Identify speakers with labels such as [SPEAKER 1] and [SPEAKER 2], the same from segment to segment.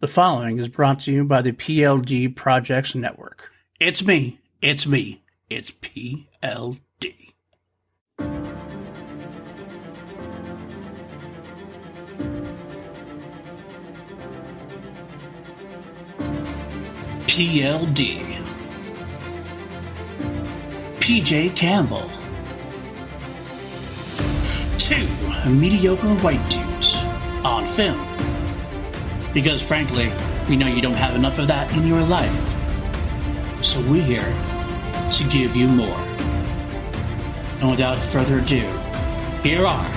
[SPEAKER 1] The following is brought to you by the PLD Projects Network. It's me, it's PLD. PLD. PJ Campbell. Two mediocre white dudes on film. Because frankly, we know you don't have enough of that in your life. So we're here to give you more. And without further ado, here are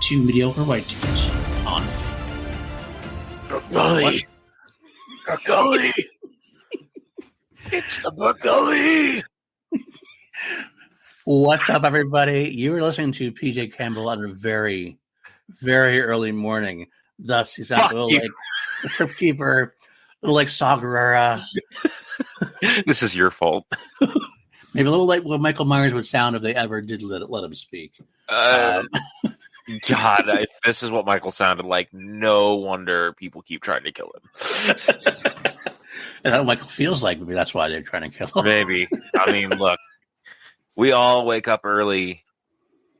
[SPEAKER 1] two mediocre white dudes on film.
[SPEAKER 2] Burgully! Burgully! It's the Burgully!
[SPEAKER 1] What's up, everybody? You're listening to PJ Campbell on a very, very early morning. Thus, he sounds a little like a Trip Keeper, a little like Saw Gerrera.
[SPEAKER 2] This is your fault.
[SPEAKER 1] Maybe a little like what Michael Myers would sound if they ever did let him speak.
[SPEAKER 2] God, if this is what Michael sounded like, no wonder people keep trying to kill him.
[SPEAKER 1] And how Michael feels like, maybe that's why they're trying to kill him.
[SPEAKER 2] Maybe. I mean, look, we all wake up early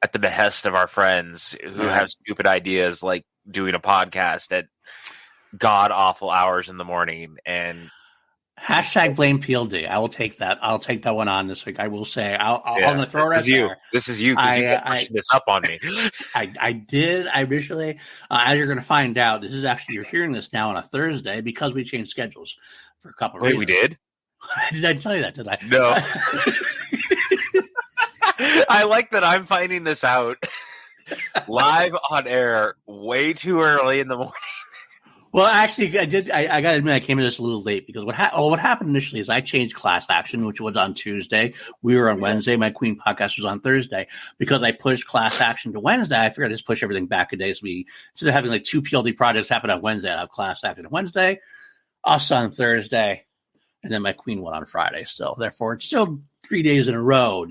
[SPEAKER 2] at the behest of our friends who have stupid ideas like doing a podcast at god-awful hours in the morning. And
[SPEAKER 1] hashtag blame PLD. I will take that. I'll take that one on this week. I will say, I'm going to throw it out there.
[SPEAKER 2] This is you because you pushed this up on me.
[SPEAKER 1] I did. I initially, as you're going to find out, this is actually, you're hearing this now on a Thursday because we changed schedules for a couple of reasons.
[SPEAKER 2] Wait, we did?
[SPEAKER 1] Did I tell you that? Did I?
[SPEAKER 2] No. I like that I'm finding this out live on air way too early in the morning.
[SPEAKER 1] Well, actually, I did. I got to admit, I came to this a little late because what happened initially is I changed Class Action, which was on Tuesday. We were on Wednesday. My Queen podcast was on Thursday. Because I pushed Class Action to Wednesday, I figured I'd just push everything back a day. So instead of having like two PLD projects happen on Wednesday, I'd have Class Action on Wednesday, us on Thursday, and then my Queen one on Friday. So therefore, it's still 3 days in a row.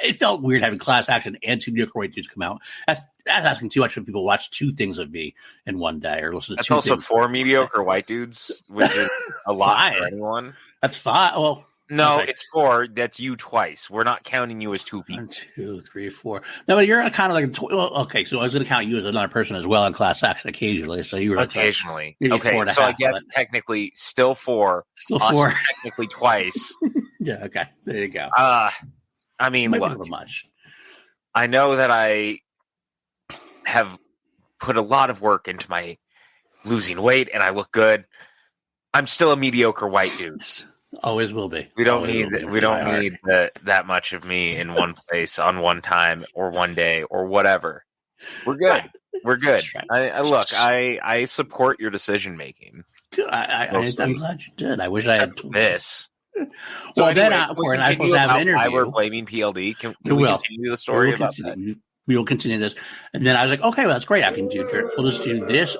[SPEAKER 1] It felt weird having Class Action and two mediocre white dudes come out. That's asking too much when people watch two things of me in one day or listen to
[SPEAKER 2] that's
[SPEAKER 1] two
[SPEAKER 2] also
[SPEAKER 1] things.
[SPEAKER 2] 4 mediocre white dudes, which is a lot for anyone.
[SPEAKER 1] That's 5. Well,
[SPEAKER 2] no, it's 4. That's you twice. We're not counting you as 2 people.
[SPEAKER 1] 1, 2, 3, 4. No, but you're kind of like okay. So I was going to count you as another person as well in Class Action occasionally. So you were
[SPEAKER 2] occasionally.
[SPEAKER 1] Like,
[SPEAKER 2] okay, so I guess technically still 4.
[SPEAKER 1] Still 4.
[SPEAKER 2] Technically twice.
[SPEAKER 1] Yeah. Okay. There you go.
[SPEAKER 2] I mean,
[SPEAKER 1] look,
[SPEAKER 2] a little much. I know that I have put a lot of work into my losing weight, and I look good. I'm still a mediocre white dude.
[SPEAKER 1] Always will be.
[SPEAKER 2] We don't need that much of me in one place on one time or one day or whatever. We're good. Right. We're good. Right. I support your decision making.
[SPEAKER 1] I'm glad you did. I wish I had
[SPEAKER 2] this.
[SPEAKER 1] Well, then, of course, I supposed to have an interview.
[SPEAKER 2] Why we're blaming PLD? Can we continue the story about that?
[SPEAKER 1] We will continue this. And then I was like, okay, well, that's great. I can do it. We'll just do this.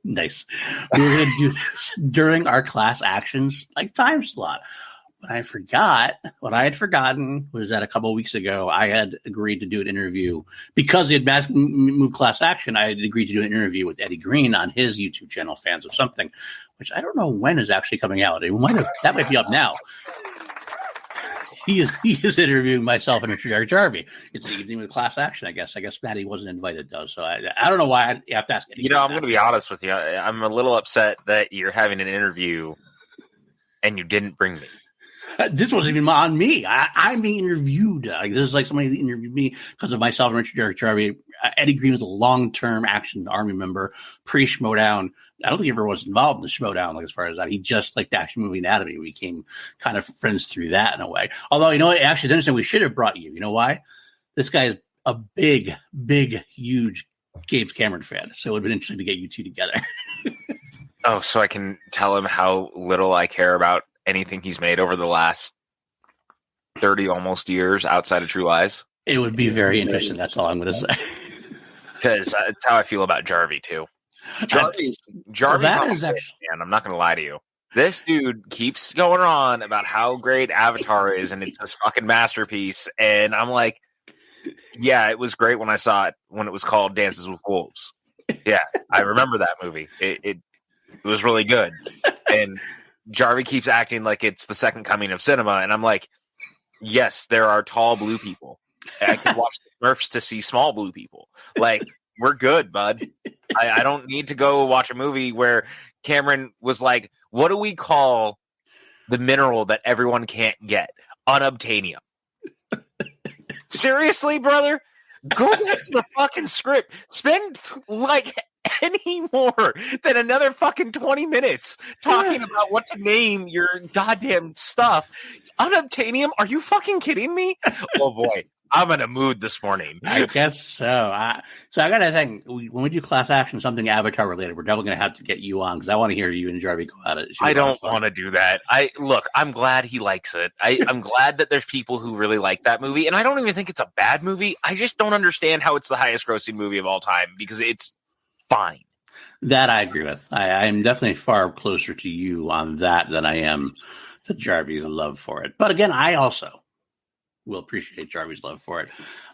[SPEAKER 1] Nice. We were going to do this during our Class Actions time slot. What I had forgotten was that a couple of weeks ago, I had agreed to do an interview because he had moved Class Action. I had agreed to do an interview with Eddie Green on his YouTube channel, Fans of Something, which I don't know when is actually coming out. That might be up now. He is interviewing myself and Richard Jarvie. It's the evening with Class Action, I guess. I guess Maddie wasn't invited, though. So I don't know why I have to ask.
[SPEAKER 2] I'm going to be honest with you. I'm a little upset that you're having an interview and you didn't bring me.
[SPEAKER 1] This wasn't even on me. I'm being interviewed. This is like somebody that interviewed me because of myself and Richard Jarvie. Eddie Green was a long-term Action Army member pre-Schmodown. I don't think he ever was involved in the Schmodown, as far as that. He just liked the Action Movie Anatomy. We became kind of friends through that in a way. Although, actually, it's interesting. We should have brought you. You know why? This guy is a big, huge James Cameron fan. So it would have been interesting to get you two together.
[SPEAKER 2] Oh, so I can tell him how little I care about anything he's made over the last 30 almost years outside of True Lies.
[SPEAKER 1] It would be very interesting. That's all I'm going to say.
[SPEAKER 2] Because that's how I feel about Jarvie, too. Jarvie's man. I'm not going to lie to you. This dude keeps going on about how great Avatar is, and it's this fucking masterpiece. And I'm like, yeah, it was great when I saw it when it was called Dances with Wolves. Yeah, I remember that movie. It was really good. And Jarvie keeps acting like it's the second coming of cinema, and I'm like, yes, there are tall blue people. I can watch the Smurfs to see small blue people. Like, we're good, bud. I don't need to go watch a movie where Cameron was like, what do we call the mineral that everyone can't get? Unobtainium. Seriously, brother? Go back to the fucking script. Spend like any more than another fucking 20 minutes talking about what to name your goddamn stuff. Unobtainium? Are you fucking kidding me? Oh boy, I'm in a mood this morning.
[SPEAKER 1] I guess so. So I got to think, when we do class action, something Avatar related, we're definitely going to have to get you on because I want to hear you and Jarvie go at it.
[SPEAKER 2] I don't want to do that. I'm glad he likes it. I'm glad that there's people who really like that movie, and I don't even think it's a bad movie. I just don't understand how it's the highest grossing movie of all time because it's fine.
[SPEAKER 1] That I agree with. I'm definitely far closer to you on that than I am to Jarvie's love for it. But again, I also will appreciate Jarvie's love for it.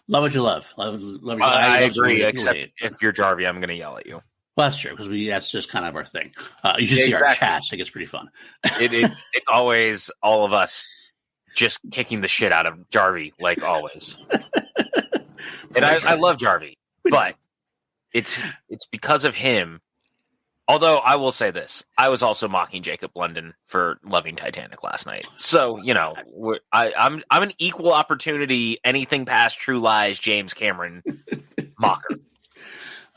[SPEAKER 1] Love what you love. Love
[SPEAKER 2] I agree, except if you're Jarvie, I'm going to yell at you.
[SPEAKER 1] Well, that's true, because that's just kind of our thing. You should see our chats. It gets pretty fun.
[SPEAKER 2] It's always all of us just kicking the shit out of Jarvie, like always. And I love Jarvie, but it's because of him. Although I will say this, I was also mocking Jacob London for loving Titanic last night. So, I'm an equal opportunity, anything past True Lies, James Cameron mocker.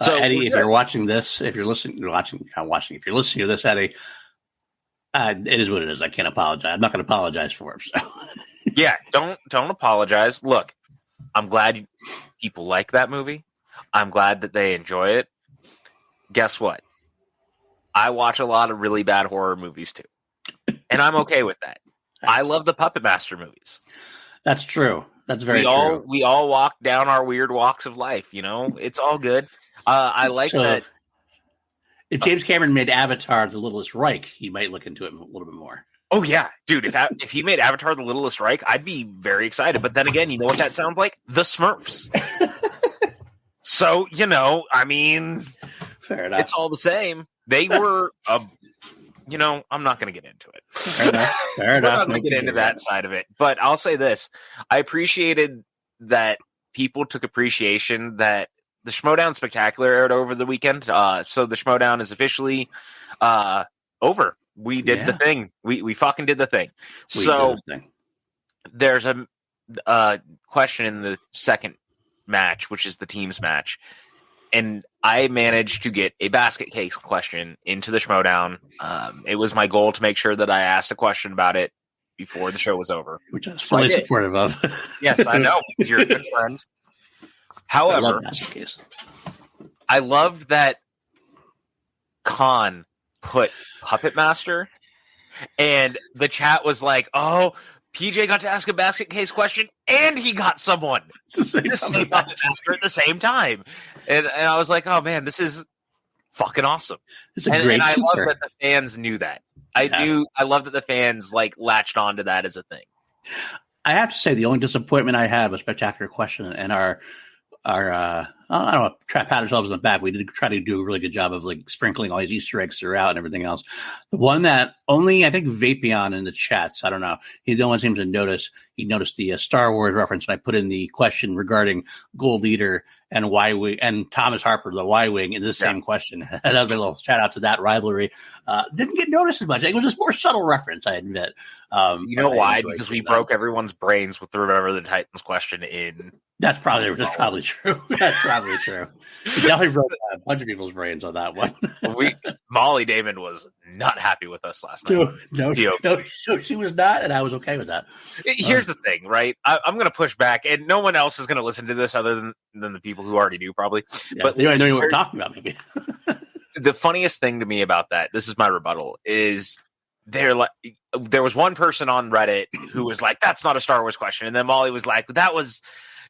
[SPEAKER 2] So
[SPEAKER 1] Eddie, if you're watching this, if you're listening to this, Eddie, it is what it is. I can't apologize. I'm not going to apologize for it. So.
[SPEAKER 2] Yeah, don't apologize. Look, I'm glad people like that movie. I'm glad that they enjoy it. Guess what? I watch a lot of really bad horror movies too. And I'm okay with that. I love the Puppet Master movies.
[SPEAKER 1] That's true. That's very true.
[SPEAKER 2] We all walk down our weird walks of life, It's all good. I like that.
[SPEAKER 1] If James Cameron made Avatar The Littlest Reich, he might look into it a little bit more.
[SPEAKER 2] Oh, yeah. Dude, if he made Avatar The Littlest Reich, I'd be very excited. But then again, you know what that sounds like? The Smurfs. So,
[SPEAKER 1] fair enough.
[SPEAKER 2] It's all the same. They were, I'm not going to get into it.
[SPEAKER 1] Fair enough.
[SPEAKER 2] We're not going to get into that side of it. But I'll say this. I appreciated that people took appreciation that the Schmodown Spectacular aired over the weekend. So the Schmodown is officially over. We did the thing. We fucking did the thing. There's a question in the second match, which is the teams match. And I managed to get a basket case question into the Schmodown. It was my goal to make sure that I asked a question about it before the show was over.
[SPEAKER 1] Which I was fully supportive of.
[SPEAKER 2] Yes, I know. You're a good friend. However,
[SPEAKER 1] I love basket case.
[SPEAKER 2] I loved that Khan put Puppet Master, and the chat was like, oh, PJ got to ask a basket case question, and he got someone to say Puppet Master at the same time. And I was like, oh, man, this is fucking awesome.
[SPEAKER 1] It's a great
[SPEAKER 2] I love that the fans knew that. I love that the fans, latched on to that as a thing.
[SPEAKER 1] I have to say, the only disappointment I had was Spectacular Question and our I don't know, pat ourselves on the back. We did try to do a really good job of sprinkling all these Easter eggs throughout and everything else. The one that only I think Vapion in the chats, I don't know, he the one seems to notice. He noticed the Star Wars reference, and I put in the question regarding Gold Eater and Y-Wing and Thomas Harper, the Y-Wing, in the same question. Another little shout out to that rivalry. Didn't get noticed as much. It was just more subtle reference, I admit.
[SPEAKER 2] You know why? Because we broke everyone's brains with the Remember the Titans question in.
[SPEAKER 1] That's probably true. That's probably true. We definitely broke a bunch of people's brains on that one.
[SPEAKER 2] Molly Damon was not happy with us last night.
[SPEAKER 1] No, she was not, and I was okay with that.
[SPEAKER 2] Here's the thing, right? I'm going to push back, and no one else is going to listen to this other than the people who already do, probably.
[SPEAKER 1] Yeah, but they know what we're talking about, maybe.
[SPEAKER 2] The funniest thing to me about that, this is my rebuttal, is there was one person on Reddit who was like, "That's not a Star Wars question," and then Molly was like, "That was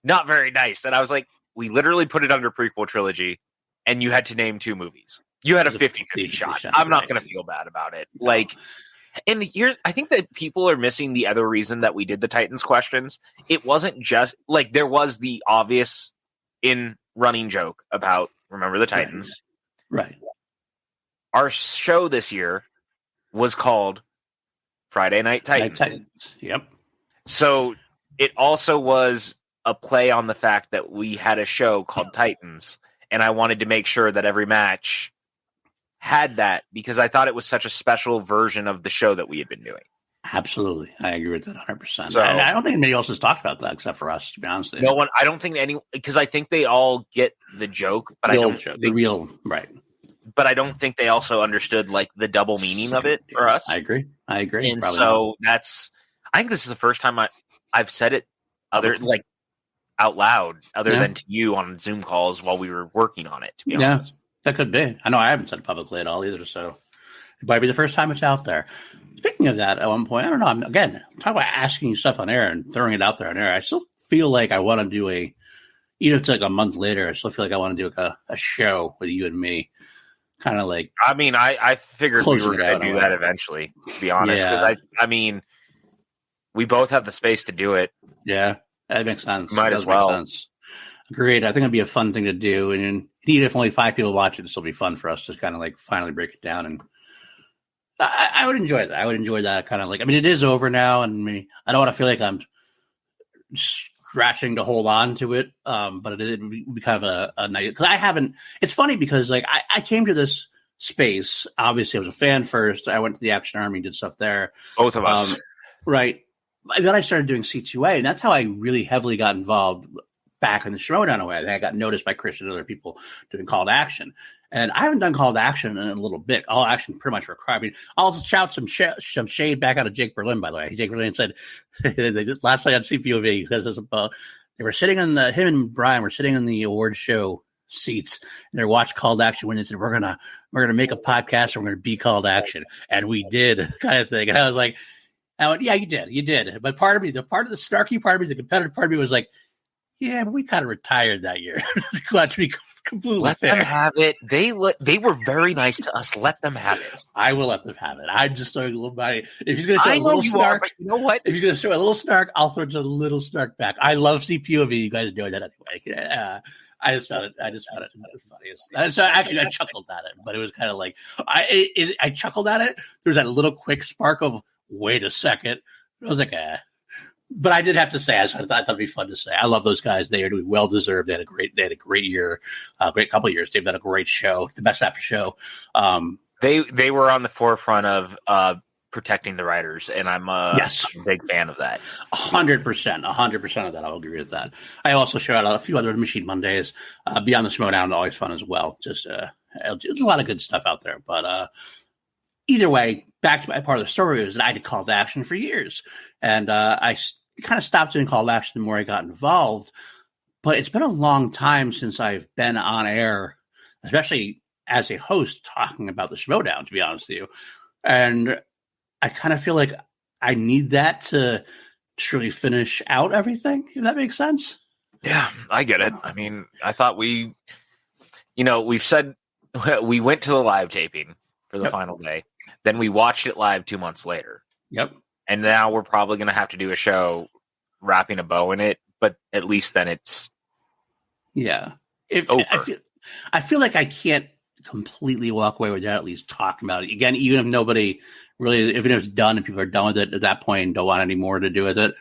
[SPEAKER 2] not very nice," and I was like, we literally put it under prequel trilogy, and you had to name 2 movies. You had a 50-50 shot. I'm not going to feel bad about it. No. And here, I think that people are missing the other reason that we did the Titans questions. It wasn't just there was the obvious in running joke about Remember the Titans.
[SPEAKER 1] Right.
[SPEAKER 2] Our show this year was called Friday Night Titans.
[SPEAKER 1] Yep.
[SPEAKER 2] So it also was a play on the fact that we had a show called Titans, and I wanted to make sure that every match had that because I thought it was such a special version of the show that we had been doing.
[SPEAKER 1] Absolutely. I agree with that 100%.
[SPEAKER 2] So,
[SPEAKER 1] and I don't think anybody else has talked about that except for us, to be honest.
[SPEAKER 2] No one, I don't think because I think they all get the joke, but
[SPEAKER 1] the real, right.
[SPEAKER 2] But I don't think they also understood like the double meaning of it for us.
[SPEAKER 1] I agree.
[SPEAKER 2] And so I think this is the first time I've said it out loud, than to you on Zoom calls while we were working on it, to be honest.
[SPEAKER 1] That could be. I know I haven't said it publicly at all either, so it might be the first time it's out there. Speaking of that, at one point, I don't know, I'm talking about asking you stuff on air and throwing it out there on air. I still feel like I want to do even if it's like a month later, I still feel like I want to do a show with you and me. Kind of like,
[SPEAKER 2] I mean, I figured we were going to do that eventually, to be honest, because I mean, we both have the space to do it.
[SPEAKER 1] Yeah, that makes sense.
[SPEAKER 2] Might as well.
[SPEAKER 1] Great. I think it'd be a fun thing to do. And even if only 5 people watch it, it'll still be fun for us to kind of like finally break it down. And I would enjoy that. I would enjoy that kind of like, I mean, it is over now. And I don't want to feel like I'm scratching to hold on to it. But it would be kind of a night because it's funny because like I came to this space. Obviously I was a fan first. I went to the Action Army, did stuff there.
[SPEAKER 2] Both of us.
[SPEAKER 1] Right. And then I started doing C2A and that's how I really heavily got involved back in the Schmoedown away. I got noticed by Christian and other people doing Call to Action. And I haven't done Call to Action in a little bit. All Action pretty much required. I mean, I'll shout some shade back out of Jake Berlin, by the way. Jake Berlin said last night on CPOV, they were sitting him and Brian were sitting in the award show seats and they watched Call to Action when they said, we're gonna make a podcast and we're gonna be Call to Action. And we did kind of thing. And I was like, yeah, you did. But part of me, the snarky part of me, the competitive part of me was like, yeah, but we kind of retired that year. To be completely
[SPEAKER 2] let
[SPEAKER 1] fair.
[SPEAKER 2] Them have it. They were very nice to us. Let them have it.
[SPEAKER 1] I will let them have it. I'm just throwing a little body. If he's going to show a little snark,
[SPEAKER 2] but you know what?
[SPEAKER 1] If he's going to show a little snark, I'll throw just a little snark back. I love CPOV. You guys are doing that anyway. I just found it funny. So actually, I chuckled at it, but it was kind of like I chuckled at it. There was that little quick spark of wait a second. I was like, But I did have to say, I thought it'd be fun to say. I love those guys. They are doing well deserved. They had a great year, great couple of years. They've done a great show, the best after show.
[SPEAKER 2] They were on the forefront of protecting the writers, and I'm a big fan of that.
[SPEAKER 1] 100% of that. I'll agree with that. I also shout out a few other Machine Mondays. Beyond the Schmoedown, always fun as well. Just there's a lot of good stuff out there, but either way, back to my part of the story was that I did Call to Action for years. And I kind of stopped doing Call to Action the more I got involved. But it's been a long time since I've been on air, especially as a host, talking about the Schmoedown, to be honest with you. And I kind of feel like I need that to truly finish out everything, if that makes sense.
[SPEAKER 2] Yeah, I get it. I mean, I thought we've said we went to the live taping for the final day. Then we watched it live 2 months later.
[SPEAKER 1] Yep.
[SPEAKER 2] And now we're probably going to have to do a show wrapping a bow in it, but at least then it's over.
[SPEAKER 1] I feel like I can't completely walk away without at least talking about it. Again, even if nobody really, even if it's done and people are done with it at that point and don't want any more to do with it,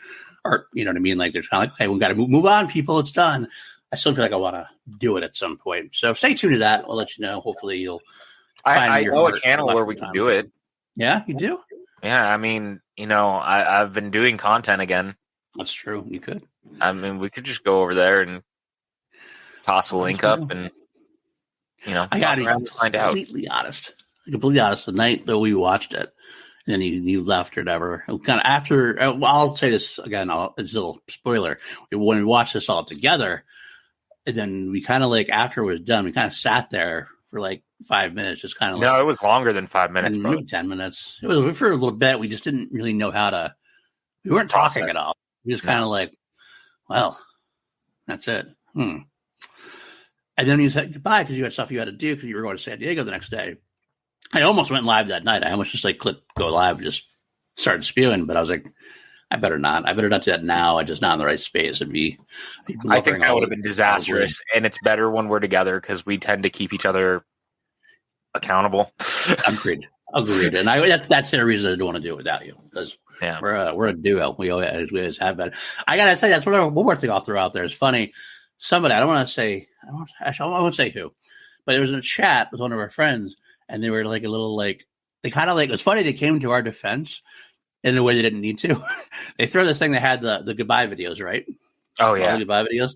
[SPEAKER 1] or, you know what I mean? Like, they're kind of like, hey, we've got to move on, people. It's done. I still feel like I want to do it at some point. So stay tuned to that. I'll let you know. Hopefully you'll
[SPEAKER 2] I know a channel where we can do it.
[SPEAKER 1] Yeah, you do?
[SPEAKER 2] Yeah, I mean, I've been doing content again.
[SPEAKER 1] That's true. You could.
[SPEAKER 2] I mean, we could just go over there and toss a link up and,
[SPEAKER 1] I got to be completely honest. The night that we watched it, and then you left or whatever, kind of after, I'll say this again, it's a little spoiler. When we watched this all together, and then we kind of like, after it was done, we kind of sat there for like 5 minutes, just kind of
[SPEAKER 2] No, it was longer than 5 minutes.
[SPEAKER 1] Maybe 10 minutes. It was for a little bit. We just didn't really know we weren't talking at all. We just kind of like, well, that's it. And then you said goodbye because you had stuff you had to do because you were going to San Diego the next day. I almost went live that night. I almost just like clicked go live, just started spewing, but I was like, I better not. I better not do that now. I'm just not in the right space. I
[SPEAKER 2] think that would have been disastrous, and it's better when we're together because we tend to keep each other accountable.
[SPEAKER 1] Agreed. And that's the reason I don't want to do it without you, because we're a duo. We always have been. I gotta say, that's one more thing I'll throw out there. It's funny. Somebody, I won't say who, but it was in a chat with one of our friends, and they were like a little like, they kind of like, it's funny, they came to our defense in a way they didn't need to. They throw this thing that had the goodbye videos, right?
[SPEAKER 2] Oh yeah,
[SPEAKER 1] the goodbye videos,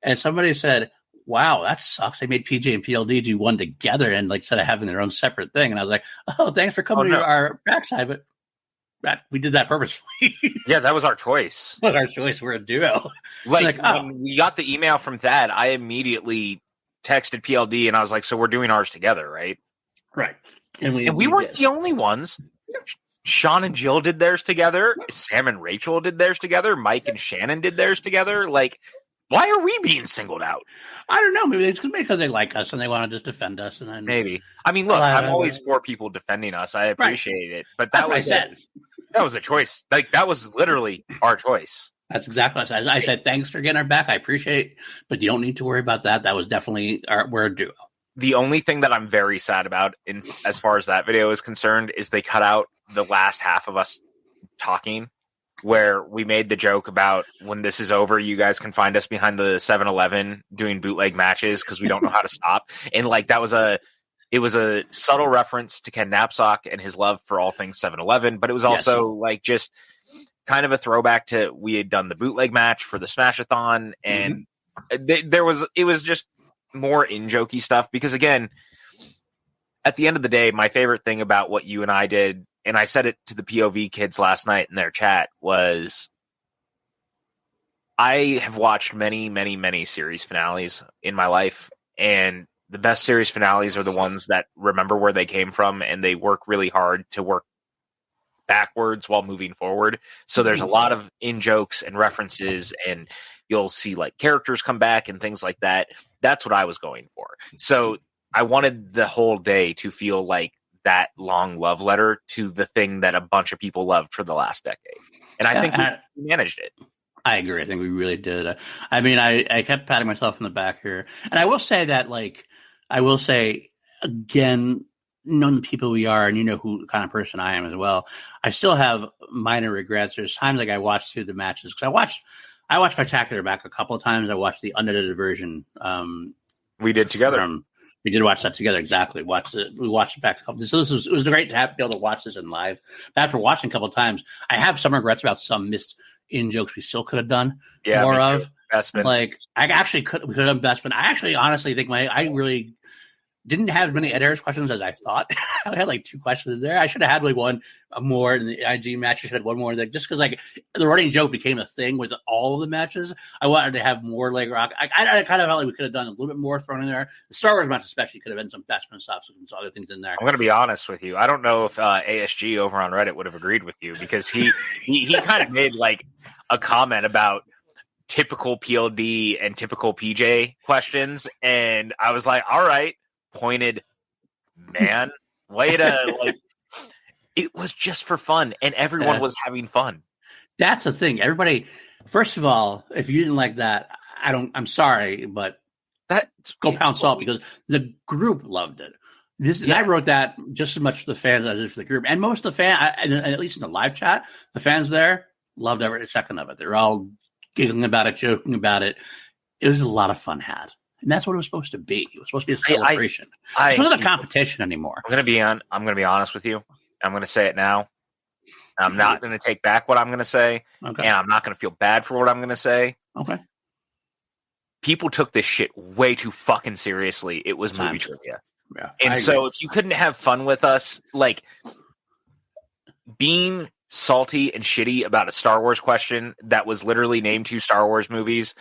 [SPEAKER 1] and somebody said, "Wow, that sucks. They made PJ and PLD do one together, and like instead of having their own separate thing." And I was like, "Oh, thanks for coming to our backside, but we did that purposefully."
[SPEAKER 2] Yeah, that was our choice.
[SPEAKER 1] That was our choice. We're a duo.
[SPEAKER 2] When we got the email from Thad, I immediately texted PLD, and I was like, "So we're doing ours together, right?"
[SPEAKER 1] Right.
[SPEAKER 2] And we weren't the only ones. Sean and Jill did theirs together. Sam and Rachel did theirs together. Mike and Shannon did theirs together. Like, why are we being singled out?
[SPEAKER 1] I don't know. Maybe it's because they like us and they want to just defend us. And then
[SPEAKER 2] maybe. I mean, look, I'm always for people defending us. I appreciate it, but that was a choice. Like, that was literally our choice.
[SPEAKER 1] That's exactly what I said. I said, thanks for getting our back. I appreciate it, but you don't need to worry about that. That was definitely we're a duo.
[SPEAKER 2] The only thing that I'm very sad about, as far as that video is concerned, is they cut out the last half of us talking, where we made the joke about, when this is over, you guys can find us behind the 7-Eleven doing bootleg matches because we don't know how to stop. And like, it was a subtle reference to Ken Knapsack and his love for all things 7-Eleven, but it was also like just kind of a throwback to, we had done the bootleg match for the Smash-a-thon, and it was just more in-jokey stuff, because again, at the end of the day, my favorite thing about what you and I did, and I said it to the POV kids last night in their chat, was I have watched many, many, many series finales in my life, and the best series finales are the ones that remember where they came from, and they work really hard to work backwards while moving forward. So there's a lot of in-jokes and references, and you'll see like characters come back and things like that. That's what I was going for. So I wanted the whole day to feel like that long love letter to the thing that a bunch of people loved for the last decade. And I think we managed it.
[SPEAKER 1] I agree. I think we really did. I mean, I kept patting myself on the back here. And I will say that, like, again, knowing the people we are, and you know who kind of person I am as well, I still have minor regrets. There's times like I watched through the matches, because I watched Spectacular back a couple of times. I watched the unedited version.
[SPEAKER 2] We did together.
[SPEAKER 1] We did watch that together. Exactly. We watched it back a couple. So it was great to be able to watch this in live. But after watching a couple of times, I have some regrets about some missed in jokes we still could have done more of.
[SPEAKER 2] Bestman.
[SPEAKER 1] Like, we could have done Bestman. I actually honestly think I really didn't have as many editors questions as I thought. I had like 2 questions in there. I should have had like one more in the IG match. I should have had one more there, just because like the running joke became a thing with all of the matches. I wanted to have more leg rock. I kind of felt like we could have done a little bit more thrown in there. The Star Wars match especially could have been some Bestman stuff, some other things in there.
[SPEAKER 2] I'm going to be honest with you. I don't know if ASG over on Reddit would have agreed with you, because he kind of made like a comment about typical PLD and typical PJ questions, and I was like, all right. Pointed man, way to like, it was just for fun, and everyone was having fun.
[SPEAKER 1] That's the thing. Everybody, first of all, if you didn't like that, I'm sorry, but go pound salt, because the group loved it. And I wrote that just as much for the fans as for the group, and most of the fans, at least in the live chat, the fans there loved every second of it. They're all giggling about it, joking about it. It was a lot of fun had. And that's what it was supposed to be. It was supposed to be a celebration. It wasn't a competition anymore.
[SPEAKER 2] I'm going to be honest with you. I'm going to say it now. I'm not going to take back what I'm going to say. Okay. And I'm not going to feel bad for what I'm going to say.
[SPEAKER 1] Okay.
[SPEAKER 2] People took this shit way too fucking seriously. It was movie trivia. Yeah. And so if you couldn't have fun with us, like, being salty and shitty about a Star Wars question that was literally named 2 Star Wars movies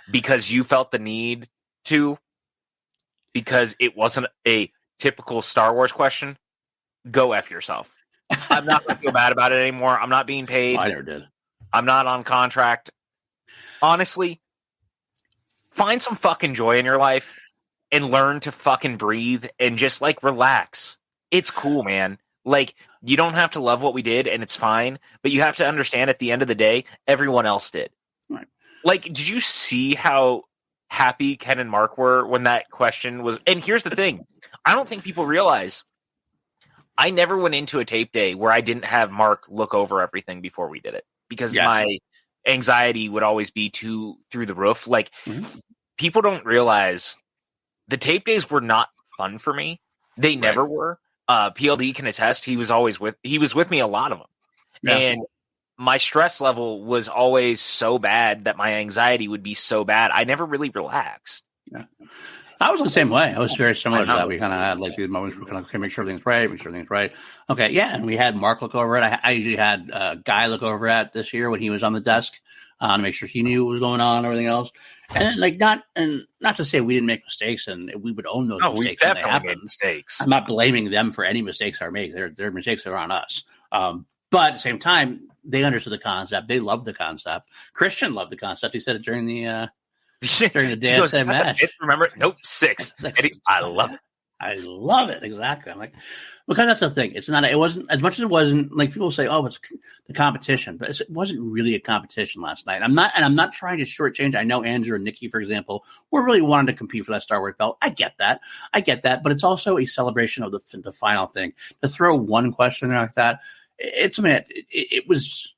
[SPEAKER 2] because you felt the need to, because it wasn't a typical Star Wars question, go F yourself. I'm not going to feel bad about it anymore. I'm not being paid.
[SPEAKER 1] I never did.
[SPEAKER 2] I'm not on contract. Honestly, find some fucking joy in your life and learn to fucking breathe and just like relax. It's cool, man. Like, you don't have to love what we did, and it's fine, but you have to understand at the end of the day, everyone else did. Right. Like, did you see how happy Ken and Mark were when that question was? And here's the thing. I don't think people realize I never went into a tape day where I didn't have Mark look over everything before we did it because my anxiety would always be through the roof. Like, people don't realize the tape days were not fun for me. They never were. PLD can attest. He was with me a lot of them. Yeah. And my stress level was always so bad that my anxiety would be so bad. I never really relaxed.
[SPEAKER 1] Yeah. I was the same way. I was very similar to that. We kind of had like these moments where we kind of, okay, make sure everything's right. Okay, yeah, and we had Mark look over it. I usually had Guy look over it this year when he was on the desk to make sure he knew what was going on and everything else. And not to say we didn't make mistakes and we would own those mistakes.
[SPEAKER 2] We definitely made mistakes.
[SPEAKER 1] I'm not blaming them for any mistakes are made. Their mistakes are on us. But at the same time, they understood the concept. They loved the concept. Christian loved the concept. He said it during the DSM match.
[SPEAKER 2] Remember? Nope, 6. I love it.
[SPEAKER 1] I love it. Exactly. I'm like, because that's the thing. It wasn't as much as it wasn't like people say, oh, it's the competition, but it wasn't really a competition last night. I'm not trying to shortchange. I know Andrew and Nikki, for example, were really wanting to compete for that Star Wars belt. I get that. But it's also a celebration of the final thing. To throw one question in there like that, it was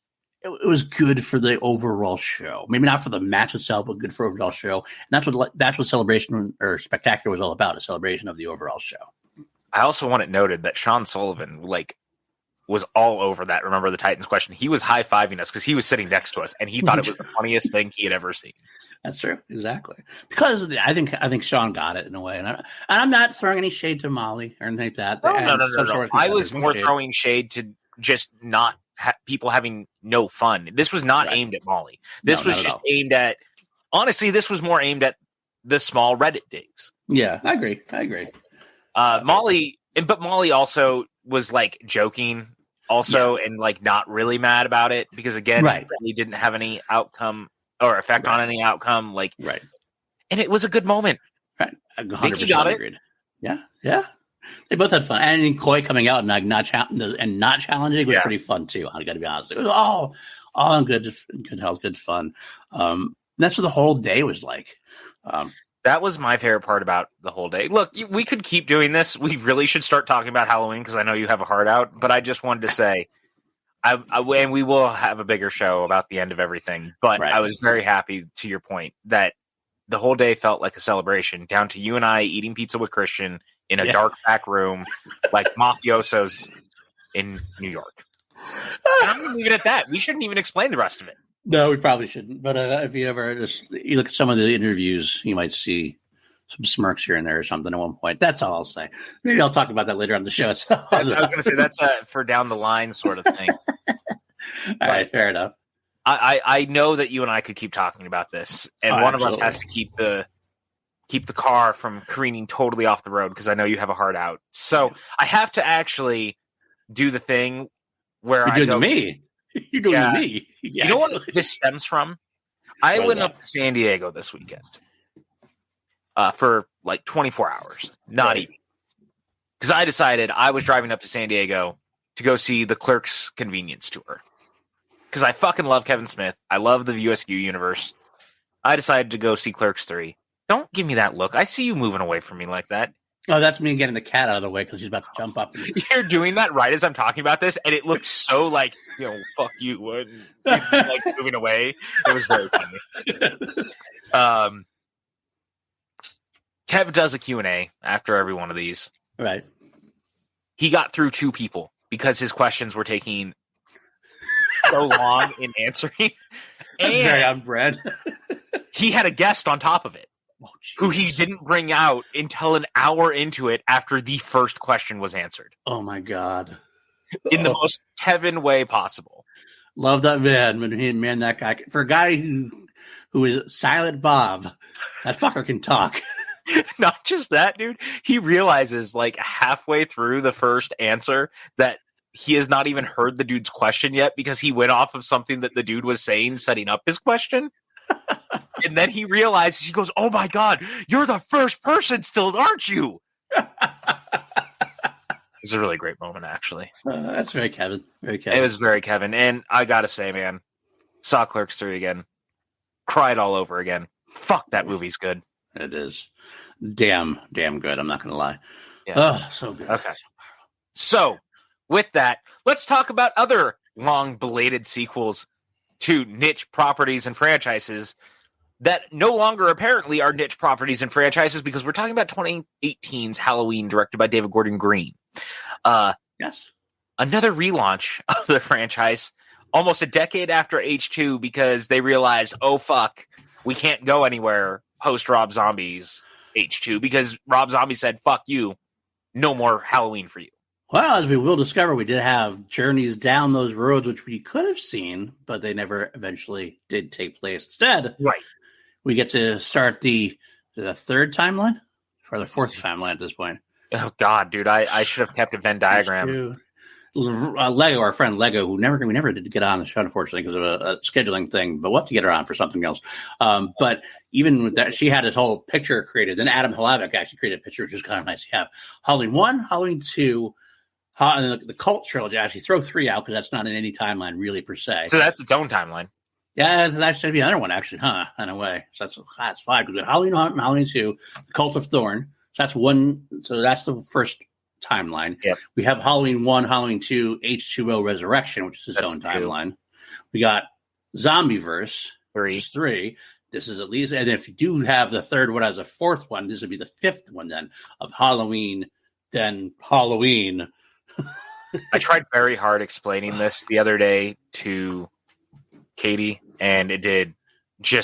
[SPEAKER 1] good for the overall show. Maybe not for the match itself, but good for overall show. And that's what Celebration or Spectacular was all about, a celebration of the overall show.
[SPEAKER 2] I also want it noted that Sean Sullivan was all over that. Remember the Titans question? He was high-fiving us because he was sitting next to us, and he thought it was the funniest thing he had ever seen.
[SPEAKER 1] That's true, exactly. Because I think Sean got it in a way, and I'm not throwing any shade to Molly or anything like that.
[SPEAKER 2] No. I was more throwing shade to just not people having no fun. This was not aimed at Molly. This was just aimed at. Honestly, this was more aimed at the small Reddit digs.
[SPEAKER 1] Yeah, I agree.
[SPEAKER 2] Molly also was like joking and like not really mad about it because again, he didn't have any outcome or effect on any outcome. And it was a good moment.
[SPEAKER 1] Right, 100% agreed. Yeah. They both had fun, and Coy coming out and not challenging was pretty fun too. I got to be honest; it was all good health, good fun. That's what the whole day was like.
[SPEAKER 2] That was my favorite part about the whole day. Look, we could keep doing this. We really should start talking about Halloween because I know you have a heart out. But I just wanted to say, and we will have a bigger show about the end of everything. But I was very happy, to your point, that the whole day felt like a celebration, down to you and I eating pizza with Christian in a dark back room, like mafiosos in New York. And I'm going to leave it at that. We shouldn't even explain the rest of it.
[SPEAKER 1] No, we probably shouldn't. But if you look at some of the interviews, you might see some smirks here and there or something at one point. That's all I'll say. Maybe I'll talk about that later on the show.
[SPEAKER 2] I was going to say that's for down the line sort of thing.
[SPEAKER 1] All right, fair enough.
[SPEAKER 2] I know that you and I could keep talking about this, and one of us has to keep the car from careening totally off the road because I know you have a heart out. So I have to actually do the thing where
[SPEAKER 1] You're doing me. You're doing me.
[SPEAKER 2] Yeah. You know what this stems from? I went up to San Diego this weekend for like 24 hours, not even. Because I decided I was driving up to San Diego to go see the Clerks convenience tour. Because I fucking love Kevin Smith. I love the USU universe. I decided to go see Clerks 3. Don't give me that look. I see you moving away from me like that.
[SPEAKER 1] Oh, that's me getting the cat out of the way because he's about to jump up.
[SPEAKER 2] You're doing that right as I'm talking about this, and it looks so like, fuck you. And like moving away. It was very funny. Kev does a Q&A after every one of these.
[SPEAKER 1] Right.
[SPEAKER 2] He got through 2 people because his questions were taking so long in answering.
[SPEAKER 1] That's very on brand.
[SPEAKER 2] He had a guest on top of it. Who he didn't bring out until an hour into it after the first question was answered.
[SPEAKER 1] Oh, my God.
[SPEAKER 2] In the most Kevin way possible.
[SPEAKER 1] Love that man, that guy. For a guy who is Silent Bob, that fucker can talk.
[SPEAKER 2] Not just that, dude. He realizes, like, halfway through the first answer that he has not even heard the dude's question yet because he went off of something that the dude was saying, setting up his question. And then he realizes, he goes, oh my God, you're the first person still, aren't you? It's a really great moment, actually.
[SPEAKER 1] That's very Kevin. Very Kevin.
[SPEAKER 2] It was very Kevin. And I got to say, man, saw Clerks 3 again. Cried all over again. Fuck, that movie's good.
[SPEAKER 1] It is damn good. I'm not going to lie.
[SPEAKER 2] Yeah.
[SPEAKER 1] Oh, so good.
[SPEAKER 2] Okay. So, with that, let's talk about other long-belated sequels to niche properties and franchises that no longer apparently are niche properties and franchises, because we're talking about 2018's Halloween, directed by David Gordon Green.
[SPEAKER 1] Yes.
[SPEAKER 2] Another relaunch of the franchise almost a decade after H2, because they realized, oh, fuck, we can't go anywhere post Rob Zombie's H2, because Rob Zombie said, fuck you, no more Halloween for you.
[SPEAKER 1] Well, as we will discover, we did have journeys down those roads, which we could have seen, but they never eventually did take place. Instead,
[SPEAKER 2] Right.
[SPEAKER 1] We get to start the third timeline or the fourth timeline at this point.
[SPEAKER 2] Oh, God, dude, I should have kept a Venn diagram.
[SPEAKER 1] Lego, our friend Lego, who we never did get on the show, unfortunately, because of a scheduling thing, but we'll have to get her on for something else. But even with that, she had this whole picture created. Then Adam Halavic actually created a picture, which is kind of nice to have. Halloween 1, Halloween 2, and the Cult trilogy. Actually, throw 3 out because that's not in any timeline, really, per se.
[SPEAKER 2] So that's its own timeline.
[SPEAKER 1] Yeah, that should be another one, actually, huh? In a way. So that's 5. Because we got Halloween 1, Halloween 2, the Cult of Thorn. So that's one. So that's the first timeline.
[SPEAKER 2] Yep.
[SPEAKER 1] We have Halloween 1, Halloween 2, H2O Resurrection, which is its own timeline. We got Zombieverse, 3. This is at least, and if you do have the third one as a fourth one, this would be the fifth one then of Halloween, then Halloween.
[SPEAKER 2] I tried very hard explaining this the other day to Katie, and it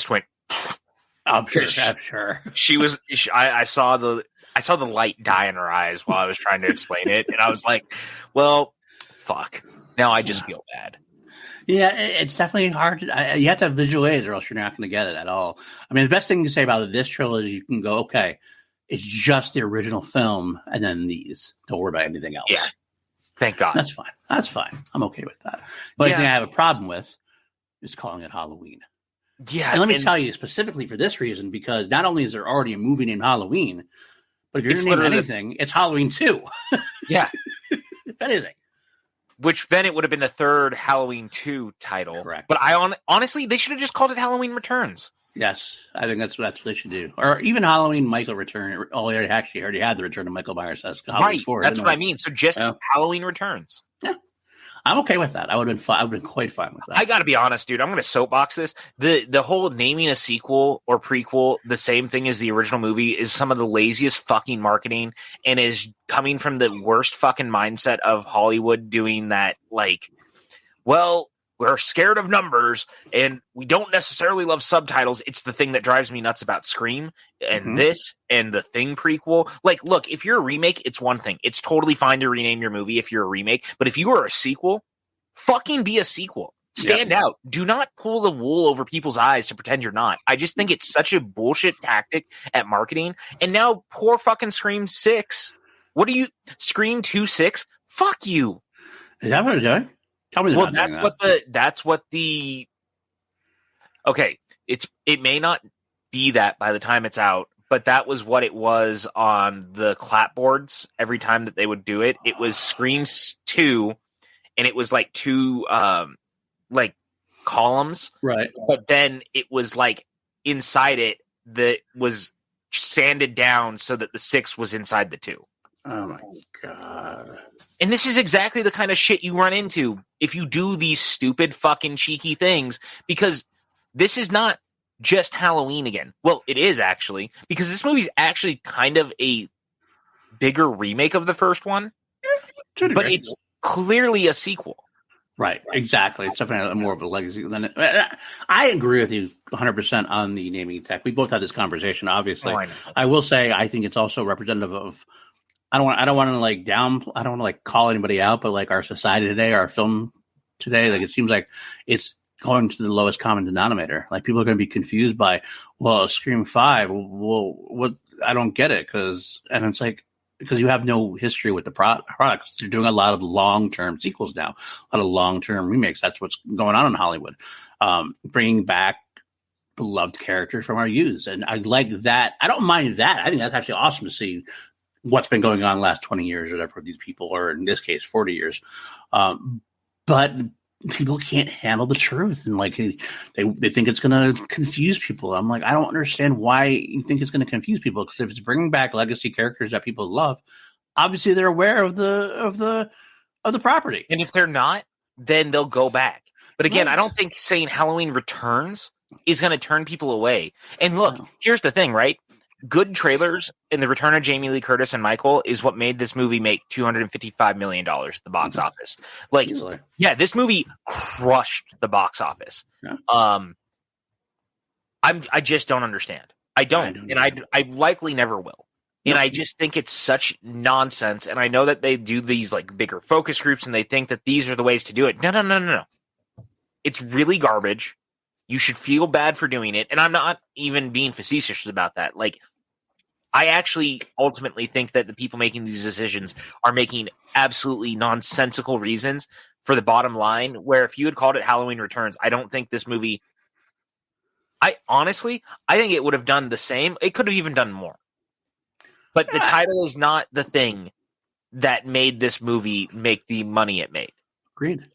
[SPEAKER 2] went.
[SPEAKER 1] I'm sure.
[SPEAKER 2] I saw the light die in her eyes while I was trying to explain it, and I was like, well, fuck. Now I just feel bad.
[SPEAKER 1] Yeah, it's definitely hard. You have to have visual aids or else you're not going to get it at all. I mean, the best thing to say about this trilogy is you can go, okay, it's just the original film and then these. Don't worry about anything else.
[SPEAKER 2] Yeah. Thank God.
[SPEAKER 1] That's fine. I'm okay with that. The only thing I have a problem with is calling it Halloween.
[SPEAKER 2] Yeah.
[SPEAKER 1] And let me tell you specifically for this reason, because not only is there already a movie named Halloween, but if you're going to name anything, it's Halloween 2.
[SPEAKER 2] Yeah.
[SPEAKER 1] If anything.
[SPEAKER 2] Which then it would have been the third Halloween 2 title.
[SPEAKER 1] Correct.
[SPEAKER 2] But honestly, they should have just called it Halloween Returns.
[SPEAKER 1] Yes, I think that's what they should do. Or even Halloween Michael Return. Oh, they already had the return of Michael Myers. That's
[SPEAKER 2] right. That's what I mean. So just Halloween Returns.
[SPEAKER 1] Yeah. I'm okay with that. I would have been quite fine with that.
[SPEAKER 2] I got to be honest, dude. I'm going to soapbox this. The whole naming a sequel or prequel the same thing as the original movie is some of the laziest fucking marketing, and is coming from the worst fucking mindset of Hollywood doing that. Like, well, we're scared of numbers and we don't necessarily love subtitles. It's the thing that drives me nuts about Scream and this and the Thing prequel. Like, look, if you're a remake, it's one thing. It's totally fine to rename your movie if you're a remake. But if you are a sequel, fucking be a sequel. Stand out. Do not pull the wool over people's eyes to pretend you're not. I just think it's such a bullshit tactic at marketing. And now poor fucking Scream 6. What do you... Scream 2-6? Fuck you.
[SPEAKER 1] Is that what they're doing? Tell me
[SPEAKER 2] that's what the okay, it may not be that by the time it's out, but that was what it was on the clapboards every time that they would do it. It was Scream 2, and it was like 2 like columns.
[SPEAKER 1] Right.
[SPEAKER 2] But then it was like inside it that was sanded down so that the 6 was inside the 2.
[SPEAKER 1] Oh my God.
[SPEAKER 2] And this is exactly the kind of shit you run into if you do these stupid fucking cheeky things, because this is not just Halloween again. Well, it is actually, because this movie's actually kind of a bigger remake of the first one, but it's clearly a sequel.
[SPEAKER 1] Right, exactly. It's definitely more of a legacy than it. I agree with you 100% on the naming tech. We both had this conversation, obviously.
[SPEAKER 2] Oh,
[SPEAKER 1] I will say I think it's also representative of, I don't want to call anybody out, but like our society today, our film today, like it seems like it's going to the lowest common denominator. Like people are going to be confused by, well, Scream 5. Well, what? I don't get it because it's like, because you have no history with the products. They're doing a lot of long-term sequels now, a lot of long-term remakes. That's what's going on in Hollywood, bringing back beloved characters from our youth, and I like that. I don't mind that. I think that's actually awesome to see what's been going on the last 20 years or whatever with these people, or in this case, 40 years. But people can't handle the truth. And like, they think it's going to confuse people. I'm like, I don't understand why you think it's going to confuse people. Because if it's bringing back legacy characters that people love, obviously they're aware of the property.
[SPEAKER 2] And if they're not, then they'll go back. But again,
[SPEAKER 1] Right.
[SPEAKER 2] I don't think saying Halloween Returns is going to turn people away. And look, here's the thing, right? Good trailers in the return of Jamie Lee Curtis and Michael is what made this movie make $255 million at the box office. Like,
[SPEAKER 1] Easily.
[SPEAKER 2] yeah, this movie crushed the box office.
[SPEAKER 1] Yeah.
[SPEAKER 2] I just don't understand. I don't and I likely never will. And I just think it's such nonsense. And I know that they do these like bigger focus groups and they think that these are the ways to do it. No. It's really garbage. You should feel bad for doing it. And I'm not even being facetious about that. Like, I actually ultimately think that the people making these decisions are making absolutely nonsensical reasons for the bottom line, where if you had called it Halloween Returns, I don't think this movie, I think it would have done the same. It could have even done more. But the title is not the thing that made this movie make the money it made.
[SPEAKER 1] Agreed.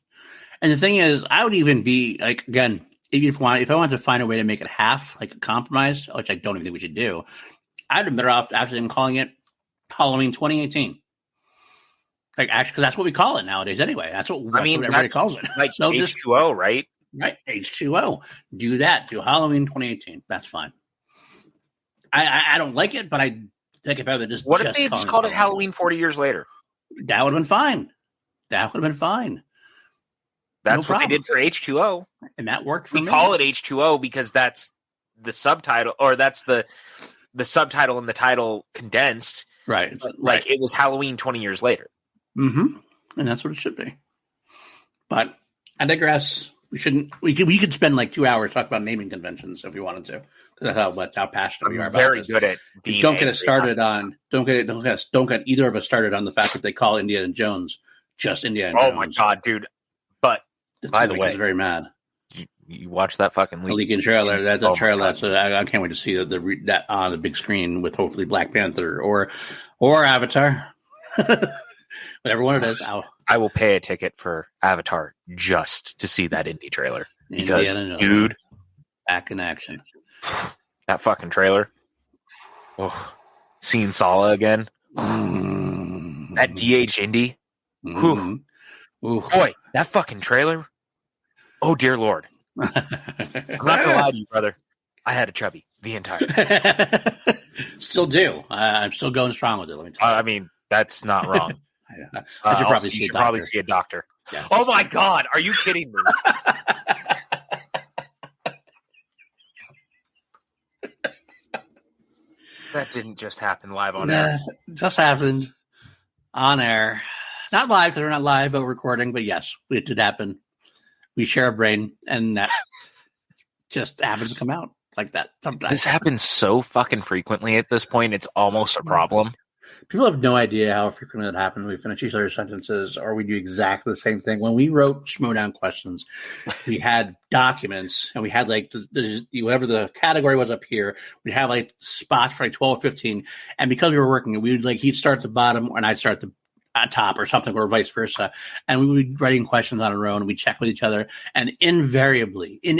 [SPEAKER 1] And the thing is, I would even be like, again, if I wanted to find a way to make it half, like a compromise, which I don't even think we should do, I'd have better off after them calling it Halloween 2018. Like, actually, because that's what we call it nowadays anyway. That's what everybody calls it.
[SPEAKER 2] Like
[SPEAKER 1] so
[SPEAKER 2] H2O, right?
[SPEAKER 1] Right, H2O. Do that. Do Halloween 2018. That's fine. I don't like it, but I think it better than just.
[SPEAKER 2] What if they just called it Halloween 40 years later?
[SPEAKER 1] That would have been fine. That's
[SPEAKER 2] what they did for H2O.
[SPEAKER 1] And that worked for me.
[SPEAKER 2] We call it H2O because that's the subtitle, or that's the subtitle and the title condensed.
[SPEAKER 1] Right.
[SPEAKER 2] Like it was Halloween 20 years later.
[SPEAKER 1] Mm-hmm. And that's what it should be. But I digress. We could spend like 2 hours talking about naming conventions if we wanted to. Because that's how passionate we are about
[SPEAKER 2] very
[SPEAKER 1] this.
[SPEAKER 2] good at being
[SPEAKER 1] don't get either of us started on the fact that they call Indiana Jones just Indiana Jones.
[SPEAKER 2] Oh my god, dude. But by the way,
[SPEAKER 1] he's very mad.
[SPEAKER 2] You watch that fucking
[SPEAKER 1] leaking trailer. That's a trailer. I can't wait to see that on the big screen with hopefully Black Panther or Avatar, whatever one it is.
[SPEAKER 2] I will pay a ticket for Avatar just to see that indie trailer because, dude,
[SPEAKER 1] back in action.
[SPEAKER 2] That fucking trailer. Seeing Sala again. That DH indie. Boy, that fucking trailer. Oh dear Lord. I'm not gonna lie to you, brother. I had a chubby the entire time.
[SPEAKER 1] Still do. I'm still going strong with it. Let me tell you.
[SPEAKER 2] I mean, that's not wrong.
[SPEAKER 1] I should probably
[SPEAKER 2] see a doctor.
[SPEAKER 1] Yes.
[SPEAKER 2] Oh my god, are you kidding me? That didn't just happen live on air.
[SPEAKER 1] Just happened on air. Not live because we're not live, but recording. But yes, it did happen. We share a brain, and that just happens to come out like that sometimes.
[SPEAKER 2] This happens so fucking frequently at this point, it's almost a problem.
[SPEAKER 1] People have no idea how frequently it happens. We finish each other's sentences, or we do exactly the same thing. When we wrote Schmodown questions, we had documents, and we had like whatever the category was up here. We'd have like spots for like 12 or 15, and because we were working, we would like he'd start at the bottom, and I'd start at the top or something, or vice versa. And we would be writing questions on our own, and we'd check with each other, and invariably, there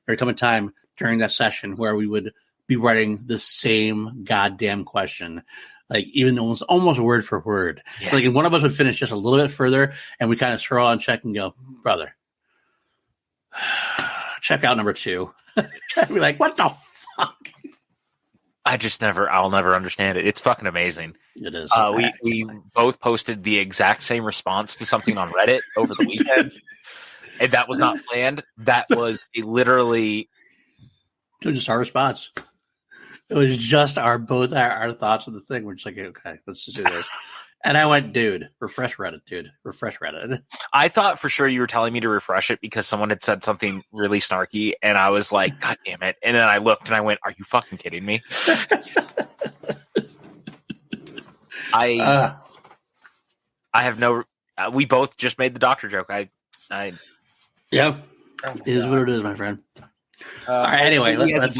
[SPEAKER 1] would come a time during that session where we would be writing the same goddamn question. Like, even though it was almost word for word. Yeah. Like, and one of us would finish just a little bit further, and we kind of scroll and check and go, brother, check out number 2. I'd be like, what the fuck?
[SPEAKER 2] I'll never understand it. It's fucking amazing.
[SPEAKER 1] It is.
[SPEAKER 2] We both posted the exact same response to something on Reddit over the weekend, and that was not planned. That was literally
[SPEAKER 1] just our response. It was just our thoughts of the thing. We're just like, okay, let's just do this. And I went, dude, refresh Reddit, dude. Refresh Reddit.
[SPEAKER 2] I thought for sure you were telling me to refresh it because someone had said something really snarky, and I was like, God damn it. And then I looked and I went, are you fucking kidding me? I have no we both just made the doctor joke.
[SPEAKER 1] Yeah. It is what it is, my friend. All right, anyway, let's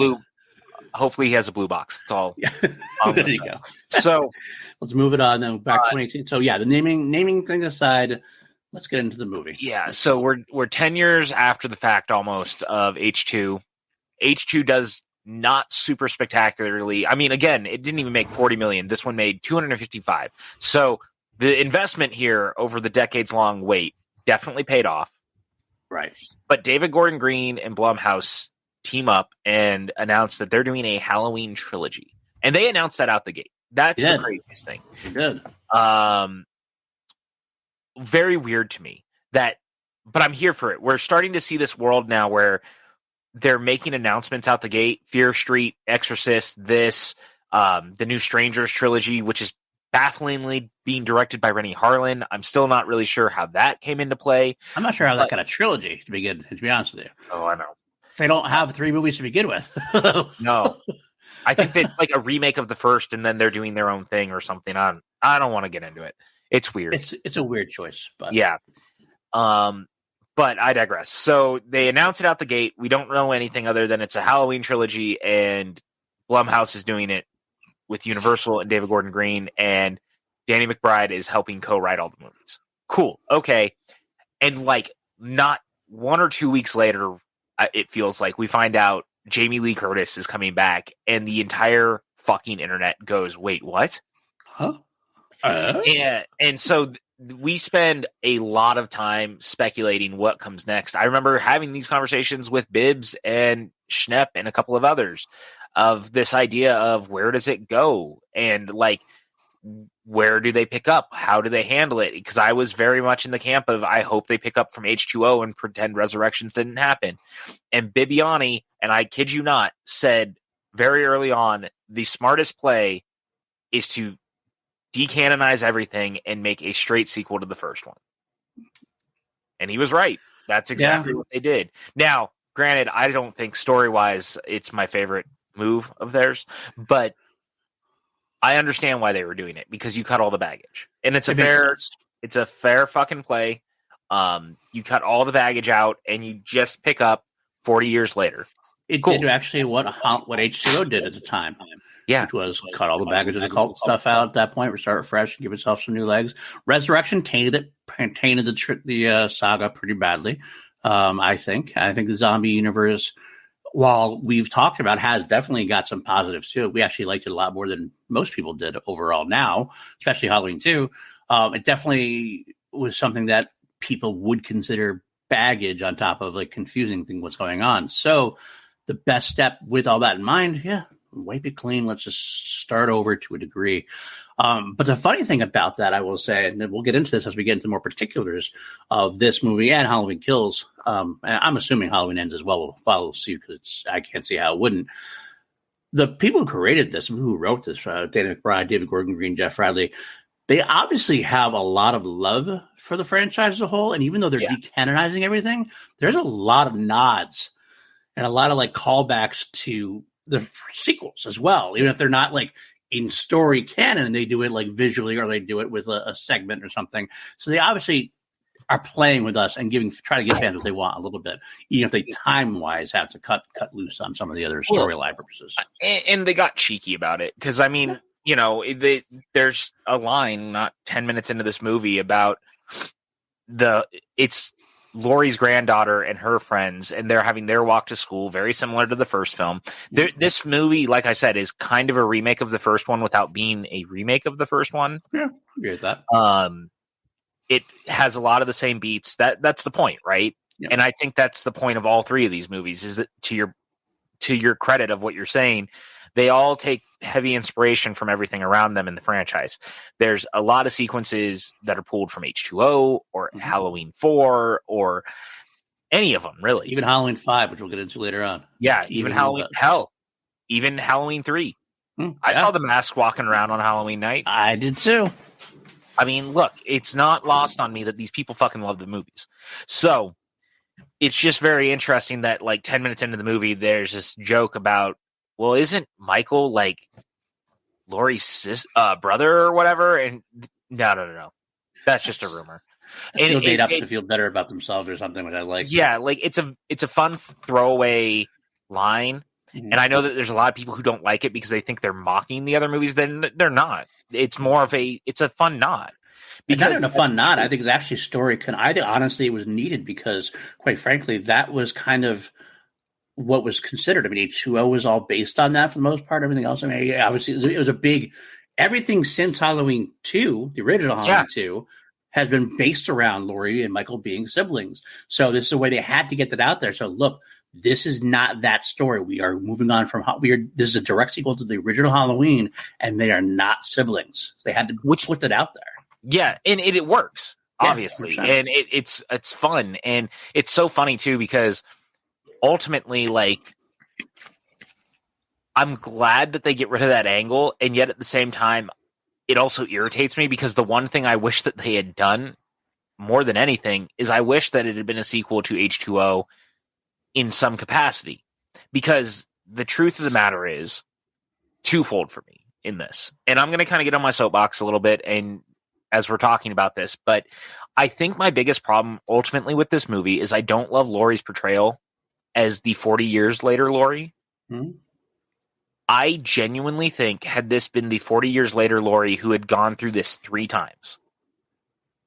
[SPEAKER 2] hopefully he has a blue box. That's all.
[SPEAKER 1] There you go.
[SPEAKER 2] So
[SPEAKER 1] let's move it on then back to 2018. So yeah, the naming thing aside, let's get into the movie.
[SPEAKER 2] Yeah, so we're 10 years after the fact almost of H2. H2 does not super spectacularly. I mean, again, it didn't even make 40 million. This one made 255. So the investment here over the decades-long wait definitely paid off.
[SPEAKER 1] Right.
[SPEAKER 2] But David Gordon Green and Blumhouse team up and announce that they're doing a Halloween trilogy. And they announced that out the gate. That's the craziest thing.
[SPEAKER 1] They did.
[SPEAKER 2] Very weird to me but I'm here for it. We're starting to see this world now where they're making announcements out the gate. Fear Street, Exorcist, the new Strangers trilogy, which is bafflingly being directed by Rennie Harlan. I'm still not really sure how that came into play.
[SPEAKER 1] I'm not sure how that got a trilogy to be honest with you.
[SPEAKER 2] Oh, I know.
[SPEAKER 1] They don't have 3 movies to begin with.
[SPEAKER 2] No. I think that's like a remake of the first, and then they're doing their own thing or something. I don't want to get into it. It's weird.
[SPEAKER 1] It's a weird choice, but
[SPEAKER 2] yeah. But I digress. So they announce it out the gate. We don't know anything other than it's a Halloween trilogy, and Blumhouse is doing it with Universal and David Gordon Green, and Danny McBride is helping co-write all the movies. Cool. Okay. And like not 1 or 2 weeks later, it feels like we find out Jamie Lee Curtis is coming back, and the entire fucking internet goes, wait, what?
[SPEAKER 1] Huh?
[SPEAKER 2] And so we spend a lot of time speculating what comes next. I remember having these conversations with Bibbs and Schnepp and a couple of others of this idea of where does it go? And like, where do they pick up? How do they handle it? Because I was very much in the camp of, I hope they pick up from H2O and pretend Resurrections didn't happen. And Bibbiani, and I kid you not, said very early on, the smartest play is to decanonize everything and make a straight sequel to the first one. And he was right. That's exactly what they did. Now, granted, I don't think story-wise it's my favorite move of theirs, but I understand why they were doing it, because you cut all the baggage. And it's a fair fucking play. You cut all the baggage out and you just pick up 40 years later.
[SPEAKER 1] It did actually what H2O did at the time.
[SPEAKER 2] Yeah.
[SPEAKER 1] Which was cut all the baggage of the cult stuff out at that point, start fresh, give itself some new legs. Resurrection tainted the saga pretty badly, I think. I think the zombie universe, while we've talked about, has definitely got some positives too. We actually liked it a lot more than most people did overall now, especially Halloween 2. It definitely was something that people would consider baggage on top of like confusing thing what's going on. So the best step with all that in mind, wipe it clean. Let's just start over to a degree. But the funny thing about that, I will say, and then we'll get into this as we get into more particulars of this movie and Halloween Kills. And I'm assuming Halloween Ends as well will follow suit, because I can't see how it wouldn't. The people who created this, who wrote this, Danny McBride, David Gordon Green, Jeff Bradley, they obviously have a lot of love for the franchise as a whole. And even though they're decanonizing everything, there's a lot of nods and a lot of like callbacks to the sequels as well, even if they're not like in story canon and they do it like visually or they do it with a segment or something. So they obviously are playing with us and try to give fans what they want a little bit, even if they time wise have to cut loose on some of the other storyline purposes.
[SPEAKER 2] And they got cheeky about it, because I mean, there's a line not 10 minutes into this movie about it's Laurie's granddaughter and her friends, and they're having their walk to school, very similar to the first film. This movie, like I said, is kind of a remake of the first one without being a remake of the first one.
[SPEAKER 1] Yeah, I agree with that.
[SPEAKER 2] It has a lot of the same beats. That's the point, right? Yeah. And I think that's the point of all three of these movies, is that to your credit of what you're saying, they all take heavy inspiration from everything around them in the franchise. There's a lot of sequences that are pulled from H2O or Halloween 4 or any of them, really.
[SPEAKER 1] Even Halloween 5, which we'll get into later on.
[SPEAKER 2] Yeah, even Halloween 3. I saw the mask walking around on Halloween night.
[SPEAKER 1] I did too.
[SPEAKER 2] I mean, look, it's not lost on me that these people fucking love the movies. So it's just very interesting that like 10 minutes into the movie, there's this joke about, well, isn't Michael like Laurie's brother or whatever? And no. That's just a rumor.
[SPEAKER 1] And made up to feel better about themselves or something, which I like.
[SPEAKER 2] Yeah, like it's a fun throwaway line. Mm-hmm. And I know that there's a lot of people who don't like it because they think they're mocking the other movies. Then they're not. It's more of it's a fun nod.
[SPEAKER 1] Because not even a fun nod. I think it's actually I think honestly it was needed because, quite frankly, that was kind of what was considered. I mean, H2O was all based on that for the most part. Everything else, I mean, obviously, it was a big everything since Halloween 2, the original Halloween 2, has been based around Laurie and Michael being siblings. So this is a way they had to get that out there. So look, this is not that story. We are moving on from this is a direct sequel to the original Halloween, and they are not siblings. They had to put that out there.
[SPEAKER 2] Yeah, and it works, obviously. Yeah, and it's fun. And it's so funny too, because ultimately, like, I'm glad that they get rid of that angle, and yet at the same time, it also irritates me, because the one thing I wish that they had done more than anything is I wish that it had been a sequel to H2O in some capacity, because the truth of the matter is twofold for me in this. And I'm going to kind of get on my soapbox a little bit and as we're talking about this, but I think my biggest problem ultimately with this movie is I don't love Laurie's portrayal as the 40 years later Laurie. Mm-hmm. I genuinely think had this been the 40 years later Laurie who had gone through this 3 times,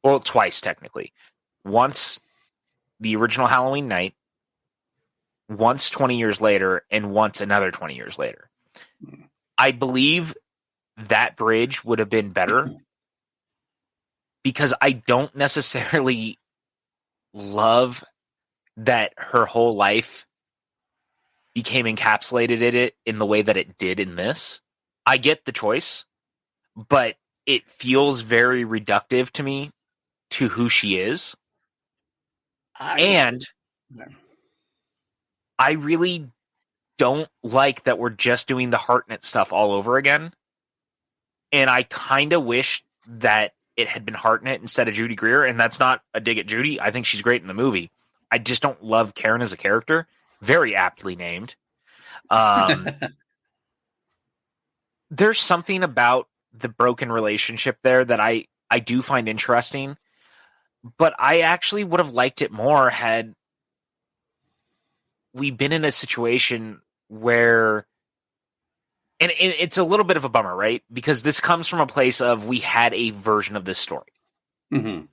[SPEAKER 2] well, twice technically, once the original Halloween night, once 20 years later, and once another 20 years later, I believe that bridge would have been better, because I don't necessarily love that her whole life became encapsulated in it in the way that it did in this. I get the choice, but it feels very reductive to me to who she is. And I really don't like that we're just doing the Hartnett stuff all over again. And I kind of wish that it had been Hartnett instead of Judy Greer. And that's not a dig at Judy. I think she's great in the movie. I just don't love Karen as a character. Very aptly named. There's something about the broken relationship there that I do find interesting. But I actually would have liked it more had we been in a situation where, and it's a little bit of a bummer, right? Because this comes from a place of we had a version of this story. Mm-hmm.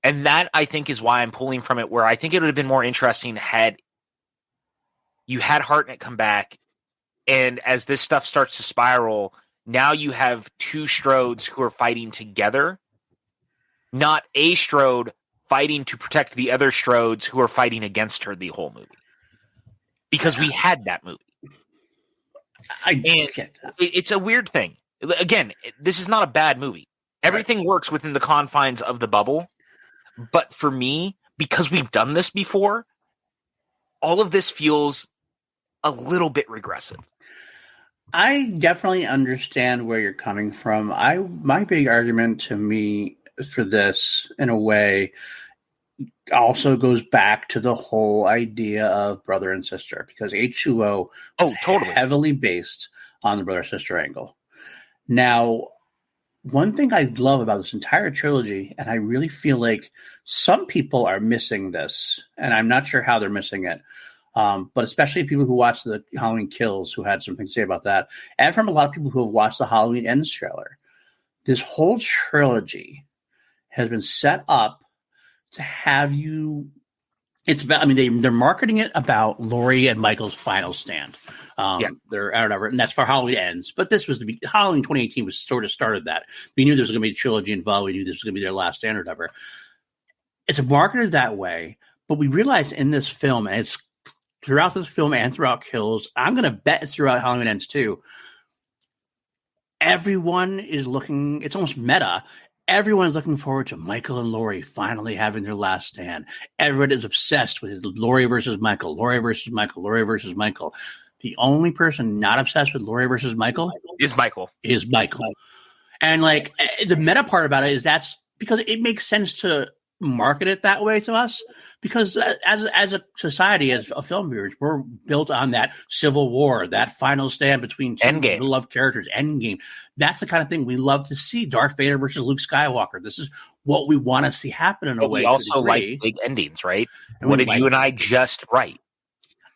[SPEAKER 2] And that, I think, is why I'm pulling from it, where I think it would have been more interesting had you had Hartnett come back, and as this stuff starts to spiral, now you have 2 Strodes who are fighting together, not a Strode fighting to protect the other Strodes who are fighting against her the whole movie. Because we had that movie. I get that. It's a weird thing. Again, this is not a bad movie. Everything works within the confines of the bubble. But for me, because we've done this before, all of this feels a little bit regressive.
[SPEAKER 1] I definitely understand where you're coming from. My big argument to me for this, in a way, also goes back to the whole idea of brother and sister, because H2O is totally heavily based on the brother-sister angle. Now, one thing I love about this entire trilogy, and I really feel like some people are missing this, and I'm not sure how they're missing it, but especially people who watched the Halloween Kills, who had something to say about that, and from a lot of people who have watched the Halloween Ends trailer. This whole trilogy has been set up to have you. It's about. I mean, they're marketing it about Laurie and Michael's final stand. They're I don't know, and that's for Halloween Ends. But this was Halloween 2018 was sort of started that. We knew there was going to be a trilogy involved. We knew this was going to be their last stand or whatever. It's marketed that way, but we realized in this film, and it's throughout this film and throughout Kills, I'm going to bet it's throughout Halloween Ends too. Everyone is looking. It's almost meta. Everyone's looking forward to Michael and Laurie finally having their last stand. Everyone is obsessed with Laurie versus Michael, Laurie versus Michael, Laurie versus Michael. The only person not obsessed with Laurie versus Michael
[SPEAKER 2] is Michael.
[SPEAKER 1] And like the meta part about it is that's because it makes sense to market it that way to us, because as a society, as a film viewers, we're built on that civil war, that final stand between two beloved characters, Endgame. That's the kind of thing we love to see. Darth Vader versus Luke Skywalker. This is what we want to see happen in a way.
[SPEAKER 2] We also like big endings, right? And what did you and I just write?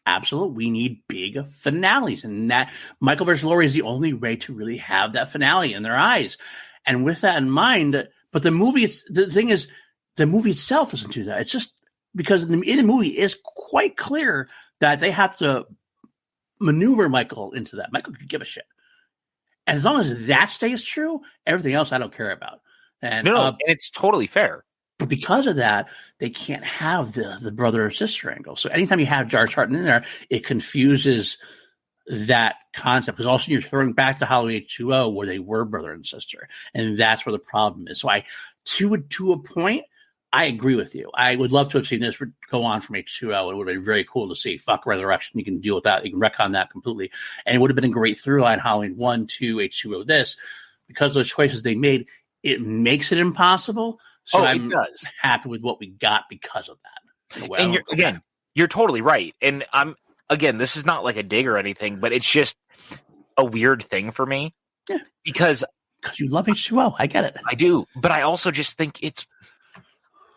[SPEAKER 1] Absolutely. We need big finales, and that Michael versus Laurie is the only way to really have that finale in their eyes. And with that in mind, but the movie itself doesn't do that. It's just because in the movie it's quite clear that they have to maneuver Michael into that. Michael could give a shit. And as long as that stays true, everything else I don't care about. And
[SPEAKER 2] and it's totally fair.
[SPEAKER 1] But because of that, they can't have the brother or sister angle. So anytime you have Jar Sarton in there, it confuses that concept, because also you're throwing back to Halloween H2O where they were brother and sister, and that's where the problem is. So to a point, I agree with you. I would love to have seen this go on from H2O. It would have been very cool to see. Fuck Resurrection. You can deal with that. You can retcon that completely. And it would have been a great through line, Halloween 1, 2, H2O this. Because of those choices they made, it makes it impossible. So I'm happy with what we got because of that.
[SPEAKER 2] And you're totally right. And this is not like a dig or anything, but it's just a weird thing for me.
[SPEAKER 1] Yeah.
[SPEAKER 2] Because
[SPEAKER 1] you love H2O. I get it.
[SPEAKER 2] I do. But I also just think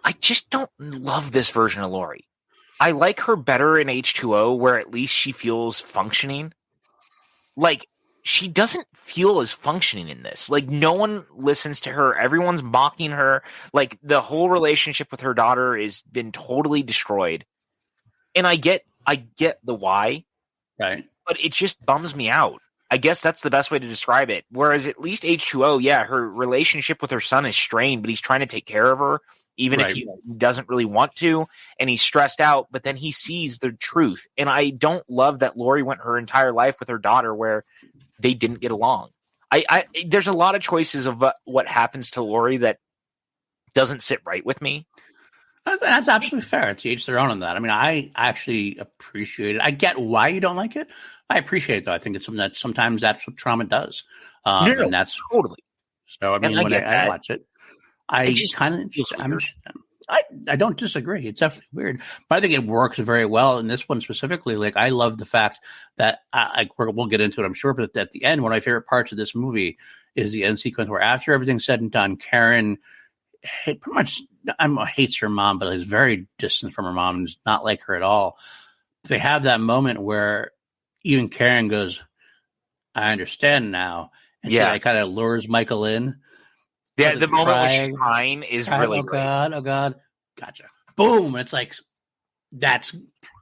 [SPEAKER 2] I just don't love this version of Laurie. I like her better in H2O, where at least she feels functioning. Like, she doesn't feel as functioning in this. Like, no one listens to her. Everyone's mocking her. Like, the whole relationship with her daughter has been totally destroyed. And I get the why.
[SPEAKER 1] Right.
[SPEAKER 2] But it just bums me out. I guess that's the best way to describe it. Whereas at least H2O, her relationship with her son is strained, but he's trying to take care of her, even if he doesn't really want to, and he's stressed out, but then he sees the truth. And I don't love that Laurie went her entire life with her daughter where they didn't get along. There's a lot of choices of what happens to Laurie that doesn't sit right with me.
[SPEAKER 1] That's absolutely fair. It's each their own on that. I mean, I actually appreciate it. I get why you don't like it. I appreciate it, though. I think it's something that sometimes that's what trauma does. And that's
[SPEAKER 2] totally.
[SPEAKER 1] So, I mean, when I watch it, I just kind of
[SPEAKER 2] feels weird.
[SPEAKER 1] I don't disagree. It's definitely weird, but I think it works very well in this one specifically. Like, I love the fact that we'll get into it, I'm sure, but at the end, one of my favorite parts of this movie is the end sequence where after everything's said and done, Karen pretty much hates her mom, but is very distant from her mom and is not like her at all. They have that moment where even Karen goes, "I understand now," and so it kind of lures Michael in.
[SPEAKER 2] Yeah, the moment where she's crying is really great.
[SPEAKER 1] Oh God, gotcha. Boom! It's like, that's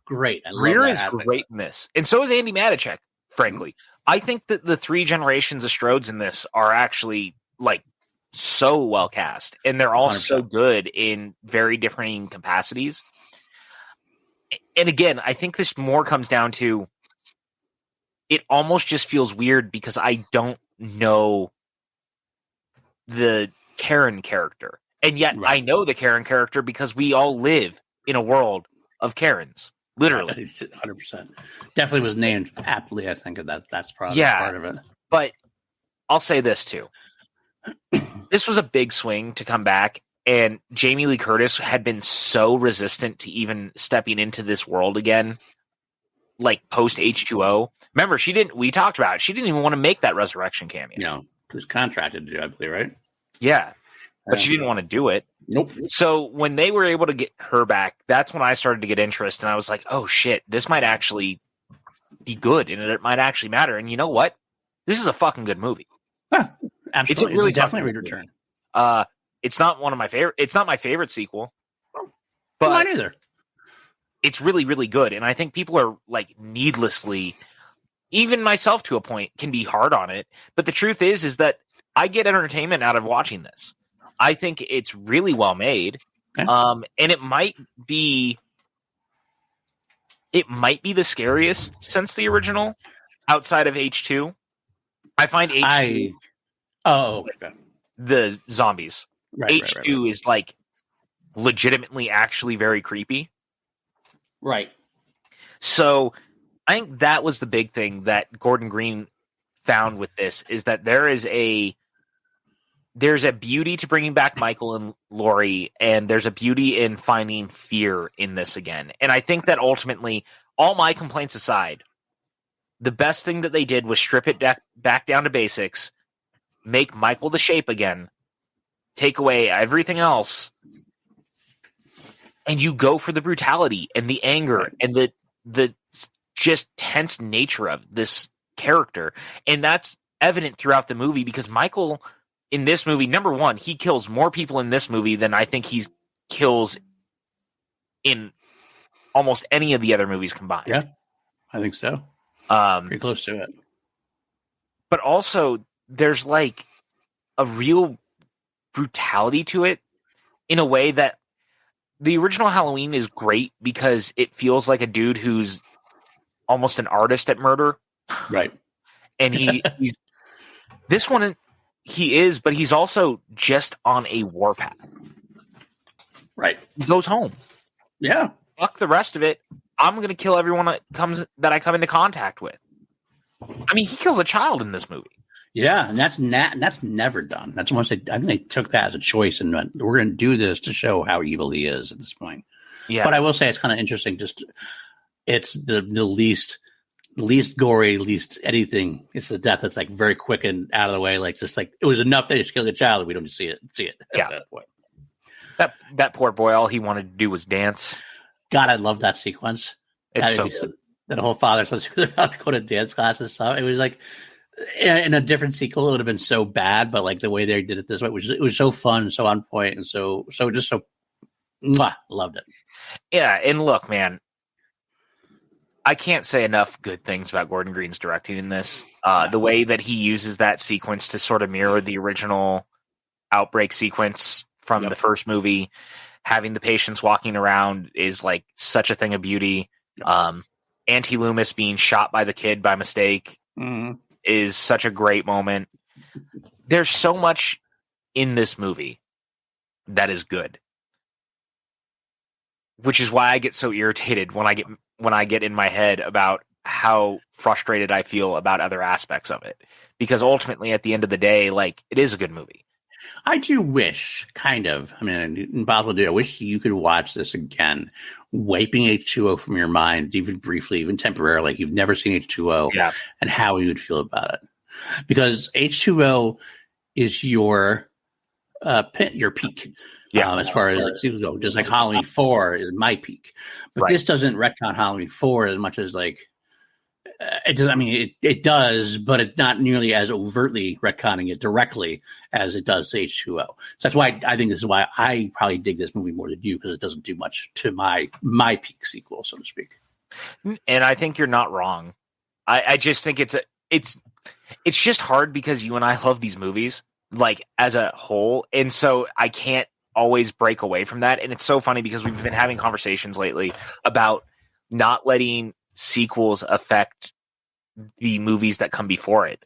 [SPEAKER 1] great.
[SPEAKER 2] Greer is great in this, and so is Andy Matichak. Frankly, I think that the three generations of Strodes in this are actually like so well cast, and they're all 100%. So good in very differing capacities. And again, I think this more comes down to it almost just feels weird because I don't know the Karen character. And yet I know the Karen character because we all live in a world of Karens. Literally.
[SPEAKER 1] 100%. Definitely was named aptly, I think. That's probably part of it.
[SPEAKER 2] But I'll say this too. This was a big swing to come back, and Jamie Lee Curtis had been so resistant to even stepping into this world again, like post H2O. Remember, we talked about it. She didn't even want to make that resurrection cameo.
[SPEAKER 1] No, it was contracted to do, I believe, right?
[SPEAKER 2] Yeah, but she didn't want to do it.
[SPEAKER 1] Nope.
[SPEAKER 2] So when they were able to get her back, that's when I started to get interest, and I was like, oh shit, this might actually be good, and it might actually matter. And you know what? This is a fucking good movie.
[SPEAKER 1] Huh, absolutely.
[SPEAKER 2] It's a really
[SPEAKER 1] definitely a return.
[SPEAKER 2] It's not one of my favorite. It's not my favorite sequel,
[SPEAKER 1] but mine either.
[SPEAKER 2] It's really, really good, and I think people are like needlessly, even myself to a point, can be hard on it. But the truth is that I get entertainment out of watching this. I think it's really well made, and it might be the scariest since the original, outside of H2. I find H2 the zombies. H2 is like legitimately actually very creepy.
[SPEAKER 1] Right.
[SPEAKER 2] So I think that was the big thing that Gordon Green found with this, is that there's a beauty to bringing back Michael and Laurie, and there's a beauty in finding fear in this again. And I think that ultimately, all my complaints aside, the best thing that they did was strip it back down to basics, make Michael the Shape again, take away everything else, and you go for the brutality and the anger and the just tense nature of this character. And that's evident throughout the movie, because Michael in this movie, number one, he kills more people in this movie than I think he kills in almost any of the other movies combined.
[SPEAKER 1] Yeah, I think so. Pretty close to it.
[SPEAKER 2] But also, there's like a real brutality to it in a way that the original Halloween is great because it feels like a dude who's almost an artist at murder.
[SPEAKER 1] Right.
[SPEAKER 2] And he's this one, he is, but he's also just on a warpath.
[SPEAKER 1] Right.
[SPEAKER 2] He goes home.
[SPEAKER 1] Yeah.
[SPEAKER 2] Fuck the rest of it. I'm going to kill everyone that I come into contact with. I mean, he kills a child in this movie.
[SPEAKER 1] Yeah, and that's never done. That's once I think they took that as a choice and went, we're going to do this to show how evil he is at this point.
[SPEAKER 2] Yeah,
[SPEAKER 1] but I will say it's kind of interesting. Just it's the least gory, least anything. It's the death that's like very quick and out of the way. Like just like it was enough that he just killed a child. We don't see it.
[SPEAKER 2] Yeah, that poor boy. All he wanted to do was dance. God,
[SPEAKER 1] I love that sequence.
[SPEAKER 2] It's so good.
[SPEAKER 1] That whole father says he was about to go to dance class and stuff. It was like. In a different sequel, it would have been so bad, but like the way they did it this way, it was so fun, so on point, and so loved it.
[SPEAKER 2] Yeah, and look, man, I can't say enough good things about Gordon Green's directing in this. The way that he uses that sequence to sort of mirror the original outbreak sequence from the first movie, having the patients walking around is like such a thing of beauty. Auntie Loomis being shot by the kid by mistake.
[SPEAKER 1] Mm-hmm.
[SPEAKER 2] Is such a great moment. There's so much in this movie that is good, which is why I get so irritated when I get in my head about how frustrated I feel about other aspects of it. Because ultimately, at the end of the day, like it is a good movie.
[SPEAKER 1] I do wish, kind of. I mean, Bob will do. I wish you could watch this again, wiping H2O from your mind, even briefly, even temporarily. Like you've never seen H2O, and how you would feel about it, because H2O is your peak. As far as like sequels go, just like Halloween 4 is my peak, but this doesn't retcon Halloween 4 as much as like. It does. I mean, it does, but it's not nearly as overtly retconning it directly as it does to H2O. So that's why I think this is why I probably dig this movie more than you, because it doesn't do much to my peak sequel, so to speak.
[SPEAKER 2] And I think you're not wrong. I just think it's just hard because you and I love these movies like as a whole, and so I can't always break away from that. And it's so funny because we've been having conversations lately about not letting sequels affect the movies that come before it,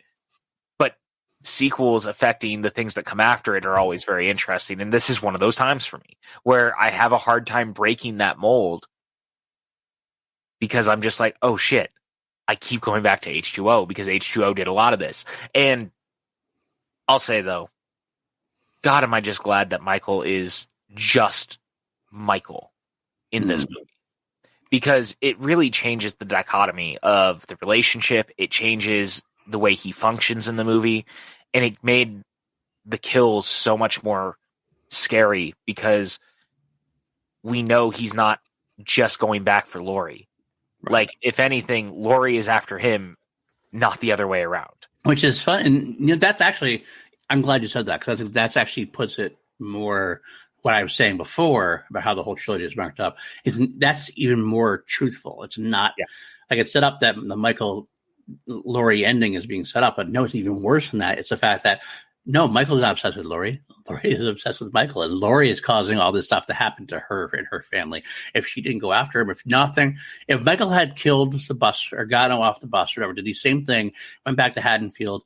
[SPEAKER 2] but sequels affecting the things that come after it are always very interesting, and this is one of those times for me where I have a hard time breaking that mold because I'm just like, oh shit, I keep going back to H2O because H2O did a lot of this. And I'll say though, God, am I just glad that Michael is just Michael in this movie. Because it really changes the dichotomy of the relationship. It changes the way he functions in the movie. And it made the kills so much more scary because we know he's not just going back for Laurie. Right. Like, if anything, Laurie is after him, not the other way around. Which
[SPEAKER 1] is fun. And that's actually, I'm glad you said that, because I think that's actually puts it more... What I was saying before about how the whole trilogy is marked up that's even more truthful. It's not like it's set up that the Michael Laurie ending is being set up, but no, it's even worse than that. It's the fact that no, Michael's not obsessed with Laurie. Laurie is obsessed with Michael, and Laurie is causing all this stuff to happen to her and her family. If she didn't go after him, if Michael had killed the bus or got him off the bus or whatever, did the same thing, went back to Haddonfield,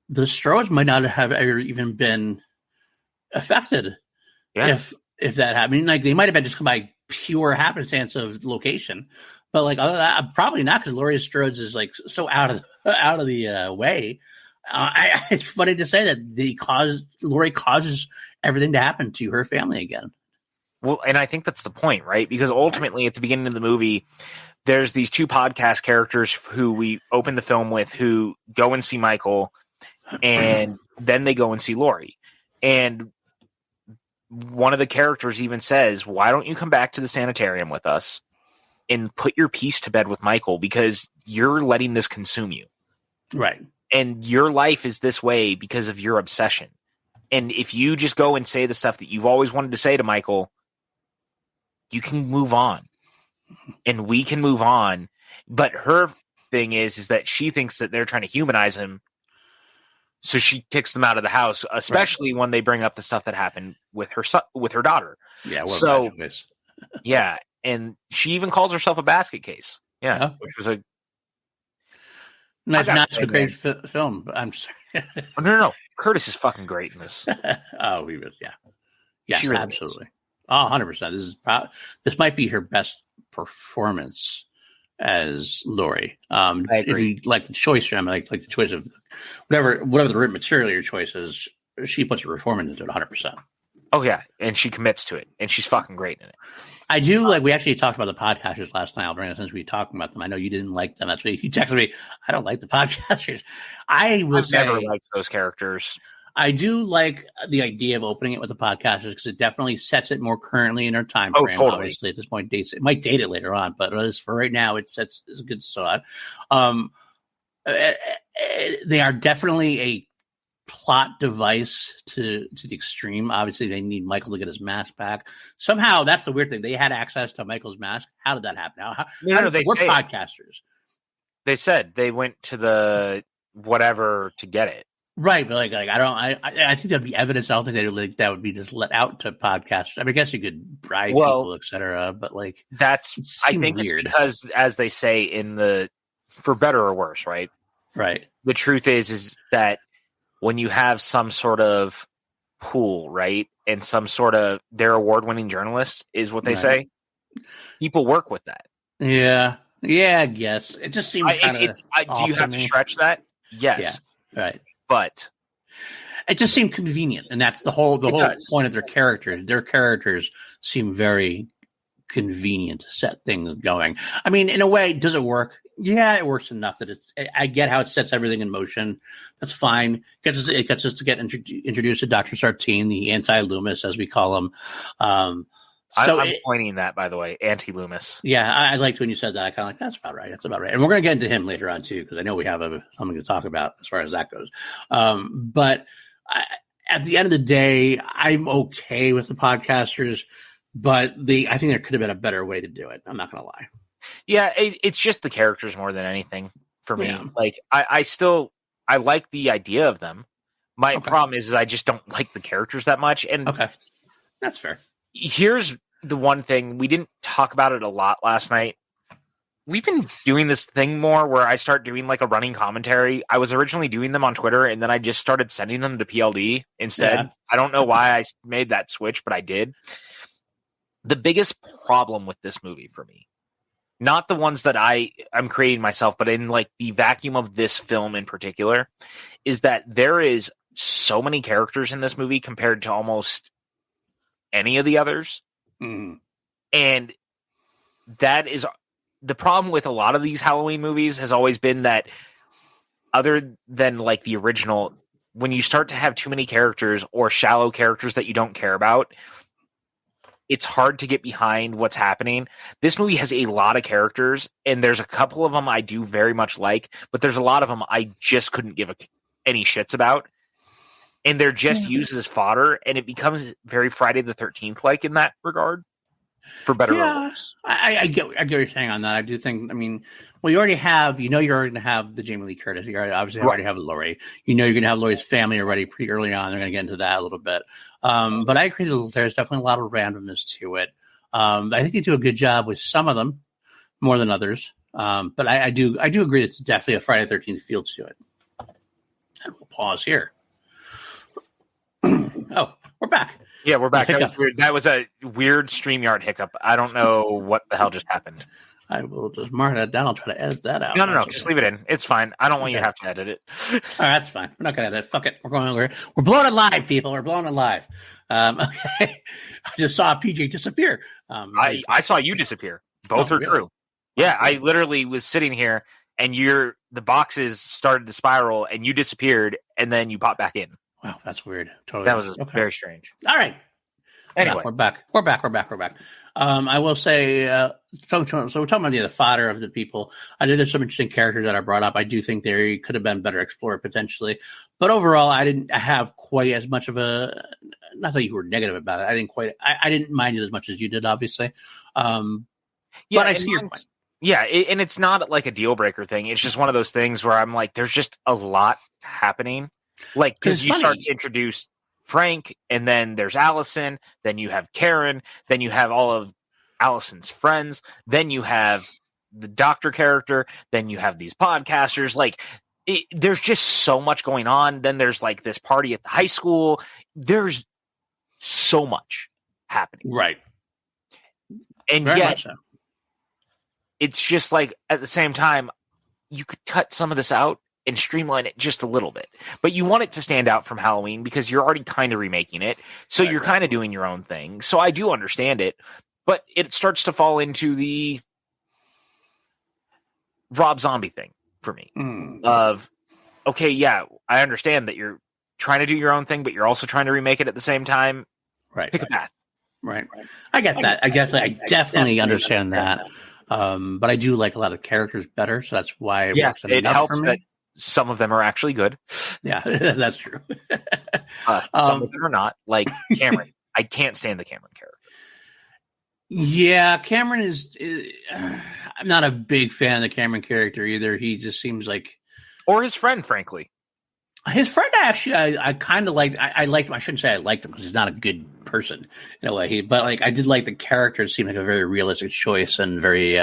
[SPEAKER 1] the Strohs might not have ever even been affected. Yeah. If that happened, like they might have been just by pure happenstance of location, but like other than that, probably not, because Laurie Strode is like so out of the way. It's funny to say that Laurie causes everything to happen to her family again.
[SPEAKER 2] Well, and I think that's the point, right? Because ultimately, at the beginning of the movie, there's these two podcast characters who we open the film with, who go and see Michael, and then they go and see Laurie, and one of the characters even says, why don't you come back to the sanitarium with us and put your piece to bed with Michael, because you're letting this consume you.
[SPEAKER 1] Right.
[SPEAKER 2] And your life is this way because of your obsession. And if you just go and say the stuff that you've always wanted to say to Michael, you can move on, and we can move on. But her thing is that she thinks that they're trying to humanize him, so she kicks them out of the house, especially when they bring up the stuff that happened with her son, with her daughter.
[SPEAKER 1] Yeah,
[SPEAKER 2] so yeah, and she even calls herself a basket case. Yeah, which was a
[SPEAKER 1] not so great film. But I'm sorry.
[SPEAKER 2] No. Curtis is fucking great in this.
[SPEAKER 1] Oh, he was. Yeah, yes,
[SPEAKER 2] really
[SPEAKER 1] absolutely. Oh, 100%. This might be her best performance as Laurie. If you like the choice, I mean, like the choice of whatever the written material your choice is, she puts her performance into it 100%.
[SPEAKER 2] Oh yeah, and she commits to it, and she's fucking great in it.
[SPEAKER 1] I do like. We actually talked about the podcasters last night, Brandon. Since we were talking about them, I know you didn't like them. That's why you texted me. I don't like the podcasters. I've
[SPEAKER 2] never liked those characters.
[SPEAKER 1] I do like the idea of opening it with the podcasters because it definitely sets it more currently in our time frame.
[SPEAKER 2] Totally.
[SPEAKER 1] Obviously, at this point, it might date it later on, but as for right now, it's a good start. They are definitely a plot device to the extreme. Obviously, they need Michael to get his mask back. Somehow, that's the weird thing. They had access to Michael's mask. How did that happen? We're podcasters.
[SPEAKER 2] They said they went to the whatever to get it.
[SPEAKER 1] Right, but I think that'd be evidence. I don't think that would be just let out to podcasts. I mean, I guess you could bribe people, etc. But
[SPEAKER 2] that's I think weird. It's because, as they say for better or worse, right?
[SPEAKER 1] Right.
[SPEAKER 2] The truth is that when you have some sort of pool, right, and some sort of they're award-winning journalists, is what they say. People work with that.
[SPEAKER 1] Yeah, I guess it just seems kind of.
[SPEAKER 2] Do you have to stretch that? Yes.
[SPEAKER 1] Yeah, right.
[SPEAKER 2] But
[SPEAKER 1] it just seemed convenient, and that's the whole point of their characters. Their characters seem very convenient to set things going. I mean, in a way, does it work? Yeah, it works enough that I get how it sets everything in motion. That's fine. It gets us to get introduced to Dr. Sartine, the anti-Loomis, as we call him. I'm
[SPEAKER 2] pointing that, by the way, anti-Loomis.
[SPEAKER 1] Yeah, I liked when you said that. I kind of like, that's about right. That's about right. And we're going to get into him later on, too, because I know we have something to talk about as far as that goes. But at the end of the day, I'm okay with the podcasters, but I think there could have been a better way to do it. I'm not going to lie.
[SPEAKER 2] Yeah, it's just the characters more than anything for me.
[SPEAKER 1] Yeah.
[SPEAKER 2] Like, I like the idea of them. My problem is I just don't like the characters that much. And
[SPEAKER 1] that's fair.
[SPEAKER 2] Here's the one thing. We didn't talk about it a lot last night. We've been doing this thing more where I start doing like a running commentary. I was originally doing them on Twitter, and then I just started sending them to PLD instead. Yeah. I don't know why I made that switch, but I did. The biggest problem with this movie for me, not the ones that I'm creating myself, but in like the vacuum of this film in particular, is that there is so many characters in this movie compared to almost any of the others.
[SPEAKER 1] Mm.
[SPEAKER 2] And that is the problem with a lot of these Halloween movies has always been that other than like the original, when you start to have too many characters or shallow characters that you don't care about, it's hard to get behind what's happening. This movie has a lot of characters, and there's a couple of them I do very much like, but there's a lot of them I just couldn't give any shits about. And they're just used as fodder, and it becomes very Friday the 13th like in that regard, for better or worse.
[SPEAKER 1] I get what you're saying on that. I do think, you already have, you're already going to have the Jamie Lee Curtis. You already have Laurie. You're going to have Laurie's family already pretty early on. They're going to get into that a little bit. But I agree that there's definitely a lot of randomness to it. I think they do a good job with some of them, more than others. But I do agree that it's definitely a Friday the 13th feel to it. And we'll pause here. Oh, we're back.
[SPEAKER 2] Yeah, we're back. That was weird. That was a weird StreamYard hiccup. I don't know what the hell just happened.
[SPEAKER 1] I will just mark that down. I'll try to edit that out.
[SPEAKER 2] No. Just leave it in. It's fine. I don't want you to have to edit it.
[SPEAKER 1] All right, that's fine. We're not going to edit it. Fuck it. We're going over. We're blowing it live, people. We're blowing it live. Okay. I just saw PJ disappear.
[SPEAKER 2] I saw you disappear. Both are true. Yeah, I literally was sitting here, and the boxes started to spiral, and you disappeared, and then you popped back in.
[SPEAKER 1] Wow, that's weird. Totally.
[SPEAKER 2] That was very strange.
[SPEAKER 1] All right.
[SPEAKER 2] Anyway,
[SPEAKER 1] we're back. I will say, so we're talking about the fodder of the people. I think there's some interesting characters that are brought up. I do think they could have been better explored potentially, but overall, I didn't have quite as much of a. Not that you were negative about it. I didn't mind it as much as you did, obviously. But I see your point.
[SPEAKER 2] Yeah, and it's not like a deal breaker thing. It's just one of those things where I'm like, there's just a lot happening. Like, because you start to introduce Frank, and then there's Allison, then you have Karen, then you have all of Allison's friends, then you have the doctor character, then you have these podcasters. Like, there's just so much going on. Then there's like this party at the high school. There's so much happening.
[SPEAKER 1] Right.
[SPEAKER 2] And
[SPEAKER 1] Very
[SPEAKER 2] yet,
[SPEAKER 1] much so.
[SPEAKER 2] It's just like, at the same time, you could cut some of this out and streamline it just a little bit. But you want it to stand out from Halloween because you're already kind of remaking it. So you're kind of doing your own thing. So I do understand it. But it starts to fall into the Rob Zombie thing for me. Of, okay, yeah, I understand that you're trying to do your own thing, but you're also trying to remake it at the same time.
[SPEAKER 1] Right.
[SPEAKER 2] Pick a path.
[SPEAKER 1] Right. I get that. I definitely understand that. But I do like a lot of characters better, so that's why it works
[SPEAKER 2] it
[SPEAKER 1] enough
[SPEAKER 2] helps
[SPEAKER 1] for me.
[SPEAKER 2] that some of them are actually good.
[SPEAKER 1] Yeah, that's true.
[SPEAKER 2] Some of them are not. Like Cameron. I can't stand the Cameron character.
[SPEAKER 1] Yeah, Cameron is. I'm not a big fan of the Cameron character either. He just seems like,
[SPEAKER 2] or his friend, frankly.
[SPEAKER 1] His friend, I kind of liked. I liked him. I shouldn't say I liked him because he's not a good person in a way. But like, I did like the character. It seemed like a very realistic choice and very.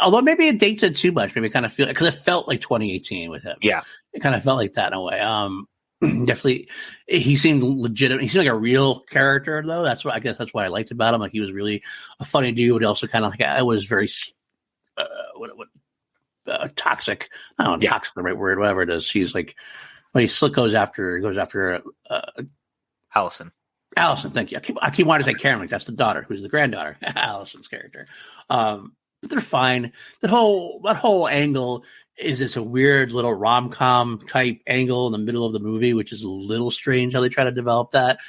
[SPEAKER 1] Although maybe it dates it too much. Maybe it kind of feel because it felt like 2018 with him.
[SPEAKER 2] Yeah,
[SPEAKER 1] it kind of felt like that in a way. Definitely, he seemed legitimate. He seemed like a real character, though. I guess that's what I liked about him. Like he was really a funny dude, but also kind of like I was very toxic. I don't know, toxic is the right word, whatever it is. He's like when he goes after
[SPEAKER 2] Allison.
[SPEAKER 1] Allison, thank you. I keep wanting to say Karen, like that's the daughter, who's the granddaughter, Allison's character. But they're fine. That whole angle is this a weird little rom-com type angle in the middle of the movie, which is a little strange how they try to develop that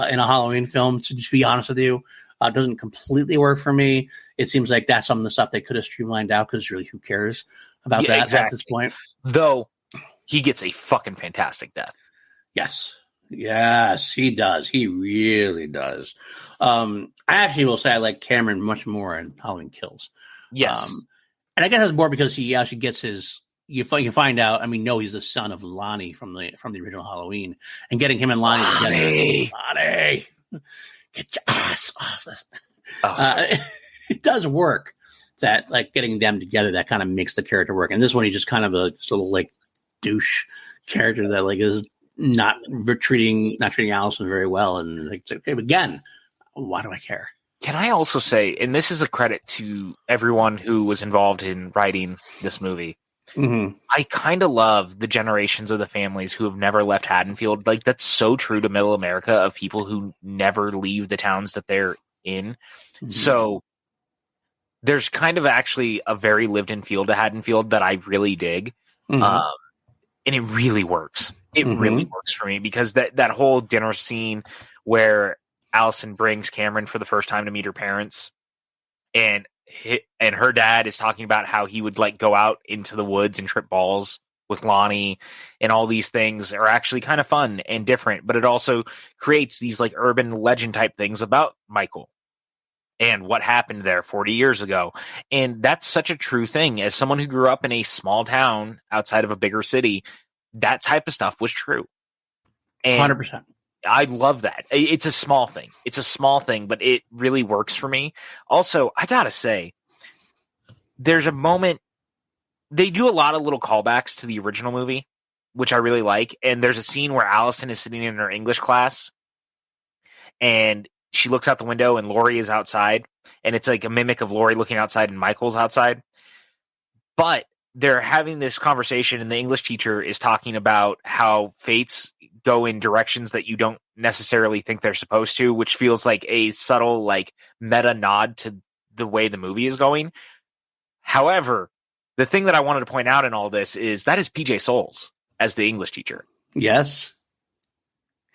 [SPEAKER 1] in a Halloween film. To be honest with you, it doesn't completely work for me. It seems like that's some of the stuff they could have streamlined out because really, who cares about that at this point?
[SPEAKER 2] Though he gets a fucking fantastic death.
[SPEAKER 1] Yes, he does. He really does. I actually will say I like Cameron much more in Halloween Kills.
[SPEAKER 2] Yes.
[SPEAKER 1] And I guess that's more because he actually gets his. You find out. I mean, no, he's the son of Lonnie from the original Halloween, and getting him and Lonnie together. Lonnie, get your ass off this. It does work. That like getting them together, that kind of makes the character work. And this one, he's just kind of a little like douche character that like is not treating Allison very well. And like, okay, but again, why do I care?
[SPEAKER 2] Can I also say, and this is a credit to everyone who was involved in writing this movie, I kind of love the generations of the families who have never left Haddonfield. Like, that's so true to middle America of people who never leave the towns that they're in. So there's kind of actually a very lived-in feel to Haddonfield that I really dig. And it really works. It really works for me because that whole dinner scene where Allison brings Cameron for the first time to meet her parents, and her dad is talking about how he would like go out into the woods and trip balls with Lonnie, and all these things are actually kind of fun and different, but it also creates these like urban legend type things about Michael and what happened there 40 years ago. And that's such a true thing. As someone who grew up in a small town outside of a bigger city, that type of stuff was true. And
[SPEAKER 1] 100%.
[SPEAKER 2] I love that. It's a small thing. It's a small thing, but it really works for me. Also, I gotta say, there's a moment, they do a lot of little callbacks to the original movie, which I really like. And there's a scene where Allison is sitting in her English class and she looks out the window and Laurie is outside, and it's like a mimic of Laurie looking outside and Michael's outside. But they're having this conversation and the English teacher is talking about how fates go in directions that you don't necessarily think they're supposed to, which feels like a subtle, like meta nod to the way the movie is going. However, the thing that I wanted to point out in all this is that is PJ Souls as the English teacher.
[SPEAKER 1] Yes.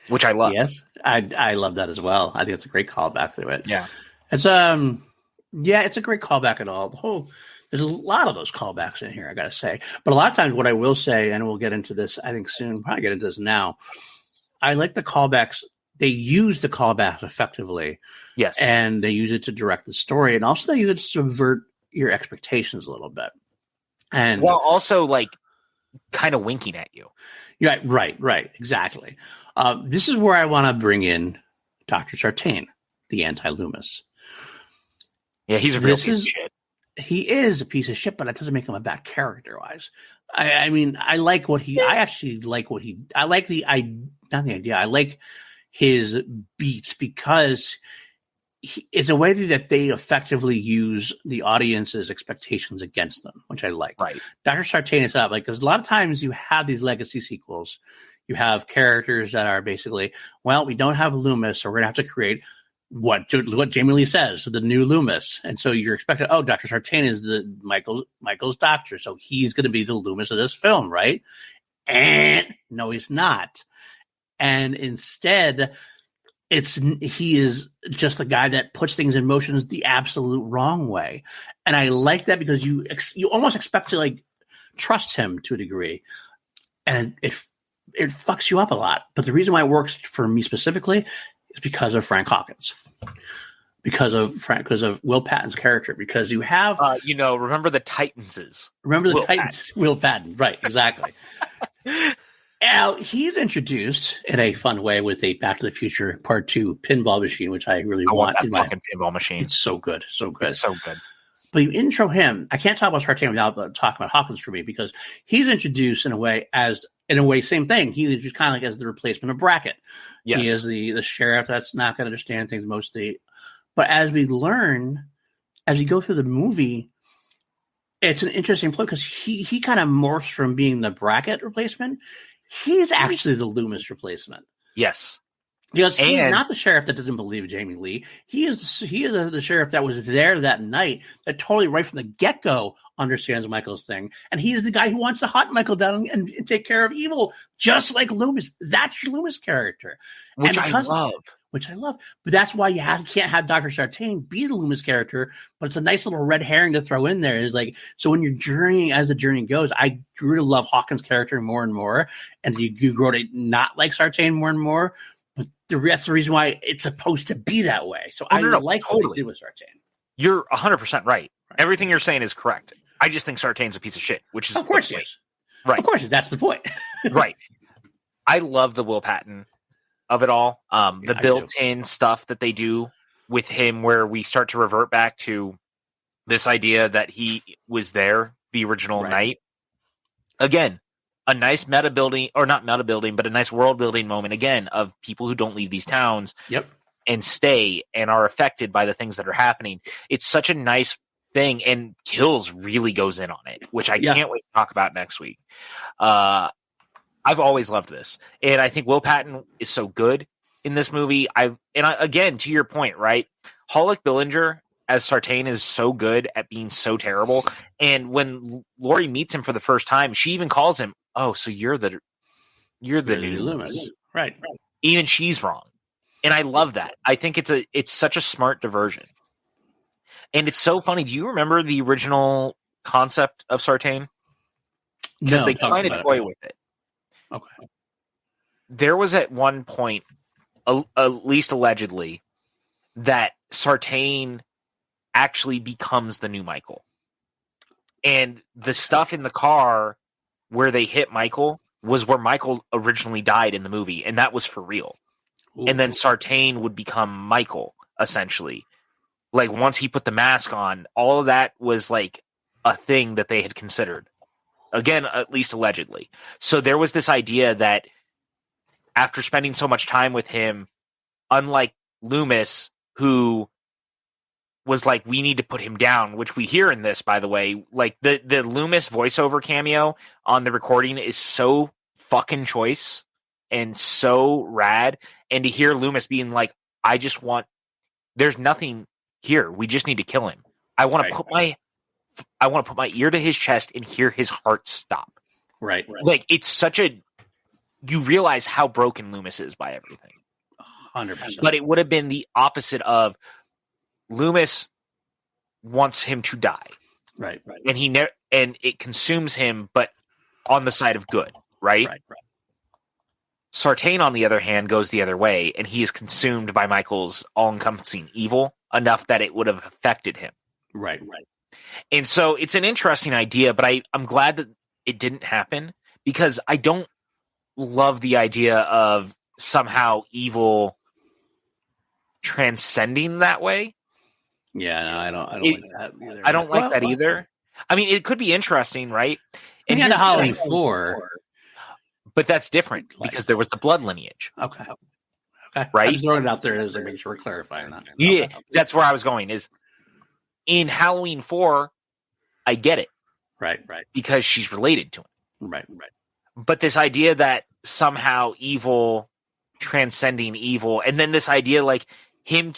[SPEAKER 2] which I love.
[SPEAKER 1] Yes, I love that as well. I think it's a great callback to it.
[SPEAKER 2] Yeah.
[SPEAKER 1] It's it's a great callback at all. There's a lot of those callbacks in here, I gotta say. But a lot of times what I will say, and we'll get into this, I think soon, probably get into this now. I like the callbacks. They use the callbacks effectively.
[SPEAKER 2] Yes.
[SPEAKER 1] And they use it to direct the story, and also they use it to subvert your expectations a little bit. And
[SPEAKER 2] while also like kind of winking at you.
[SPEAKER 1] Yeah, right, exactly. This is where I want to bring in Dr. Sartain, the anti-Loomis.
[SPEAKER 2] Yeah, he's a real piece of shit.
[SPEAKER 1] He is a piece of shit, but that doesn't make him a bad character-wise. I mean, I like what he. I actually like what he. I like not the idea. I like his beats because it's a way that they effectively use the audience's expectations against them, which I like.
[SPEAKER 2] Right.
[SPEAKER 1] Dr. Sartain is up, like, because a lot of times you have these legacy sequels. You have characters that are basically, well, we don't have Loomis, so we're going to have to create what Jamie Lee says, the new Loomis. And so you're expecting, oh, Dr. Sartain is the Michael's doctor, so he's going to be the Loomis of this film, right? And no, he's not. And instead, he is just a guy that puts things in motion the absolute wrong way. And I like that because you almost expect to like trust him to a degree. And it fucks you up a lot. But the reason why it works for me specifically is because of Frank Hawkins. Because of Will Patton's character. Because you have
[SPEAKER 2] remember the Titanses.
[SPEAKER 1] Will Patton. Right, exactly. Now, he's introduced in a fun way with a Back to the Future Part 2 pinball machine, which I really want.
[SPEAKER 2] That fucking pinball machine.
[SPEAKER 1] It's so good. So good.
[SPEAKER 2] It's so good.
[SPEAKER 1] But you intro him. I can't talk about Sartain without talking about Hawkins for me, because he's introduced in a way, same thing. He's introduced kind of like as the replacement of Brackett. Yes. He is the sheriff that's not going to understand things mostly. But as we learn, as we go through the movie, it's an interesting play because he kind of morphs from being the Brackett replacement. He's actually the Loomis replacement.
[SPEAKER 2] Yes.
[SPEAKER 1] Because he's not the sheriff that doesn't believe Jamie Lee. He is the sheriff that was there that night that totally right from the get-go understands Michael's thing. And he's the guy who wants to hunt Michael down and take care of evil, just like Loomis. That's your Loomis character.
[SPEAKER 2] Which I love.
[SPEAKER 1] But that's why you can't have Dr. Sartain be the Loomis character, but it's a nice little red herring to throw in there. Is like, so when you're journeying, as the journey goes, I grew to love Hawkins' character more and more, and you grow to not like Sartain more and more. But that's the reason why it's supposed to be that way. So like what he did with Sartain.
[SPEAKER 2] You're 100% right. Everything you're saying is correct. I just think Sartain's a piece of shit, which is
[SPEAKER 1] of course he is.
[SPEAKER 2] Right.
[SPEAKER 1] Of course, that's the point.
[SPEAKER 2] Right. I love the Will Patton of it all. The built-in stuff that they do with him, where we start to revert back to this idea that he was there, the original night. Again, a nice meta building, or not meta building, but a nice world building moment again of people who don't leave these towns and stay and are affected by the things that are happening. It's such a nice thing, and Kills really goes in on it, which I can't wait to talk about next week. I've always loved this, and I think Will Patton is so good in this movie. Again, to your point, right? Hollick Billinger as Sartain is so good at being so terrible, and when Laurie meets him for the first time, she even calls him, "Oh, so you're the new
[SPEAKER 1] Loomis." Right.
[SPEAKER 2] Even she's wrong, and I love that. I think it's such a smart diversion, and it's so funny. Do you remember the original concept of Sartain? Because they kind of toy with it.
[SPEAKER 1] Okay.
[SPEAKER 2] There was at one point, at least allegedly, that Sartain actually becomes the new Michael. And the stuff in the car where they hit Michael was where Michael originally died in the movie, and that was for real. Ooh. And then Sartain would become Michael, essentially. Like, once he put the mask on, all of that was like a thing that they had considered. Again, at least allegedly. So there was this idea that after spending so much time with him, unlike Loomis, who was like, we need to put him down, which we hear in this, by the way, like the Loomis voiceover cameo on the recording is so fucking choice and so rad. And to hear Loomis being like, there's nothing here. We just need to kill him. I want to put my ear to his chest and hear his heart stop.
[SPEAKER 1] Right.
[SPEAKER 2] Like, it's such a you realize how broken Loomis is by everything.
[SPEAKER 1] 100%.
[SPEAKER 2] But it would have been the opposite of Loomis wants him to die.
[SPEAKER 1] Right.
[SPEAKER 2] And and it consumes him, but on the side of good, right? Sartain, on the other hand, goes the other way, and he is consumed by Michael's all-encompassing evil enough that it would have affected him.
[SPEAKER 1] Right.
[SPEAKER 2] And so it's an interesting idea, but I'm glad that it didn't happen, because I don't love the idea of somehow evil transcending that way.
[SPEAKER 1] Yeah, no, I don't like that either.
[SPEAKER 2] I don't like that either. I mean, it could be interesting, right?
[SPEAKER 1] And you had Halloween 4.
[SPEAKER 2] But that's different because there was the blood lineage.
[SPEAKER 1] Okay.
[SPEAKER 2] Right?
[SPEAKER 1] I'm just throwing it out there as I make sure we're clarifying that.
[SPEAKER 2] Yeah, that's where I was going, is in Halloween 4, I get it.
[SPEAKER 1] Right.
[SPEAKER 2] Because she's related to him.
[SPEAKER 1] Right.
[SPEAKER 2] But this idea that somehow evil transcending evil, and then this idea like him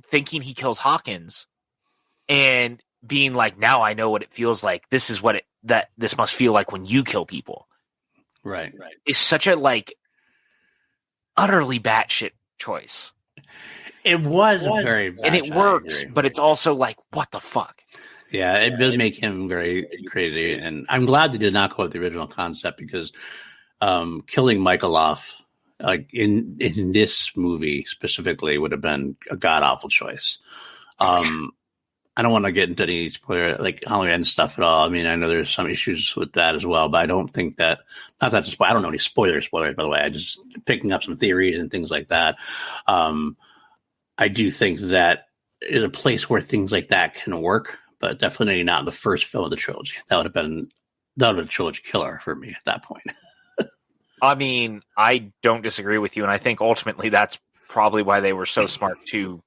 [SPEAKER 2] thinking he kills Hawkins and being like, now I know what it feels like. This is what this must feel like when you kill people.
[SPEAKER 1] Right.
[SPEAKER 2] Is such a utterly batshit choice.
[SPEAKER 1] It was very bad,
[SPEAKER 2] and it works, but it's also like, what the fuck?
[SPEAKER 1] Yeah, it did make him very crazy, and I'm glad they did not go with the original concept, because killing Michael off, like in this movie specifically, would have been a god awful choice. I don't want to get into any spoiler, like Halloween Ends stuff at all. I mean, I know there's some issues with that as well, but I don't think that. Not that's a spoiler. I don't know any spoilers, by the way. I just picking up some theories and things like that. I do think that is a place where things like that can work, but definitely not the first film of the trilogy. That would have been a trilogy killer for me at that point.
[SPEAKER 2] I mean, I don't disagree with you, and I think ultimately that's probably why they were so smart to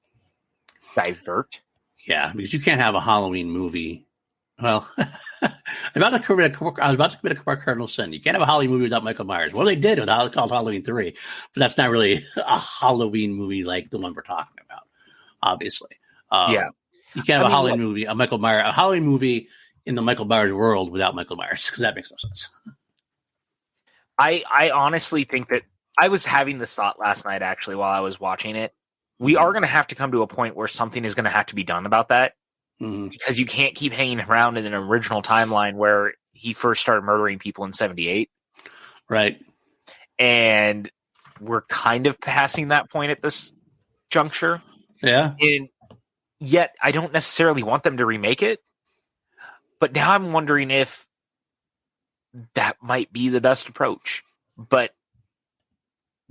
[SPEAKER 2] divert.
[SPEAKER 1] Yeah, because you can't have a Halloween movie. Well, I was about to commit a cardinal sin. You can't have a Halloween movie without Michael Myers. Well, they did with called Halloween 3, but that's not really a Halloween movie like the one we're talking about, obviously.
[SPEAKER 2] Yeah.
[SPEAKER 1] You can't have a Halloween movie in the Michael Myers world without Michael Myers, because that makes no sense.
[SPEAKER 2] I honestly think that I was having this thought last night, actually, while I was watching it. We are going to have to come to a point where something is going to have to be done about that, because you can't keep hanging around in an original timeline where he first started murdering people in 1978.
[SPEAKER 1] Right.
[SPEAKER 2] And we're kind of passing that point at this juncture.
[SPEAKER 1] Yeah.
[SPEAKER 2] And yet I don't necessarily want them to remake it. But now I'm wondering if that might be the best approach. But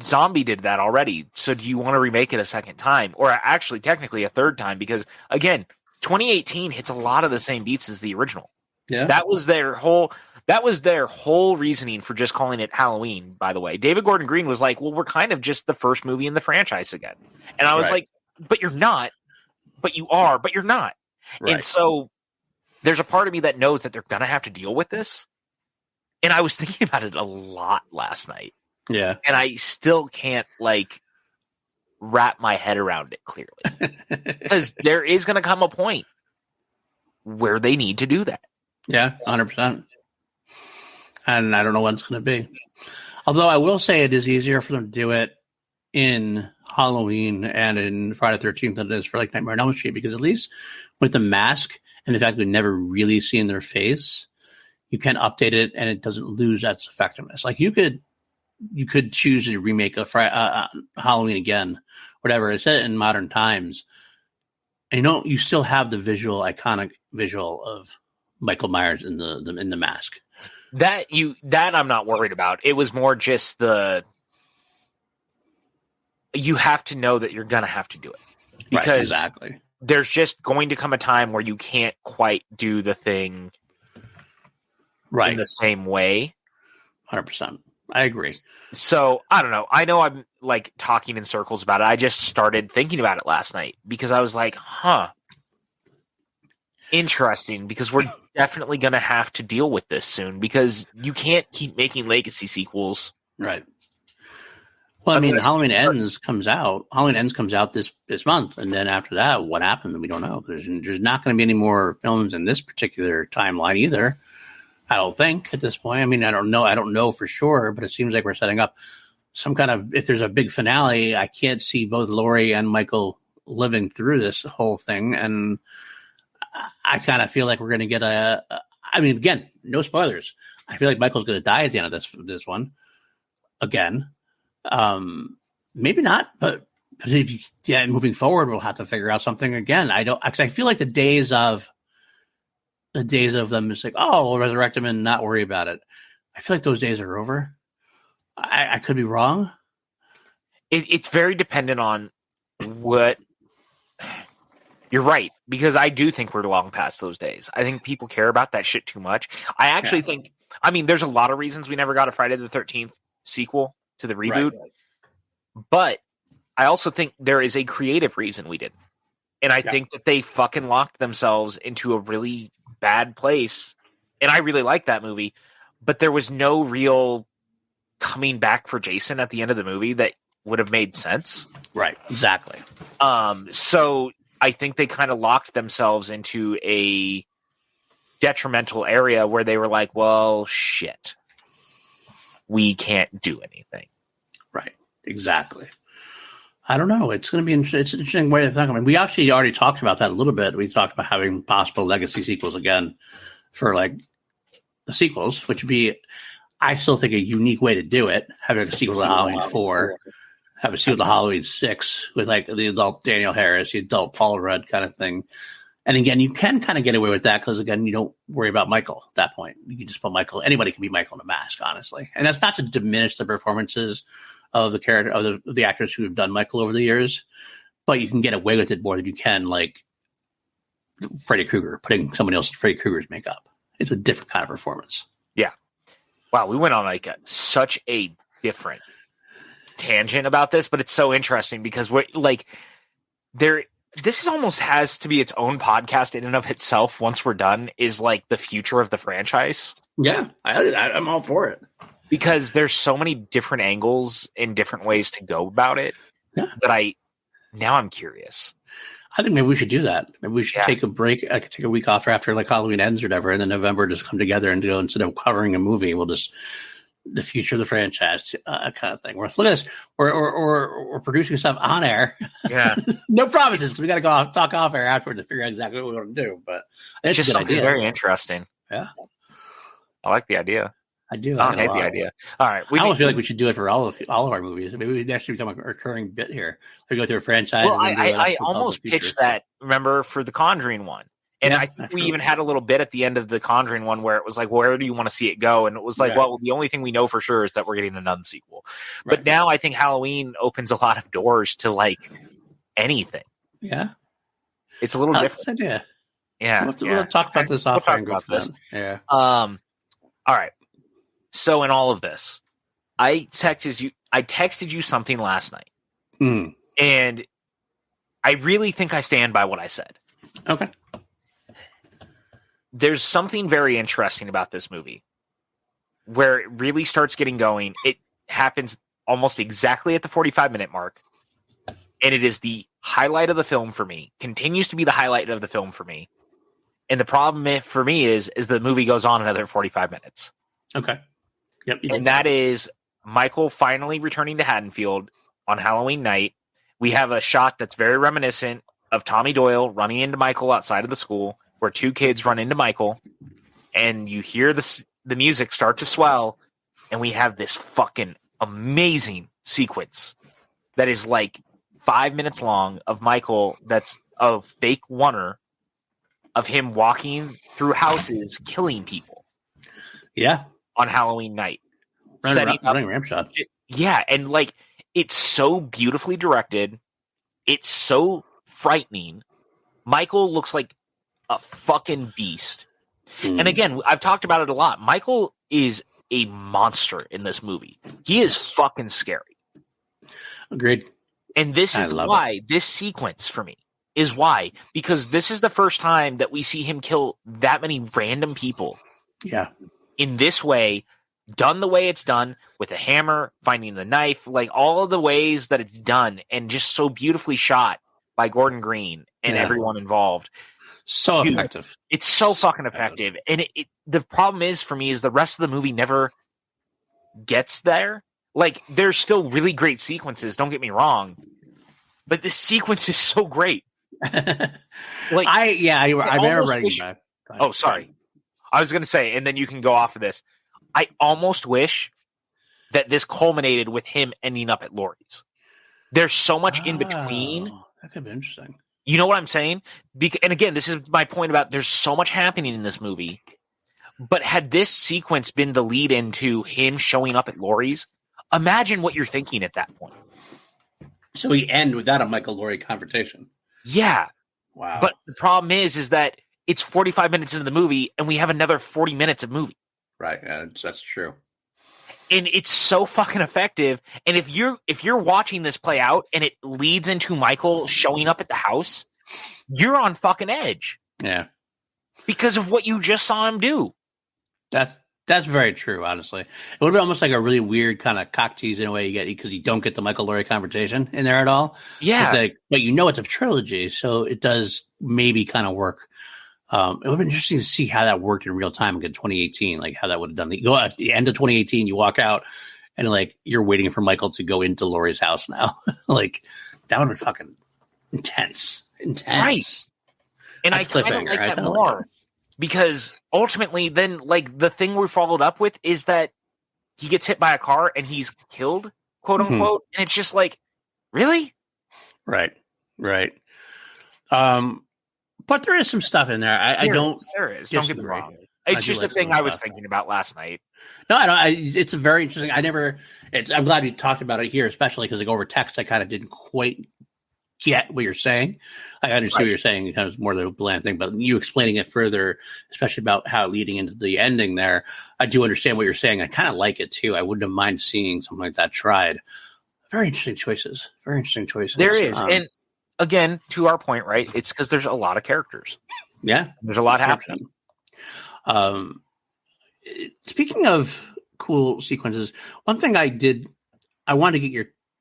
[SPEAKER 2] Zombie did that already. So do you want to remake it a second time? Or actually, technically, a third time? Because, again, 2018 hits a lot of the same beats as the original.
[SPEAKER 1] Yeah.
[SPEAKER 2] That was their whole reasoning for just calling it Halloween, by the way. David Gordon Green was like, well, we're kind of just the first movie in the franchise again. And I was like, but you're not. But you are, but you're not. Right. And so there's a part of me that knows that they're going to have to deal with this. And I was thinking about it a lot last night.
[SPEAKER 1] Yeah.
[SPEAKER 2] And I still can't, wrap my head around it clearly. Because there is going to come a point where they need to do that.
[SPEAKER 1] Yeah, 100%. And I don't know when it's going to be. Although I will say it is easier for them to do it in Halloween and in Friday the 13th than it is for Nightmare on Elm Street, because at least with the mask and the fact we've never really seen their face, you can update it and it doesn't lose its effectiveness. You could choose to remake a Halloween again, whatever. It's set in modern times, and you still have the iconic visual of Michael Myers in the mask. That
[SPEAKER 2] I'm not worried about. It was more just you have to know that you're gonna have to do it, because
[SPEAKER 1] exactly.
[SPEAKER 2] There's just going to come a time where you can't quite do the thing in the same way.
[SPEAKER 1] 100%. I agree.
[SPEAKER 2] So, I don't know. I know I'm talking in circles about it. I just started thinking about it last night because I was like, interesting, because we're definitely going to have to deal with this soon, because you can't keep making legacy sequels.
[SPEAKER 1] Right. Well, I mean, Halloween Ends comes out this month, and then after that, what happened? We don't know. There's not going to be any more films in this particular timeline either. I don't think at this point. I mean, I don't know for sure, but it seems like we're setting up some kind of, if there's a big finale, I can't see both Laurie and Michael living through this whole thing. And I kind of feel like we're going to get I mean, again, no spoilers. I feel like Michael's going to die at the end of this one again. Maybe not, but if moving forward, we'll have to figure out something again. Because I feel like the days of them is like, oh, we'll resurrect him and not worry about it. I feel like those days are over. I could be wrong.
[SPEAKER 2] It's very dependent on what. You're right, because I do think we're long past those days. I think people care about that shit too much. I actually think, I mean, there's a lot of reasons we never got a Friday the 13th sequel to the reboot, right. But I also think there is a creative reason we didn't. And I think that they fucking locked themselves into a really bad place. And I really like that movie, but there was no real coming back for Jason at the end of the movie that would have made sense.
[SPEAKER 1] Right, exactly.
[SPEAKER 2] So I think they kind of locked themselves into a detrimental area where they were like, well, shit, we can't do anything.
[SPEAKER 1] Right. Exactly. I don't know. It's going to be it's an interesting way to think. I mean, we actually already talked about that a little bit. We talked about having possible legacy sequels again for like the sequels, which would be, I still think, a unique way to do it. Having a sequel to Halloween 4. Have a sequel to Halloween 6 with like the adult Daniel Harris, the adult Paul Rudd kind of thing. And again, you can kind of get away with that because, again, you don't worry about Michael at that point. You can just put Michael. Anybody can be Michael in a mask, honestly. And that's not to diminish the performances of the character of the actors who have done Michael over the years, but you can get away with it more than you can like Freddy Krueger, putting somebody else's Freddy Krueger's makeup. It's a different kind of performance.
[SPEAKER 2] Yeah. Wow, we went on like such a different tangent about this, but it's so interesting because we're like this is almost has to be its own podcast in and of itself. Once we're done, is like the future of the franchise.
[SPEAKER 1] Yeah, I'm all for it
[SPEAKER 2] because there's so many different angles and different ways to go about it.
[SPEAKER 1] Yeah,
[SPEAKER 2] that I'm curious.
[SPEAKER 1] I think maybe we should do that. Maybe we should take a break. I could take a week off after like Halloween ends or whatever, and then November just come together and do, instead of covering a movie, we'll just the future of the franchise kind of thing. Look at this. We're producing stuff on air.
[SPEAKER 2] Yeah.
[SPEAKER 1] No promises. We got to go talk off air afterward to figure out exactly what we want to do. But
[SPEAKER 2] it's just something very interesting.
[SPEAKER 1] Yeah.
[SPEAKER 2] I like the idea.
[SPEAKER 1] I do.
[SPEAKER 2] I don't hate the idea. All right.
[SPEAKER 1] I almost feel like we should do it for all of our movies. Maybe we actually become a recurring bit here. We go through a franchise.
[SPEAKER 2] Well, I almost pitched that, remember, for the Conjuring one. And I think we even had a little bit at the end of the Conjuring one where it was like, where do you want to see it go? And it was like, well, the only thing we know for sure is that we're getting a Nun sequel. Right. But now I think Halloween opens a lot of doors to like anything.
[SPEAKER 1] Yeah.
[SPEAKER 2] It's a little different.
[SPEAKER 1] Idea.
[SPEAKER 2] Yeah.
[SPEAKER 1] We'll talk about this off and go this. Yeah.
[SPEAKER 2] All right. So in all of this, I texted you something last night. And I really think I stand by what I said.
[SPEAKER 1] Okay.
[SPEAKER 2] There's something very interesting about this movie where it really starts getting going. It happens almost exactly at the 45-minute mark, and it is the highlight of the film for me, continues to be the highlight of the film for me. And the problem for me is the movie goes on another 45 minutes.
[SPEAKER 1] Okay. Yep.
[SPEAKER 2] And that is Michael finally returning to Haddonfield on Halloween night. We have a shot that's very reminiscent of Tommy Doyle running into Michael outside of the school, where two kids run into Michael, and you hear the music start to swell, and we have this fucking amazing sequence that is like 5 minutes long of Michael that's a fake oneer of him walking through houses, killing people.
[SPEAKER 1] Yeah.
[SPEAKER 2] On Halloween night.
[SPEAKER 1] Running ramp shot.
[SPEAKER 2] Yeah, and like it's so beautifully directed. It's so frightening. Michael looks like a fucking beast. And again, I've talked about it a lot. Michael is a monster in this movie. He is fucking scary.
[SPEAKER 1] Agreed.
[SPEAKER 2] And this is why this sequence for me is why, because this is the first time that we see him kill that many random people.
[SPEAKER 1] Yeah.
[SPEAKER 2] In this way, done the way it's done, with a hammer, finding the knife, like all of the ways that it's done, and just so beautifully shot by Gordon Green and everyone involved.
[SPEAKER 1] So effective.
[SPEAKER 2] It's so fucking effective. And the problem is for me is the rest of the movie never gets there. Like, there's still really great sequences, don't get me wrong, but this sequence is so great. Like,
[SPEAKER 1] I remember writing back.
[SPEAKER 2] Oh, sorry. I was going to say, and then you can go off of this. I almost wish that this culminated with him ending up at Laurie's. There's so much in between.
[SPEAKER 1] That could be interesting.
[SPEAKER 2] You know what I'm saying? And again, this is my point about there's so much happening in this movie. But had this sequence been the lead into him showing up at Laurie's, imagine what you're thinking at that point.
[SPEAKER 1] So we end without a Michael Laurie confrontation.
[SPEAKER 2] Yeah.
[SPEAKER 1] Wow.
[SPEAKER 2] But the problem is that it's 45 minutes into the movie and we have another 40 minutes of movie.
[SPEAKER 1] Right. That's true.
[SPEAKER 2] And it's so fucking effective. And if you're watching this play out and it leads into Michael showing up at the house, you're on fucking edge.
[SPEAKER 1] Yeah.
[SPEAKER 2] Because of what you just saw him do.
[SPEAKER 1] That's very true, honestly. It would be almost like a really weird kind of cock tease in a way you get because you don't get the Michael Laurie confrontation in there at all.
[SPEAKER 2] Yeah.
[SPEAKER 1] But it's a trilogy, so it does maybe kind of work. It would have been interesting to see how that worked in real time in 2018, like how that would have done. You go at the end of 2018, you walk out and like you're waiting for Michael to go into Laurie's house now. Like that would have been fucking intense. Right.
[SPEAKER 2] And
[SPEAKER 1] that's
[SPEAKER 2] I kind of like that more because ultimately then like the thing we followed up with is that he gets hit by a car and he's killed, quote unquote. And it's just like, really?
[SPEAKER 1] Right. But there is some stuff in there.
[SPEAKER 2] There is. Don't get me wrong. It's just a thing I was thinking about last night.
[SPEAKER 1] No, I don't. It's a very interesting. I'm glad you talked about it here, especially because like over text, I kind of didn't quite get what you're saying. I understand what you're saying. It kind of more the bland thing, but you explaining it further, especially about how leading into the ending there, I do understand what you're saying. I kind of like it too. I wouldn't have mind seeing something like that tried. Very interesting choices. There is, and again, to our point, right? It's because there's a lot of characters.
[SPEAKER 2] Yeah. There's a lot happening.
[SPEAKER 1] Speaking of cool sequences, one thing I wanted to get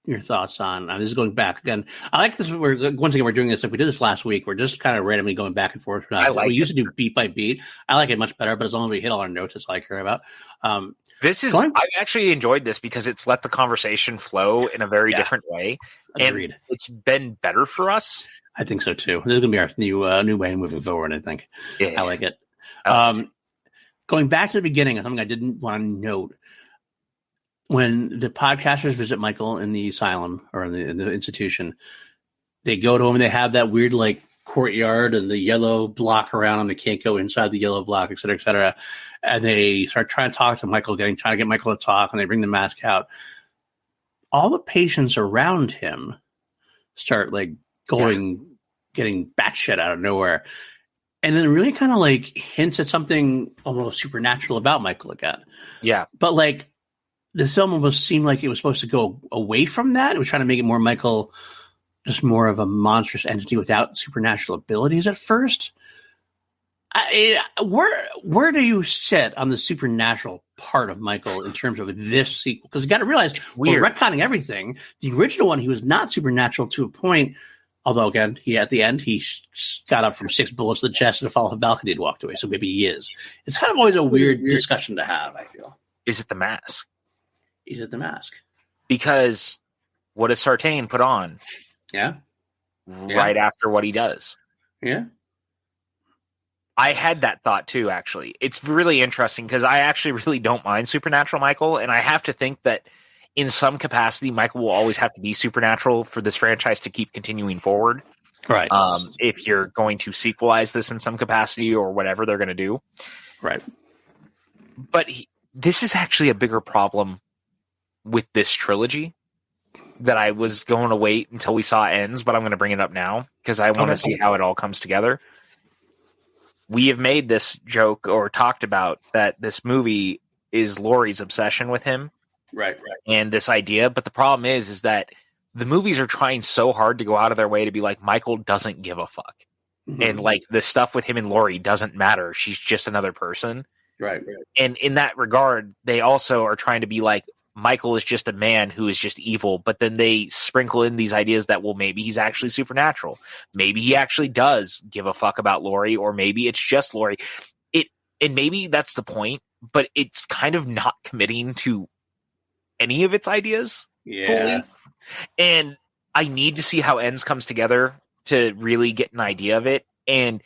[SPEAKER 1] your thoughts on. This is going back again. I like this. We're doing this like we did this last week. We're just kind of randomly going back and forth. We used to do beat by beat. I like it much better, but as long as we hit all our notes, that's all I care about.
[SPEAKER 2] I actually enjoyed this because it's let the conversation flow in a very different way.
[SPEAKER 1] Agreed.
[SPEAKER 2] And it's been better for us.
[SPEAKER 1] I think so too. This is going to be our new way moving forward, I think.
[SPEAKER 2] Yeah.
[SPEAKER 1] I like it. Going back to the beginning, something I didn't want to note. When the podcasters visit Michael in the asylum or in the institution, they go to him and they have that weird like courtyard and the yellow block around them. They can't go inside the yellow block, et cetera, et cetera. And they start trying to talk to Michael, trying to get Michael to talk, and they bring the mask out. All the patients around him start like getting batshit out of nowhere. And then it really kind of like hints at something almost supernatural about Michael again.
[SPEAKER 2] Yeah.
[SPEAKER 1] But like the film almost seemed like it was supposed to go away from that. It was trying to make it more Michael, just more of a monstrous entity without supernatural abilities at first. Where do you sit on the supernatural part of Michael in terms of this sequel? Because you got to realize we're retconning everything. The original one, he was not supernatural to a point. Although, again, at the end, he got up from 6 bullets to the chest and fell off a balcony and walked away. So maybe he is. It's kind of always a weird discussion to have, I feel.
[SPEAKER 2] Is it the mask?
[SPEAKER 1] Is it the mask?
[SPEAKER 2] Because what does Sartain put on?
[SPEAKER 1] Yeah.
[SPEAKER 2] Right after what he does.
[SPEAKER 1] Yeah.
[SPEAKER 2] I had that thought too, actually. It's really interesting because I actually really don't mind Supernatural Michael. And I have to think that in some capacity, Michael will always have to be supernatural for this franchise to keep continuing forward.
[SPEAKER 1] Right.
[SPEAKER 2] If you're going to sequelize this in some capacity or whatever they're going to do.
[SPEAKER 1] Right.
[SPEAKER 2] But this is actually a bigger problem with this trilogy that I was going to wait until we saw ends, but I'm going to bring it up now because I want to see how it all comes together. We have made this joke or talked about that this movie is Laurie's obsession with him.
[SPEAKER 1] Right.
[SPEAKER 2] And this idea. But the problem is that the movies are trying so hard to go out of their way to be like, Michael doesn't give a fuck. Mm-hmm. And like the stuff with him and Laurie doesn't matter. She's just another person.
[SPEAKER 1] Right.
[SPEAKER 2] And in that regard, they also are trying to be like, Michael is just a man who is just evil, but then they sprinkle in these ideas that, well, maybe he's actually supernatural. Maybe he actually does give a fuck about Laurie, or maybe it's just Laurie. And maybe that's the point, but it's kind of not committing to any of its ideas fully. And I need to see how Ends comes together to really get an idea of it. And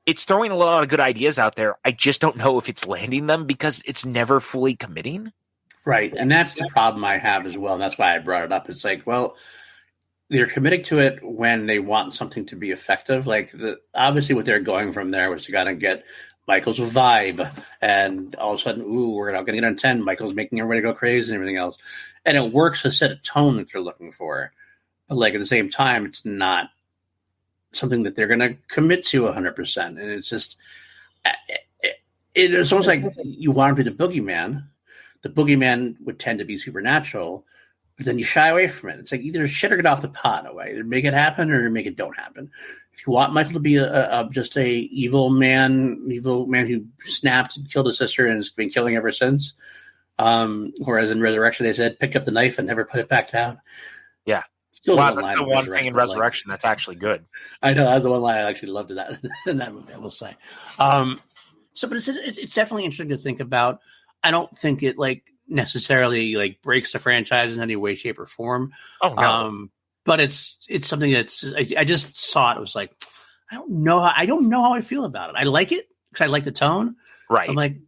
[SPEAKER 2] it's throwing a lot of good ideas out there. I just don't know if it's landing them because it's never fully committing.
[SPEAKER 1] Right. And that's the problem I have as well. And that's why I brought it up. It's like, well, they're committing to it when they want something to be effective. Like, obviously what they're going from there was to kind of get Michael's vibe. And all of a sudden, we're not going to get on 10. Michael's making everybody go crazy and everything else. And it works to set a tone that they're looking for. But like at the same time, it's not something that they're going to commit to 100%. And it's just, it's almost like you want to be the boogeyman. The boogeyman would tend to be supernatural, but then you shy away from it. It's like either shit or get off the pot in a way. Either make it happen or make it don't happen. If you want Michael to be just a evil man who snapped and killed his sister and has been killing ever since, whereas in Resurrection they said picked up the knife and never put it back down.
[SPEAKER 2] Yeah.
[SPEAKER 1] Still
[SPEAKER 2] that's the one thing in Resurrection that's actually good.
[SPEAKER 1] I know, that's the one line I actually loved in that movie, I will say. But it's definitely interesting to think about. I don't think it like necessarily like breaks the franchise in any way, shape, or form.
[SPEAKER 2] Oh no.
[SPEAKER 1] But it's something that's I just saw it. It was like I don't know how I feel about it. I like it because I like the tone.
[SPEAKER 2] Right.
[SPEAKER 1] I'm like,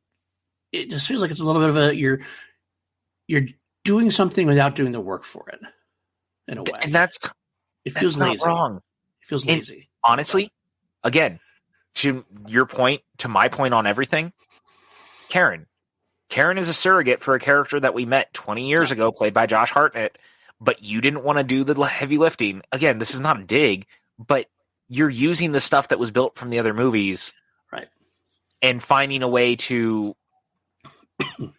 [SPEAKER 1] it just feels like it's a little bit of you're doing something without doing the work for it. In a way,
[SPEAKER 2] and
[SPEAKER 1] it feels lazy.
[SPEAKER 2] Wrong.
[SPEAKER 1] It feels lazy.
[SPEAKER 2] And honestly, again, to your point, to my point on everything, Karen is a surrogate for a character that we met 20 years ago, played by Josh Hartnett, but you didn't want to do the heavy lifting. Again, this is not a dig, but you're using the stuff that was built from the other movies,
[SPEAKER 1] right?
[SPEAKER 2] And finding a way to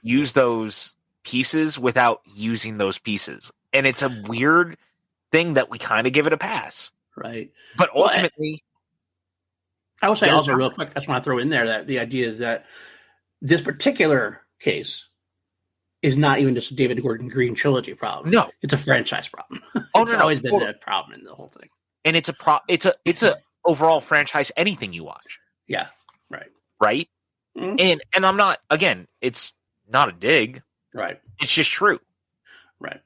[SPEAKER 2] use those pieces without using those pieces. And it's a weird thing that we kind of give it a pass.
[SPEAKER 1] Right.
[SPEAKER 2] But ultimately...
[SPEAKER 1] I will say also real quick, I just want to throw in there that the idea that this particular case is not even just a David Gordon Green trilogy problem.
[SPEAKER 2] No.
[SPEAKER 1] It's a franchise problem.
[SPEAKER 2] It's
[SPEAKER 1] always been a problem in the whole thing.
[SPEAKER 2] And it's a overall franchise, anything you watch.
[SPEAKER 1] Yeah. Right.
[SPEAKER 2] Right? Mm-hmm. And I'm not, again, it's not a dig.
[SPEAKER 1] Right.
[SPEAKER 2] It's just true.
[SPEAKER 1] Right.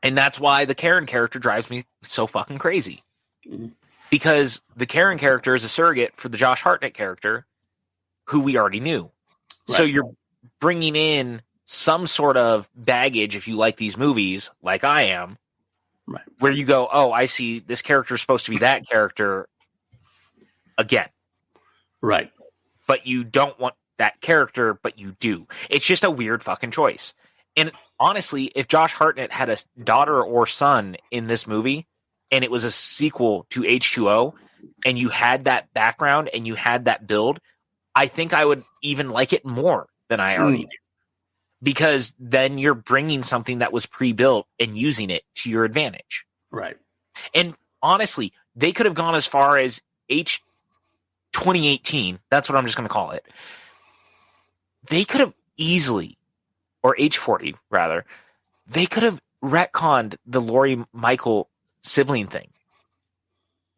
[SPEAKER 2] And that's why the Karen character drives me so fucking crazy.
[SPEAKER 1] Mm-hmm.
[SPEAKER 2] Because the Karen character is a surrogate for the Josh Hartnett character, who we already knew. Right. So you're bringing in some sort of baggage, if you like these movies, like I am,
[SPEAKER 1] right,
[SPEAKER 2] where you go, oh, I see this character is supposed to be that character again.
[SPEAKER 1] Right.
[SPEAKER 2] But you don't want that character, but you do. It's just a weird fucking choice. And honestly, if Josh Hartnett had a daughter or son in this movie, and it was a sequel to H2O, and you had that background and you had that build, I think I would even like it more than I already do. Because then you're bringing something that was pre-built and using it to your advantage.
[SPEAKER 1] Right.
[SPEAKER 2] And honestly, they could have gone as far as H2018. That's what I'm just going to call it. They could have easily, or H40 rather, they could have retconned the Laurie Michael sibling thing.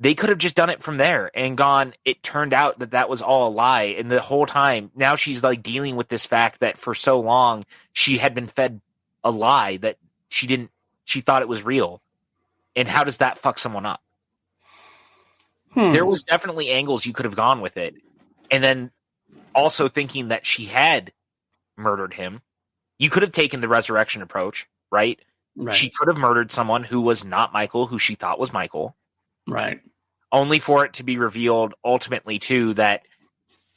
[SPEAKER 2] They could have just done it from there and gone, it turned out that was all a lie. And the whole time, now she's like dealing with this fact that for so long she had been fed a lie that she thought it was real. And how does that fuck someone up? There was definitely angles you could have gone with it. And then also thinking that she had murdered him. You could have taken the resurrection approach, right?
[SPEAKER 1] Right.
[SPEAKER 2] She could have murdered someone who was not Michael, who she thought was Michael.
[SPEAKER 1] Right.
[SPEAKER 2] Only for it to be revealed ultimately, too, that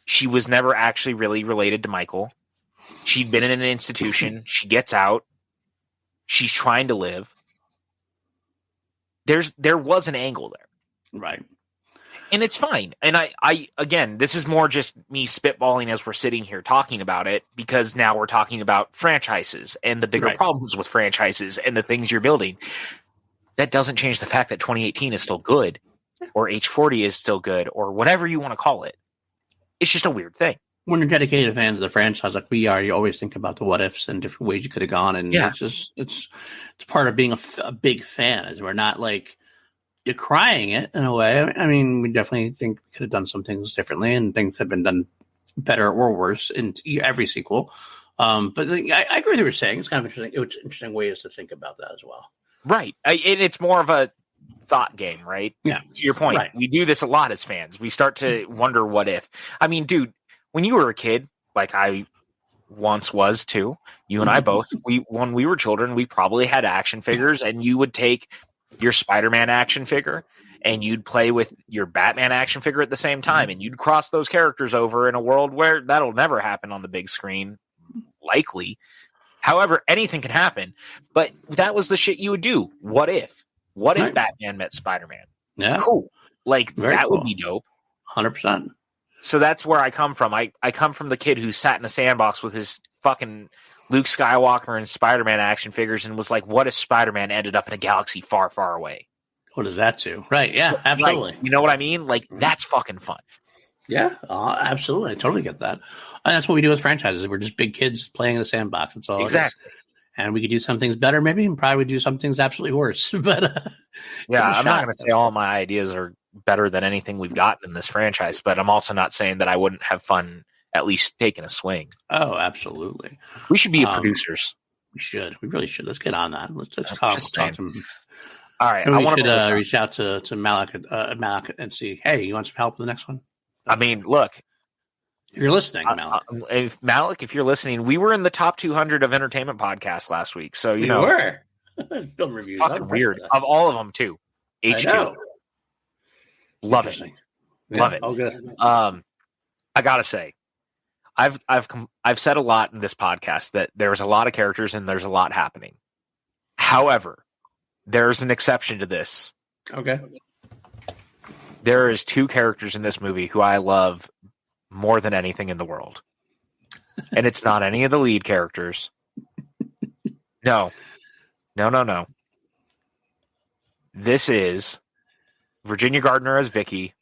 [SPEAKER 2] she was never actually really related to Michael. She'd been in an institution. She gets out. She's trying to live. There was an angle there.
[SPEAKER 1] Right.
[SPEAKER 2] And it's fine. And I again, this is more just me spitballing as we're sitting here talking about it, because now we're talking about franchises and the bigger problems with franchises and the things you're building. That doesn't change the fact that 2018 is still good, or H40 is still good, or whatever you want to call it. It's just a weird thing.
[SPEAKER 1] When you're dedicated fans of the franchise like we are, you always think about the what ifs and different ways you could have gone. And it's part of being a big fan, is we're not like decrying it in a way. I mean, we definitely think we could have done some things differently, and things have been done better or worse in every sequel. But I agree with what you're saying. It's kind of interesting. It's interesting ways to think about that as well.
[SPEAKER 2] Right. And it's more of a thought game, right?
[SPEAKER 1] Yeah.
[SPEAKER 2] To your point,
[SPEAKER 1] right.
[SPEAKER 2] We do this a lot as fans. We start to wonder what if. I mean, dude, when you were a kid, like I once was too, you and I both, when we were children, we probably had action figures, and you would take your Spider-Man action figure and you'd play with your Batman action figure at the same time, and you'd cross those characters over in a world where that'll never happen on the big screen, likely. However, anything can happen, but that was the shit you would do. What if? What if Batman met Spider-Man?
[SPEAKER 1] Yeah.
[SPEAKER 2] Cool. Like,
[SPEAKER 1] Very
[SPEAKER 2] that
[SPEAKER 1] cool.
[SPEAKER 2] would be dope.
[SPEAKER 1] 100%.
[SPEAKER 2] So that's where I come from. I come from the kid who sat in a sandbox with his fucking Luke Skywalker and Spider-Man action figures and was like, what if Spider-Man ended up in a galaxy far, far away?
[SPEAKER 1] What does that do? Right. Yeah, absolutely.
[SPEAKER 2] Like, you know what I mean? Like, that's fucking fun.
[SPEAKER 1] Yeah, absolutely. I totally get that. And that's what we do with franchises. We're just big kids playing in the sandbox. That's all.
[SPEAKER 2] Exactly.
[SPEAKER 1] And we could do some things better, maybe, and probably do some things absolutely worse. But
[SPEAKER 2] yeah, I'm not going to say all my ideas are better than anything we've gotten in this franchise, but I'm also not saying that I wouldn't have fun at least taking a swing.
[SPEAKER 1] Oh, absolutely.
[SPEAKER 2] We should be producers.
[SPEAKER 1] We should. We really should. Let's get on that. Let's talk to him.
[SPEAKER 2] All right.
[SPEAKER 1] Maybe we should reach out to Malik and see, hey, you want some help with the next one?
[SPEAKER 2] I mean, look.
[SPEAKER 1] If you're listening, Malik.
[SPEAKER 2] If you're listening, we were in the top 200 of entertainment podcasts last week. So, you know.
[SPEAKER 1] We were. Film reviews.
[SPEAKER 2] Fucking weird. Of all of them, too. HQ. Love it.
[SPEAKER 1] Yeah.
[SPEAKER 2] Love it.
[SPEAKER 1] Oh, good.
[SPEAKER 2] I got to say, I've said a lot in this podcast that there's a lot of characters and there's a lot happening. However, there's an exception to this.
[SPEAKER 1] Okay.
[SPEAKER 2] There is two characters in this movie who I love more than anything in the world. And it's not any of the lead characters. No. This is Virginia Gardner as Vicky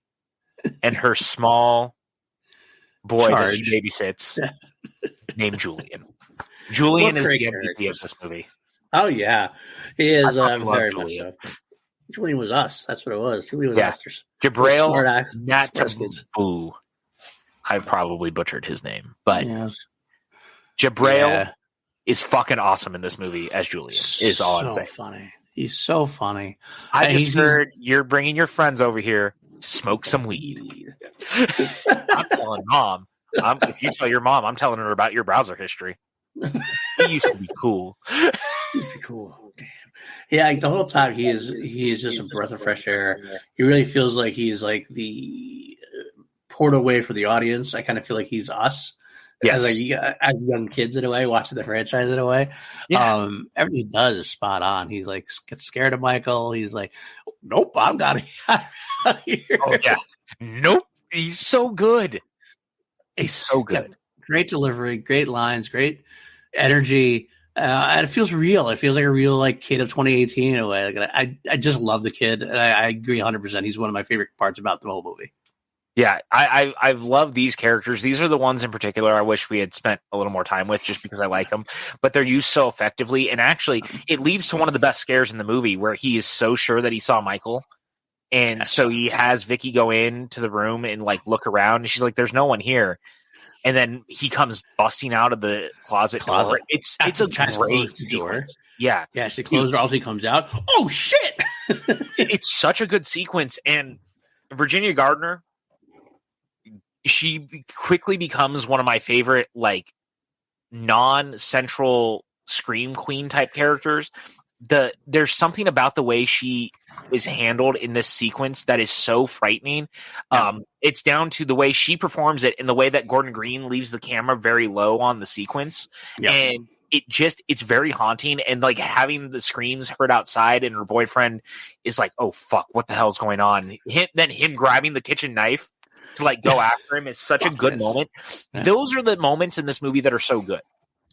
[SPEAKER 2] and her small boy that she babysits named Julian. Julian is the MVP of this movie.
[SPEAKER 1] Oh, yeah. He is very much so. Julian was us. That's what it was. Julian was us.
[SPEAKER 2] Jabrail Natabu. I probably butchered his name, but Jabrail is fucking awesome in this movie as Julian. Is all I'm saying.
[SPEAKER 1] Funny. He's so funny.
[SPEAKER 2] I just heard you're bringing your friends over here to smoke some weed. I'm telling Mom. If you tell your mom, I'm telling her about your browser history. He used to be cool.
[SPEAKER 1] He used to be cool. Damn. Yeah, like the whole time he is just a breath of fresh air. He really feels like he's like the port away for the audience. I kind of feel like he's us.
[SPEAKER 2] Yes.
[SPEAKER 1] As young kids in a way, watching the franchise in a way.
[SPEAKER 2] Yeah.
[SPEAKER 1] Everything he does is spot on. He's like gets scared of Michael. He's like, nope, I'm got to get out of here.
[SPEAKER 2] Oh yeah, nope. He's so good. He's so good.
[SPEAKER 1] Great delivery, great lines, great energy. And it feels real. It feels like a real like kid of 2018 in a way. Like, I just love the kid, and I agree 100%. He's one of my favorite parts about the whole movie.
[SPEAKER 2] Yeah, I've loved these characters. These are the ones in particular I wish we had spent a little more time with just because I like them. But they're used so effectively. And actually, it leads to one of the best scares in the movie where he is so sure that he saw Michael. And so he has Vicky go into the room and like look around. And she's like, there's no one here. And then he comes busting out of the closet. Door. It's a great sequence. Yeah.
[SPEAKER 1] Yeah, she closes her. Also, he comes out. Oh, shit!
[SPEAKER 2] It's such a good sequence. And Virginia Gardner, she quickly becomes one of my favorite, like, non-central scream queen type characters. There's something about the way she is handled in this sequence that is so frightening. It's down to the way she performs it and the way that Gordon Green leaves the camera very low on the sequence. Yeah. And it's very haunting. And like having the screams heard outside and her boyfriend is like, oh fuck, what the hell's going on? Then him grabbing the kitchen knife to like go after him is such a good moment. Yeah. Those are the moments in this movie that are so good.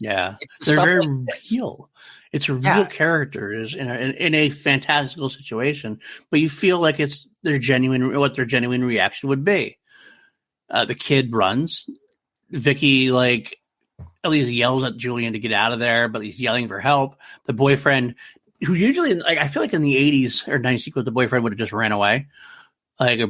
[SPEAKER 1] Yeah, they're very real. It's a real character is in a fantastical situation, but you feel like it's what their genuine reaction would be. The kid runs. Vicky like at least yells at Julian to get out of there, but he's yelling for help. The boyfriend, who usually like I feel like in the 80s or 90s sequence, the boyfriend would have just ran away. Like he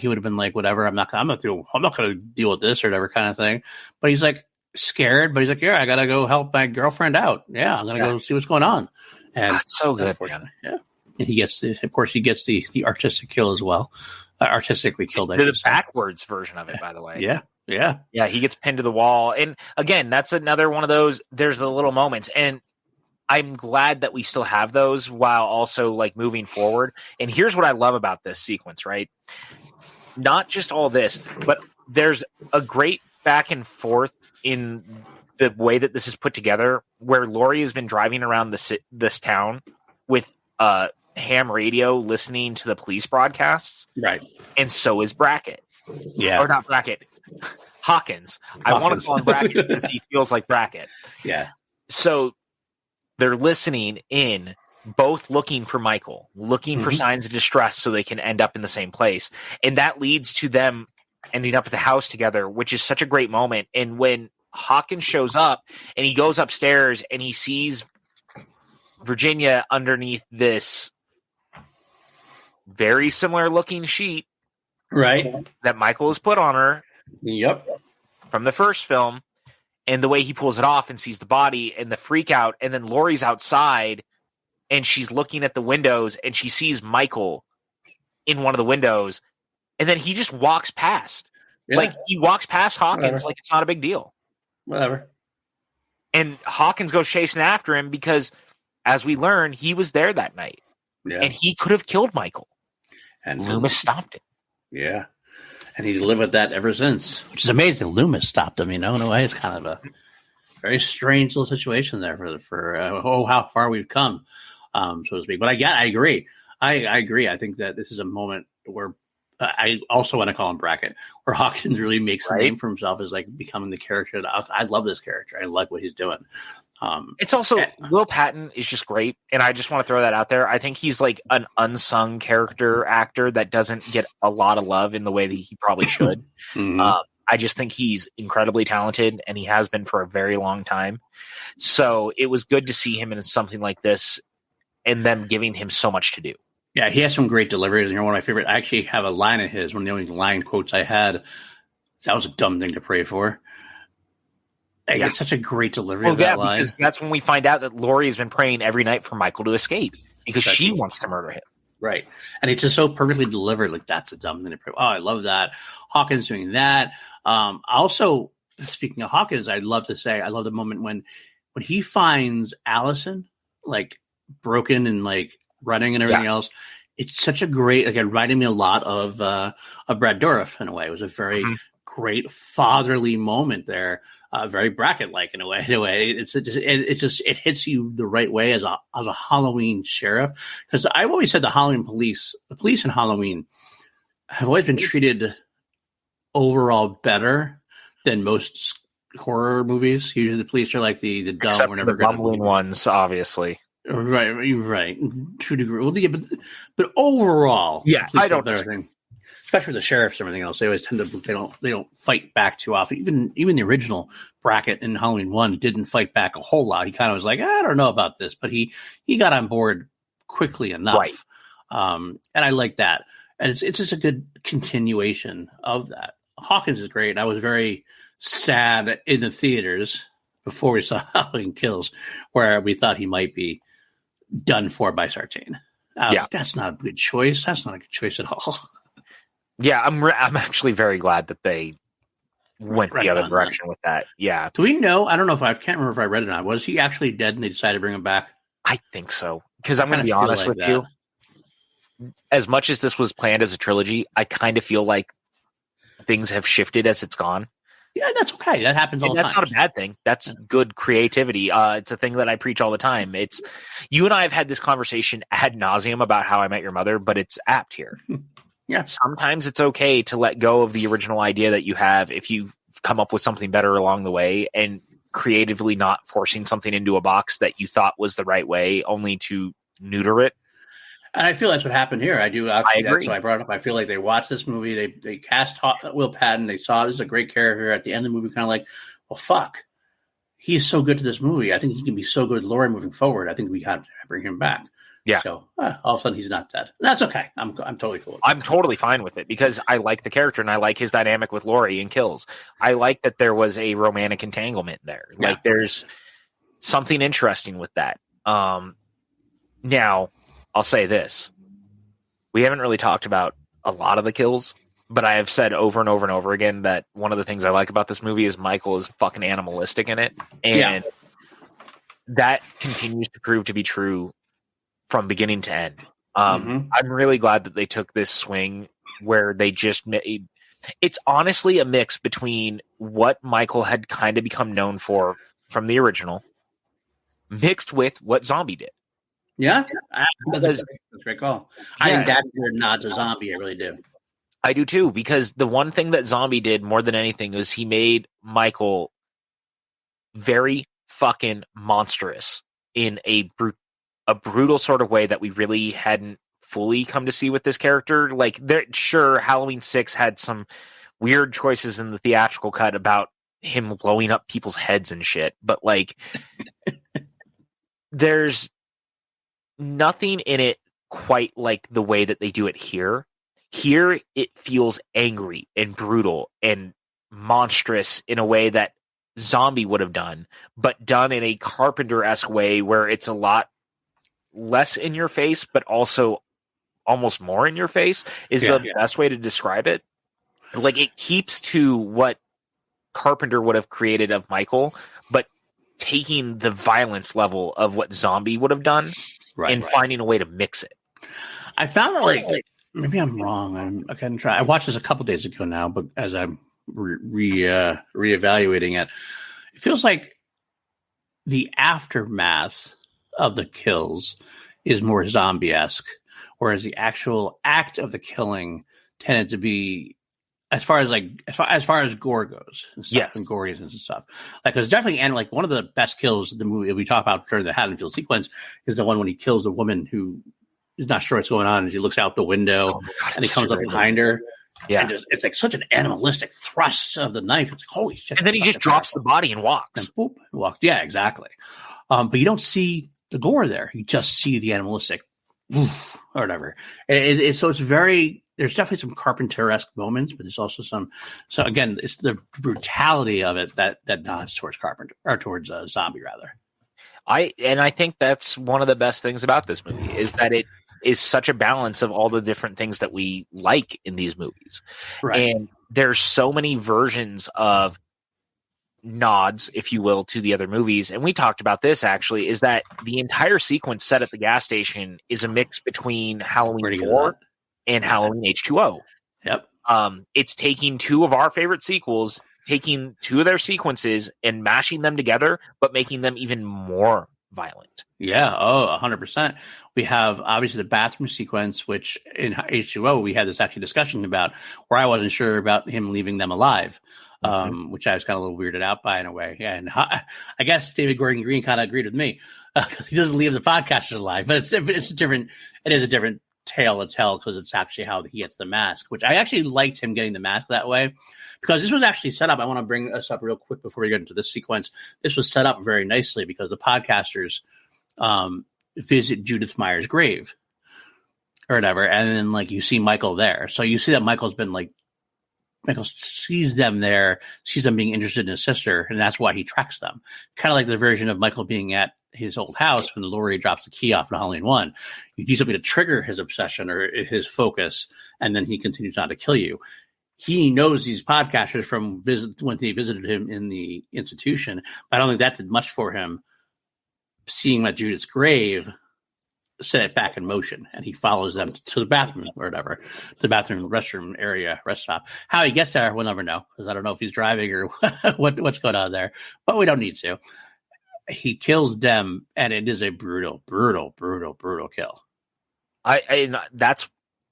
[SPEAKER 1] would have been like, whatever. I'm not going to deal with this or whatever kind of thing. But he's like, scared, but he's like, yeah, I gotta go help my girlfriend out. Yeah, I'm gonna go see what's going on. And
[SPEAKER 2] that's so good, man.
[SPEAKER 1] Yeah, and he gets the artistic kill as well. Artistically killed.
[SPEAKER 2] The backwards version of it, by the way.
[SPEAKER 1] Yeah.
[SPEAKER 2] He gets pinned to the wall, and again, that's another one of those. There's the little moments, and I'm glad that we still have those while also like moving forward. And here's what I love about this sequence, right? Not just all this, but there's a great back and forth in the way that this is put together, where Laurie has been driving around this town with ham radio, listening to the police broadcasts,
[SPEAKER 1] right?
[SPEAKER 2] And so is Brackett,
[SPEAKER 1] or
[SPEAKER 2] not Brackett, Hawkins. I want to call him Brackett because he feels like Brackett.
[SPEAKER 1] Yeah.
[SPEAKER 2] So they're listening in, both looking for Michael, looking for signs of distress so they can end up in the same place. And that leads to them ending up at the house together, which is such a great moment. And when Hawkins shows up and he goes upstairs and he sees Virginia underneath this very similar looking sheet,
[SPEAKER 1] right,
[SPEAKER 2] that Michael has put on her.
[SPEAKER 1] Yep.
[SPEAKER 2] From the first film. And the way he pulls it off and sees the body and the freak out. And then Laurie's outside and she's looking at the windows and she sees Michael in one of the windows. And then he just walks past. Yeah. Like he walks past Hawkins like it's not a big deal.
[SPEAKER 1] Whatever.
[SPEAKER 2] And Hawkins goes chasing after him because, as we learn, he was there that night.
[SPEAKER 1] Yeah.
[SPEAKER 2] And he could have killed Michael. And Loomis stopped it.
[SPEAKER 1] Yeah. And he's lived with that ever since, which is amazing. Loomis stopped him, in a way. It's kind of a very strange little situation there for how far we've come, so to speak. But I agree. I agree. I think that this is a moment where I also want to call him Brackett, where Hawkins really makes a name for himself as like becoming the character. I love this character. I like what he's doing.
[SPEAKER 2] It's also Will Patton is just great, and I just want to throw that out there. I think he's like an unsung character actor that doesn't get a lot of love in the way that he probably should. I just think he's incredibly talented, and he has been for a very long time. So it was good to see him in something like this, and them giving him so much to do.
[SPEAKER 1] Yeah, he has some great deliveries, and one of my favorite. I actually have a line of his. One of the only line quotes I had. That was a dumb thing to pray for. It's such a great delivery of that line.
[SPEAKER 2] Because that's when we find out that Laurie has been praying every night for Michael to escape because she wants to murder him.
[SPEAKER 1] Right. And it's just so perfectly delivered. Like, that's a dumb thing to pray. Oh, I love that. Hawkins doing that. Also, speaking of Hawkins, I'd love to say I love the moment when he finds Allison, like, broken and, like, running and everything else. It's such a great, like, it reminded me a lot of Brad Dourif in a way. It was a very great fatherly moment there. Very Brackett-like in a way. It hits you the right way as a Halloween sheriff. Because I've always said the police in Halloween have always been treated overall better than most horror movies. Usually the police are like the dumb,
[SPEAKER 2] except
[SPEAKER 1] we're never
[SPEAKER 2] the bumbling ones, obviously.
[SPEAKER 1] Right. To a degree. Well, yeah, but overall,
[SPEAKER 2] I don't know.
[SPEAKER 1] Especially the sheriffs and everything else, they always tend to they don't fight back too often. Even the original Brackett in Halloween 1 didn't fight back a whole lot. He kind of was like, I don't know about this, but he got on board quickly enough.
[SPEAKER 2] Right.
[SPEAKER 1] And I like that. And it's just a good continuation of that. Hawkins is great. I was very sad in the theaters before we saw Halloween Kills, where we thought he might be done for by Sartain. That's not a good choice. That's not a good choice at all.
[SPEAKER 2] Yeah, I'm actually very glad that they went the other direction with that. Yeah.
[SPEAKER 1] Do we know? I don't know I can't remember if I read it or not. Was he actually dead and they decided to bring him back?
[SPEAKER 2] I think so. Because I'm going to be honest with you. As much as this was planned as a trilogy, I kind of feel like things have shifted as it's gone.
[SPEAKER 1] Yeah, that's okay. That happens all the time.
[SPEAKER 2] That's not a bad thing. That's good creativity. It's a thing that I preach all the time. It's you and I have had this conversation ad nauseum about How I Met Your Mother, but it's apt here.
[SPEAKER 1] Yeah.
[SPEAKER 2] Sometimes it's okay to let go of the original idea that you have if you come up with something better along the way and creatively not forcing something into a box that you thought was the right way only to neuter it.
[SPEAKER 1] And I feel that's what happened here. I agree. That's why I brought it up. I feel like they watched this movie. They cast Will Patton. They saw this is a great character. At the end of the movie, kind of like, well, fuck. He's so good to this movie. I think he can be so good with Laurie moving forward. I think we have to bring him back.
[SPEAKER 2] Yeah.
[SPEAKER 1] So all of a sudden he's not dead. That's okay. I'm totally cool.
[SPEAKER 2] I'm totally fine with it because I like the character and I like his dynamic with Lori in Kills. I like that there was a romantic entanglement there.
[SPEAKER 1] Yeah.
[SPEAKER 2] Like there's something interesting with that. Now, I'll say this. We haven't really talked about a lot of the kills, but I have said over and over and over again that one of the things I like about this movie is Michael is fucking animalistic in it. And that continues to prove to be true from beginning to end. I'm really glad that they took this swing where they just made it's honestly a mix between what Michael had kind of become known for from the original mixed with what Zombie did.
[SPEAKER 1] Yeah, that's a great call. I think that's your nod to Zombie. I really do.
[SPEAKER 2] I do too, because the one thing that Zombie did more than anything is he made Michael very fucking monstrous in a brutal sort of way that we really hadn't fully come to see with this character. Like, sure, Halloween 6 had some weird choices in the theatrical cut about him blowing up people's heads and shit, but like, there's nothing in it quite like the way that they do it here. Here, it feels angry and brutal and monstrous in a way that Zombie would have done, but done in a Carpenter-esque way where it's a lot less in your face, but also almost more in your face is the best way to describe it. Like, it keeps to what Carpenter would have created of Michael, but taking the violence level of what Zombie would have done and finding a way to mix it.
[SPEAKER 1] I found that, like maybe I'm wrong. I can try. I watched this a couple days ago now, but as I'm reevaluating it, it feels like the aftermath of the kills is more zombie-esque, whereas the actual act of the killing tended to be, as far as gore goes, and stuff, and gory and stuff. Like, there's definitely, and like one of the best kills in the movie we talk about during the Haddonfield sequence is the one when he kills the woman who is not sure what's going on, and she looks out the window, and he comes up behind her. Yeah, and it's like such an animalistic thrust of the knife. It's like, holy shit!
[SPEAKER 2] And then he just drops the body and walks.
[SPEAKER 1] And boop, walks. Yeah, exactly. But you don't see the gore there. You just see the animalistic, or whatever. So it's very. There's definitely some Carpenter-esque moments, but there's also some. So again, it's the brutality of it that nods towards Carpenter or towards Zombie rather.
[SPEAKER 2] I think that's one of the best things about this movie is that it is such a balance of all the different things that we like in these movies. Right. And there's so many versions of nods, if you will, to the other movies. And we talked about this actually, is that the entire sequence set at the gas station is a mix between Halloween 4 and Halloween H2O.
[SPEAKER 1] Yep.
[SPEAKER 2] It's taking two of our favorite sequels, taking two of their sequences and mashing them together, but making them even more violent.
[SPEAKER 1] Yeah. Oh, 100%. We have obviously the bathroom sequence, which in H2O, we had this actually discussion about where I wasn't sure about him leaving them alive, which I was kind of a little weirded out by in a way. And I guess David Gordon Green kind of agreed with me because he doesn't leave the podcasters alive, but it is a different tale to tell because it's actually how he gets the mask, which I actually liked him getting the mask that way because this was actually set up. I want to bring us up real quick before we get into this sequence. This was set up very nicely because the podcasters visit Judith Meyer's grave or whatever, and then like you see Michael there, so you see that Michael sees them there, sees them being interested in his sister, and that's why he tracks them. Kind of like the version of Michael being at his old house when Laurie drops the key off in Halloween 1. You do something to trigger his obsession or his focus, and then he continues on to kill you. He knows these podcasters from when they visited him in the institution, but I don't think that did much for him. Seeing that Judith's grave set it back in motion, and he follows them to the bathroom or whatever, the bathroom, restroom area, rest stop. How he gets there, we'll never know because I don't know if he's driving or what's going on there, but we don't need to. He kills them, and it is a brutal kill.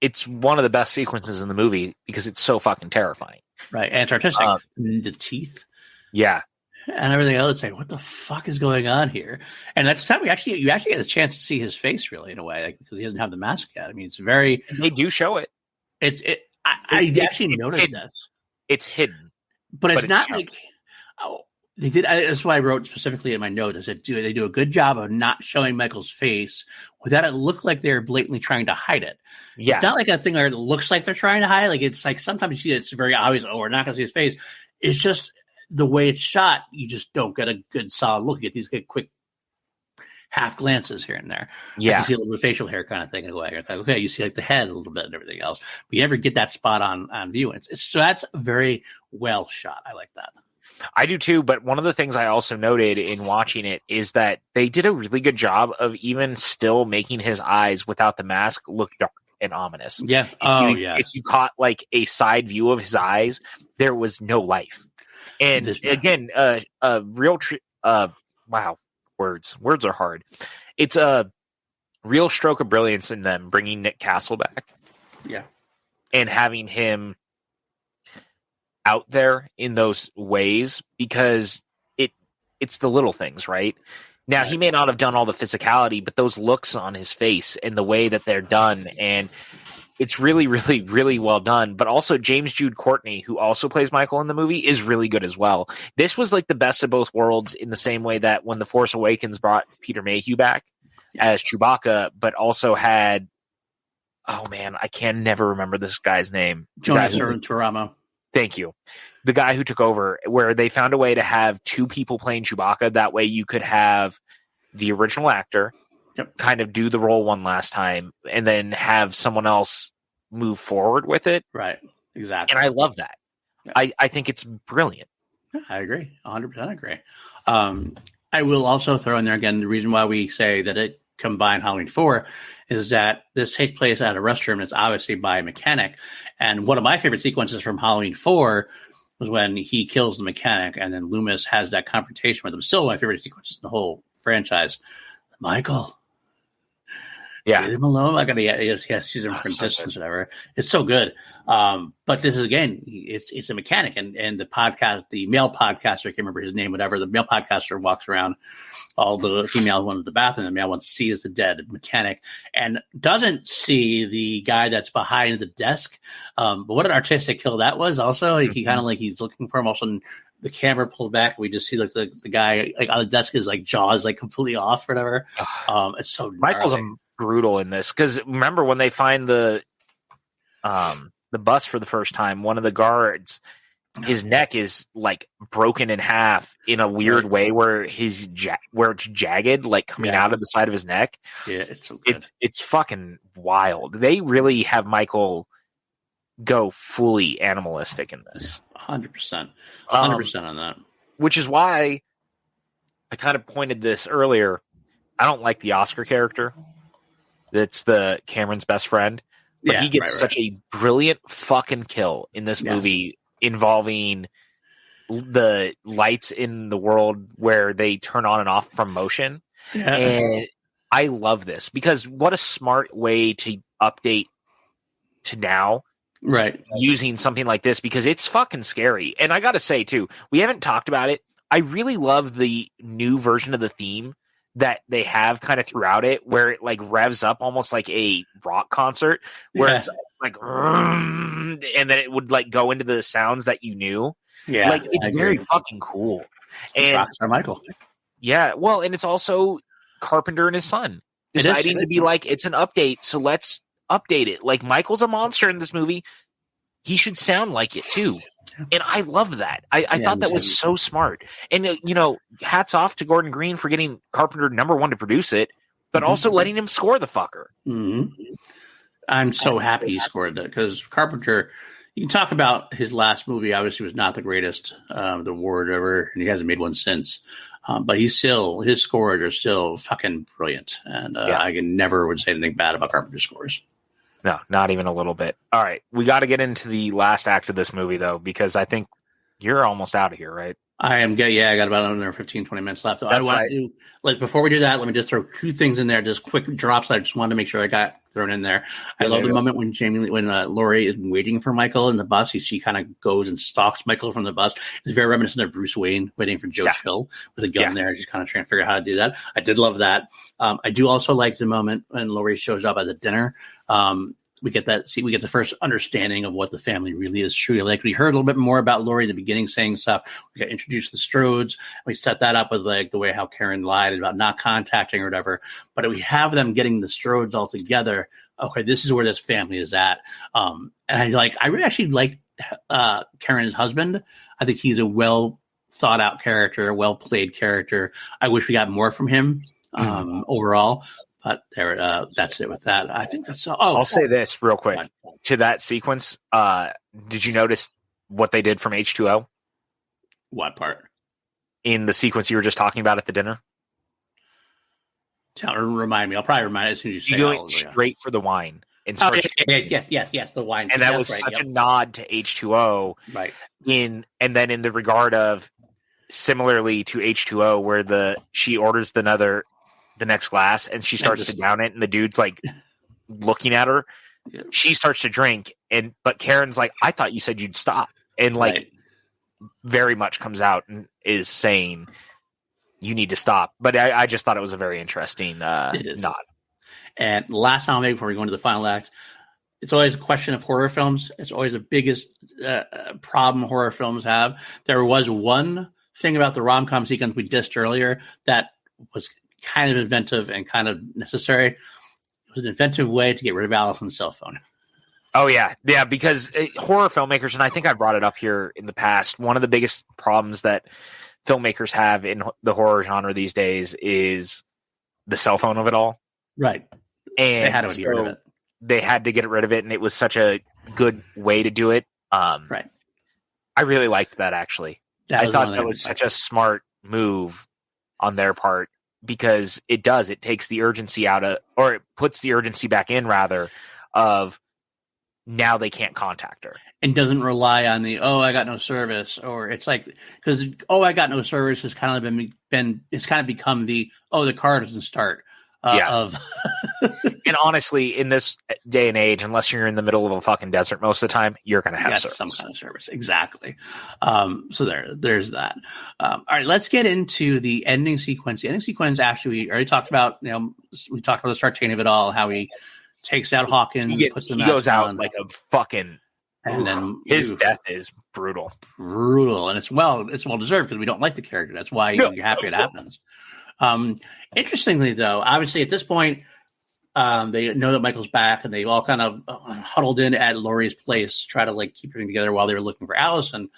[SPEAKER 2] It's one of the best sequences in the movie because it's so fucking terrifying.
[SPEAKER 1] Right, and it's artistic. The teeth,
[SPEAKER 2] yeah,
[SPEAKER 1] and everything else. It's like, what the fuck is going on here? And that's the time you actually get a chance to see his face, really, in a way, like, because he doesn't have the mask yet. I mean, it's very.
[SPEAKER 2] They do show it.
[SPEAKER 1] I actually noticed this.
[SPEAKER 2] It's hidden,
[SPEAKER 1] but it's not like. Oh, They did. That's why I wrote specifically in my note. I said, they do a good job of not showing Michael's face without it look like they're blatantly trying to hide it.
[SPEAKER 2] Yeah.
[SPEAKER 1] It's not like a thing where it looks like they're trying to hide. Like it's like sometimes you see it's very obvious. Oh, we're not going to see his face. It's just the way it's shot. You just don't get a good solid look. You get these quick half glances here and there.
[SPEAKER 2] Yeah.
[SPEAKER 1] Like you see a little bit of facial hair kind of thing. And go, okay, you see like the head a little bit and everything else. But you never get that spot on view. So that's very well shot. I like that.
[SPEAKER 2] I do too, but one of the things I also noted in watching it is that they did a really good job of even still making his eyes without the mask look dark and ominous.
[SPEAKER 1] Yeah.
[SPEAKER 2] If you caught like a side view of his eyes, there was no life. And again, wow, words are hard. It's a real stroke of brilliance in them bringing Nick Castle back.
[SPEAKER 1] Yeah.
[SPEAKER 2] And having him out there in those ways, because it's the little things, right? Now, he may not have done all the physicality, but those looks on his face and the way that they're done, and it's really, really, really well done. But also James Jude Courtney, who also plays Michael in the movie, is really good as well. This was like the best of both worlds in the same way that when The Force Awakens brought Peter Mayhew back as Chewbacca, but also had, oh man, I can never remember this guy's name.
[SPEAKER 1] Jonas Turamo.
[SPEAKER 2] Thank you. The guy who took over, where they found a way to have two people playing Chewbacca. That way you could have the original actor kind of do the role one last time and then have someone else move forward with it.
[SPEAKER 1] Right. Exactly.
[SPEAKER 2] And I love that. Yeah. I think it's brilliant.
[SPEAKER 1] I agree. 100% agree. I will also throw in there again, the reason why we say that it combined Halloween 4 is that this takes place at a restroom. It's obviously by a mechanic. And one of my favorite sequences from Halloween 4 was when he kills the mechanic and then Loomis has that confrontation with him. Still one of my favorite sequences in the whole franchise. Michael.
[SPEAKER 2] Yeah.
[SPEAKER 1] Leave him alone. Like, he sees him from distance, whatever. It's so good. But this is, again, it's a mechanic. And the podcast, the male podcaster, I can't remember his name, whatever, the male podcaster walks around. All the female one in the bathroom, the male one sees the dead mechanic and doesn't see the guy that's behind the desk. But what an artistic kill that was. Also, like, he kind of like he's looking for him. All of a sudden, the camera pulled back. We just see like the guy like on the desk, his like jaws like completely off, or whatever. It's so
[SPEAKER 2] Michael's brutal in this, because remember when they find the bus for the first time, one of the guards, his neck is like broken in half in a weird way where where it's jagged, like coming out of the side of his neck.
[SPEAKER 1] Yeah, it's so good.
[SPEAKER 2] It's fucking wild. They really have Michael go fully animalistic in this.
[SPEAKER 1] 100%. 100% on that.
[SPEAKER 2] Which is why I kind of pointed this earlier. I don't like the Oscar character. That's the Cameron's best friend. But he gets such a brilliant fucking kill in this movie involving the lights in the world where they turn on and off from motion. Yeah. And I love this because what a smart way to update to now.
[SPEAKER 1] Right.
[SPEAKER 2] Using something like this, because it's fucking scary. And I got to say too, we haven't talked about it. I really love the new version of the theme that they have kind of throughout it, where it like revs up almost like a rock concert, where it's like, and then it would like go into the sounds that you knew.
[SPEAKER 1] Yeah,
[SPEAKER 2] like it's very fucking cool. And
[SPEAKER 1] Rockstar Michael.
[SPEAKER 2] Yeah, well, and it's also Carpenter and his son deciding to be like, it's an update, so let's update it. Like, Michael's a monster in this movie. He should sound like it too. And I love that. I thought that was so smart. And, you know, hats off to Gordon Green for getting Carpenter #1 to produce it, but also letting him score the fucker.
[SPEAKER 1] Mm-hmm. I'm so happy he scored that, because Carpenter, you can talk about his last movie, obviously was not the greatest, The War, whatever, and he hasn't made one since. But his scores are still fucking brilliant. And I can never would say anything bad about Carpenter's scores.
[SPEAKER 2] No, not even a little bit. All right. We got to get into the last act of this movie, though, because I think you're almost out of here, right?
[SPEAKER 1] I am. I got about another 15, 20 minutes left.
[SPEAKER 2] That's right.
[SPEAKER 1] Before we do that, let me just throw two things in there, just quick drops that I just wanted to make sure I got thrown in there. I love the moment when Laurie is waiting for Michael in the bus. She kind of goes and stalks Michael from the bus. It's very reminiscent of Bruce Wayne waiting for Joe Chill with a gun there. She's kind of trying to figure out how to do that. I did love that. I do also like the moment when Laurie shows up at the dinner. we get the first understanding of what the family really is truly like. We heard a little bit more about Laurie in the beginning saying stuff. We got introduced to the Strodes. We set that up with like the way how Karen lied about not contacting or whatever. But we have them getting the Strodes all together. Okay, this is where this family is at. And I really actually like Karen's husband. I think he's a well thought out character, well played character. I wish we got more from him overall. But there, that's it with that. I think that's all.
[SPEAKER 2] I'll say this real quick to that sequence. Did you notice what they did from H2O?
[SPEAKER 1] What part?
[SPEAKER 2] In the sequence you were just talking about at the dinner?
[SPEAKER 1] Remind me. I'll probably remind you as soon as you say it.
[SPEAKER 2] You went straight for the wine. And
[SPEAKER 1] yes, the wine.
[SPEAKER 2] And that was such a nod to H2O.
[SPEAKER 1] Right.
[SPEAKER 2] And then in the regard of similarly to H2O, where she orders the next glass and she starts to down it and the dude's like looking at her. Yeah. She starts to drink but Karen's like, I thought you said you'd stop. And very much comes out and is saying you need to stop. But I just thought it was a very interesting nod.
[SPEAKER 1] And last time, maybe before we go into the final act, it's always a question of horror films. It's always the biggest problem horror films have. There was one thing about the rom-com sequence we dissed earlier that was kind of inventive and kind of necessary. It was an inventive way to get rid of Allison's cell phone.
[SPEAKER 2] Oh, yeah. Yeah, because horror filmmakers, and I think I brought it up here in the past, one of the biggest problems that filmmakers have in the horror genre these days is the cell phone of it all.
[SPEAKER 1] Right.
[SPEAKER 2] And they had to get rid of it. They had to get rid of it, and it was such a good way to do it.
[SPEAKER 1] Right.
[SPEAKER 2] I really liked that, actually. I thought that was such a smart move on their part, because it takes the urgency out of, or it puts the urgency back in, rather, of now they can't contact her.
[SPEAKER 1] And doesn't rely on I got no service, or it's like, because, I got no service has kind of it's kind of become the car doesn't start.
[SPEAKER 2] And honestly, in this day and age, unless you're in the middle of a fucking desert most of the time, you're going to have
[SPEAKER 1] some kind of service. Exactly. So there's that. All right, let's get into the ending sequence. The ending sequence, actually, we already talked about, we talked about the start chain of it all, how he takes out Hawkins,
[SPEAKER 2] he goes out like a fucking,
[SPEAKER 1] and then
[SPEAKER 2] his death is brutal.
[SPEAKER 1] And it's well deserved, because we don't like the character. That's why you're happy it happens. Interestingly, though, obviously at this point, they know that Michael's back, and they've all kind of huddled in at Laurie's place to try to keep everything together while they were looking for Allison.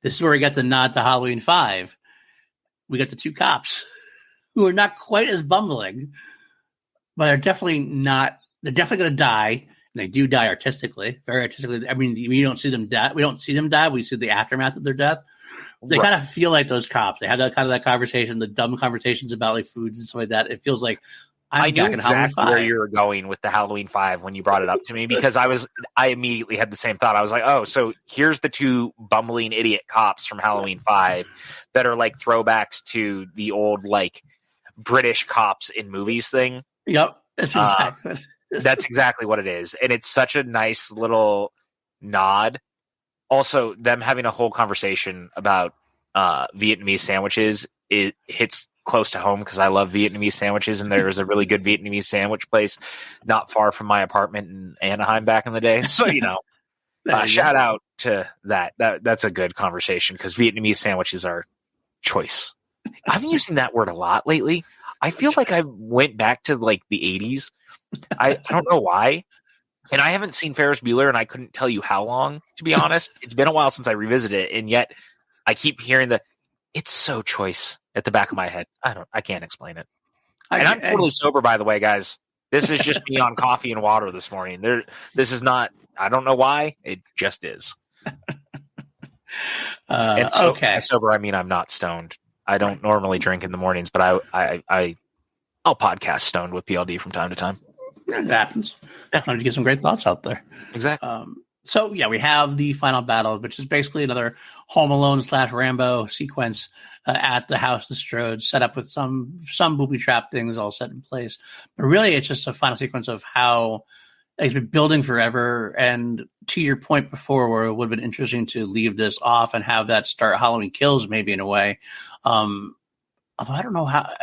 [SPEAKER 1] This is where we get the nod to Halloween 5. We get the two cops who are not quite as bumbling, but they're definitely not. They're definitely going to die, and they do die artistically, very artistically. I mean, we don't see them die. We don't see them die. We see the aftermath of their death. They kind of feel like those cops. They had that conversation, the dumb conversations about foods and stuff like that. It feels like
[SPEAKER 2] I knew exactly where you were going with the Halloween 5 when you brought it up to me, because I immediately had the same thought. I was like, oh, so here's the two bumbling idiot cops from Halloween 5 that are like throwbacks to the old British cops in movies thing.
[SPEAKER 1] Yep, that's exactly
[SPEAKER 2] what it is, and it's such a nice little nod. Also, them having a whole conversation about Vietnamese sandwiches, it hits close to home because I love Vietnamese sandwiches, and there's a really good Vietnamese sandwich place not far from my apartment in Anaheim back in the day. So, shout out to that. That's a good conversation, because Vietnamese sandwiches are choice. I've been using that word a lot lately. I feel like I went back to the 80s. I don't know why. And I haven't seen Ferris Bueller, and I couldn't tell you how long, to be honest. It's been a while since I revisited it, and yet I keep hearing it's so choice at the back of my head. I can't explain it. And I'm totally sober, by the way, guys. This is just me on coffee and water this morning. This is not, I don't know why. It just is.
[SPEAKER 1] Okay.
[SPEAKER 2] Sober, I mean I'm not stoned. I don't normally drink in the mornings, but I'll podcast stoned with PLD from time to time.
[SPEAKER 1] It happens. Wanted to get some great thoughts out there.
[SPEAKER 2] Exactly.
[SPEAKER 1] So we have the final battle, which is basically another Home Alone / Rambo sequence at the house of the Strodes, set up with some booby trap things all set in place. But really, it's just a final sequence of how it's been building forever. And to your point before, where it would have been interesting to leave this off and have that start Halloween Kills, maybe in a way. Although I don't know how.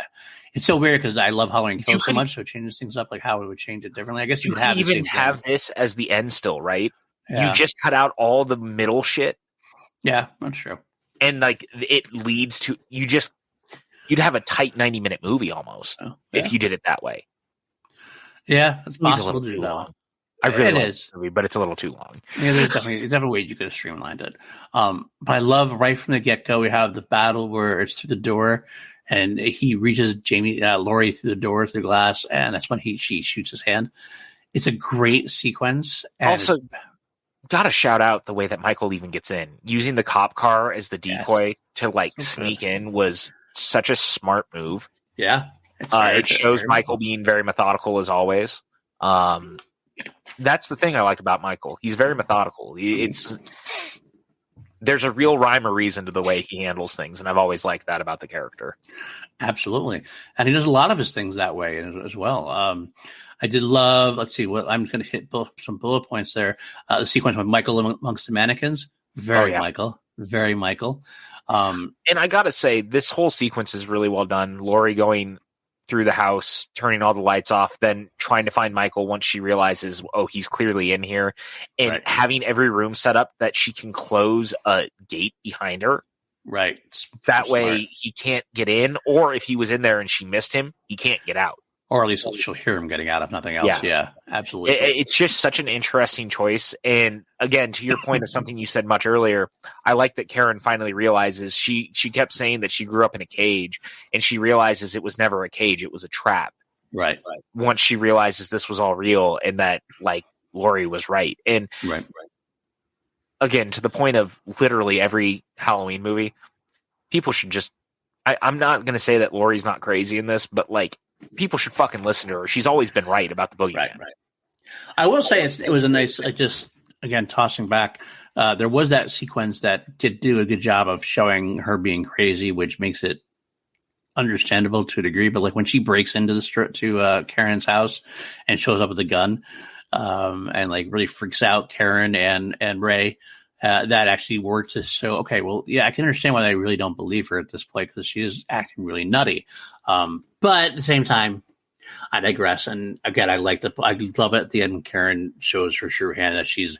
[SPEAKER 1] It's so weird because I love Halloween Kills so much, so it changes things up, like how it would change it differently. I guess you could have
[SPEAKER 2] even have this as the end still, right?
[SPEAKER 1] Yeah.
[SPEAKER 2] You just cut out all the middle shit.
[SPEAKER 1] Yeah, that's true.
[SPEAKER 2] And like it leads to you'd have a tight 90-minute movie almost if you did it that way.
[SPEAKER 1] Yeah, it's possible
[SPEAKER 2] a little
[SPEAKER 1] to do
[SPEAKER 2] too
[SPEAKER 1] that.
[SPEAKER 2] long. I really
[SPEAKER 1] it
[SPEAKER 2] like
[SPEAKER 1] is,
[SPEAKER 2] the movie, but it's a little too long.
[SPEAKER 1] Yeah, there's definitely ways you could have streamlined it. But I love right from the get go. We have the battle where it's through the door, and he reaches Laurie through the door through the glass, and that's when she shoots his hand. It's a great sequence. And
[SPEAKER 2] also, gotta shout out the way that Michael even gets in, using the cop car as the decoy to like sneak in was such a smart move.
[SPEAKER 1] Yeah,
[SPEAKER 2] it shows Michael being very methodical as always. That's the thing I like about Michael. He's very methodical. There's a real rhyme or reason to the way he handles things, and I've always liked that about the character.
[SPEAKER 1] Absolutely, and he does a lot of his things that way as well. I did love. Let's see. What I'm going to hit some bullet points there. The sequence with Michael amongst the mannequins. Michael. Very Michael.
[SPEAKER 2] And I gotta say, this whole sequence is really well done. Laurie going through the house, turning all the lights off, then trying to find Michael once she realizes, oh, he's clearly in here, and having every room set up that she can close a gate behind her.
[SPEAKER 1] Right.
[SPEAKER 2] That way he can't get in, or if he was in there and she missed him, he can't get out.
[SPEAKER 1] Or at least she'll hear him getting out, if nothing else. Yeah, absolutely.
[SPEAKER 2] It's just such an interesting choice. And again, to your point of something you said much earlier, I like that Karen finally realizes she kept saying that she grew up in a cage, and she realizes it was never a cage. It was a trap.
[SPEAKER 1] Right.
[SPEAKER 2] Once she realizes this was all real and that like Laurie was right. And again, to the point of literally every Halloween movie, people should just, I'm not going to say that Laurie's not crazy in this, but like, people should fucking listen to her. She's always been right about the boogeyman.
[SPEAKER 1] Right. I will say it was a nice, just again, tossing back, there was that sequence that did do a good job of showing her being crazy, which makes it understandable to a degree. But like when she breaks into to Karen's house and shows up with a gun, and like really freaks out Karen and Ray, that actually worked to show, okay, well, yeah, I can understand why they really don't believe her at this point, because she is acting really nutty. But at the same time, I digress. And again, I love it at the end when Karen shows her true hand, that she's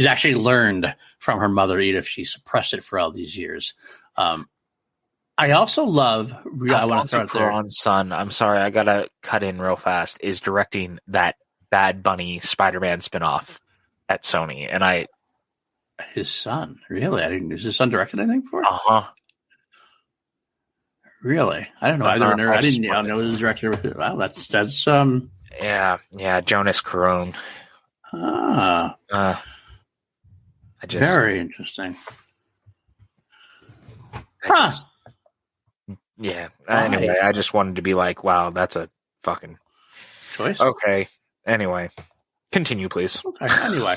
[SPEAKER 1] actually learned from her mother, even if she suppressed it for all these years. I also love, I want to start there.
[SPEAKER 2] Cuarón's son, I'm sorry, I gotta cut in real fast, is directing that Bad Bunny Spider-Man spinoff at Sony, and
[SPEAKER 1] his son, really? Is his son directed anything before? Really? I don't know. I didn't know his director. Wow, that's
[SPEAKER 2] yeah, Jonas Cuarón.
[SPEAKER 1] Very interesting.
[SPEAKER 2] Anyway, I just wanted to be like, wow, that's a fucking
[SPEAKER 1] choice.
[SPEAKER 2] Okay. Anyway, continue, please.
[SPEAKER 1] Okay. Anyway.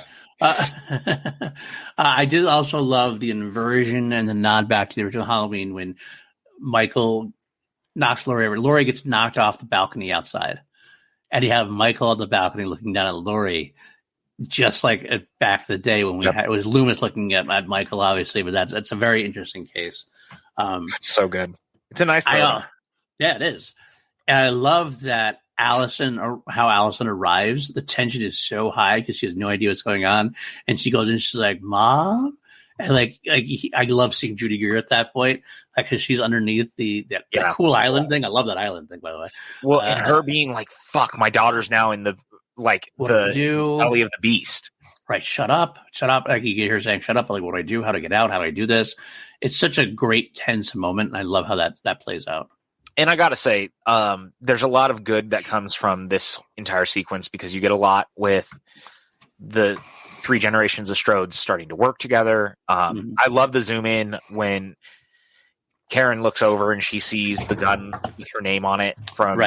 [SPEAKER 1] I did also love the inversion and the nod back to the original Halloween when Michael knocks Laurie over. Laurie gets knocked off the balcony outside, and you have Michael on the balcony looking down at Laurie, just like back in the day when it was Loomis looking at Michael, obviously. But that's a very interesting case.
[SPEAKER 2] It's so good. It's a nice
[SPEAKER 1] yeah, it is. And I love that how Allison arrives. The tension is so high because she has no idea what's going on, and she goes in. She's like, "Mom," and I love seeing Judy Greer at that point, because she's underneath that cool island thing. I love that island thing, by the way.
[SPEAKER 2] Well, and her being like, "Fuck, my daughter's now in the belly of the beast."
[SPEAKER 1] Right? Shut up! Like you get her saying, "Shut up!" Like, what do I do? How do I get out? How do I do this? It's such a great tense moment, and I love how that plays out.
[SPEAKER 2] And I gotta say, there's a lot of good that comes from this entire sequence, because you get a lot with the three generations of Strodes starting to work together. I love the zoom in when Karen looks over and she sees the gun with her name on it from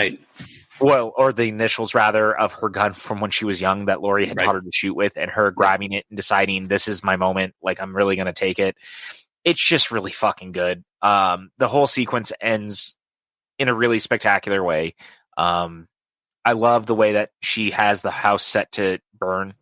[SPEAKER 2] or the initials rather of her gun from when she was young that Laurie had taught her to shoot with, and her grabbing it and deciding, this is my moment. Like, I'm really going to take it. It's just really fucking good. The whole sequence ends in a really spectacular way. I love the way that she has the house set to burn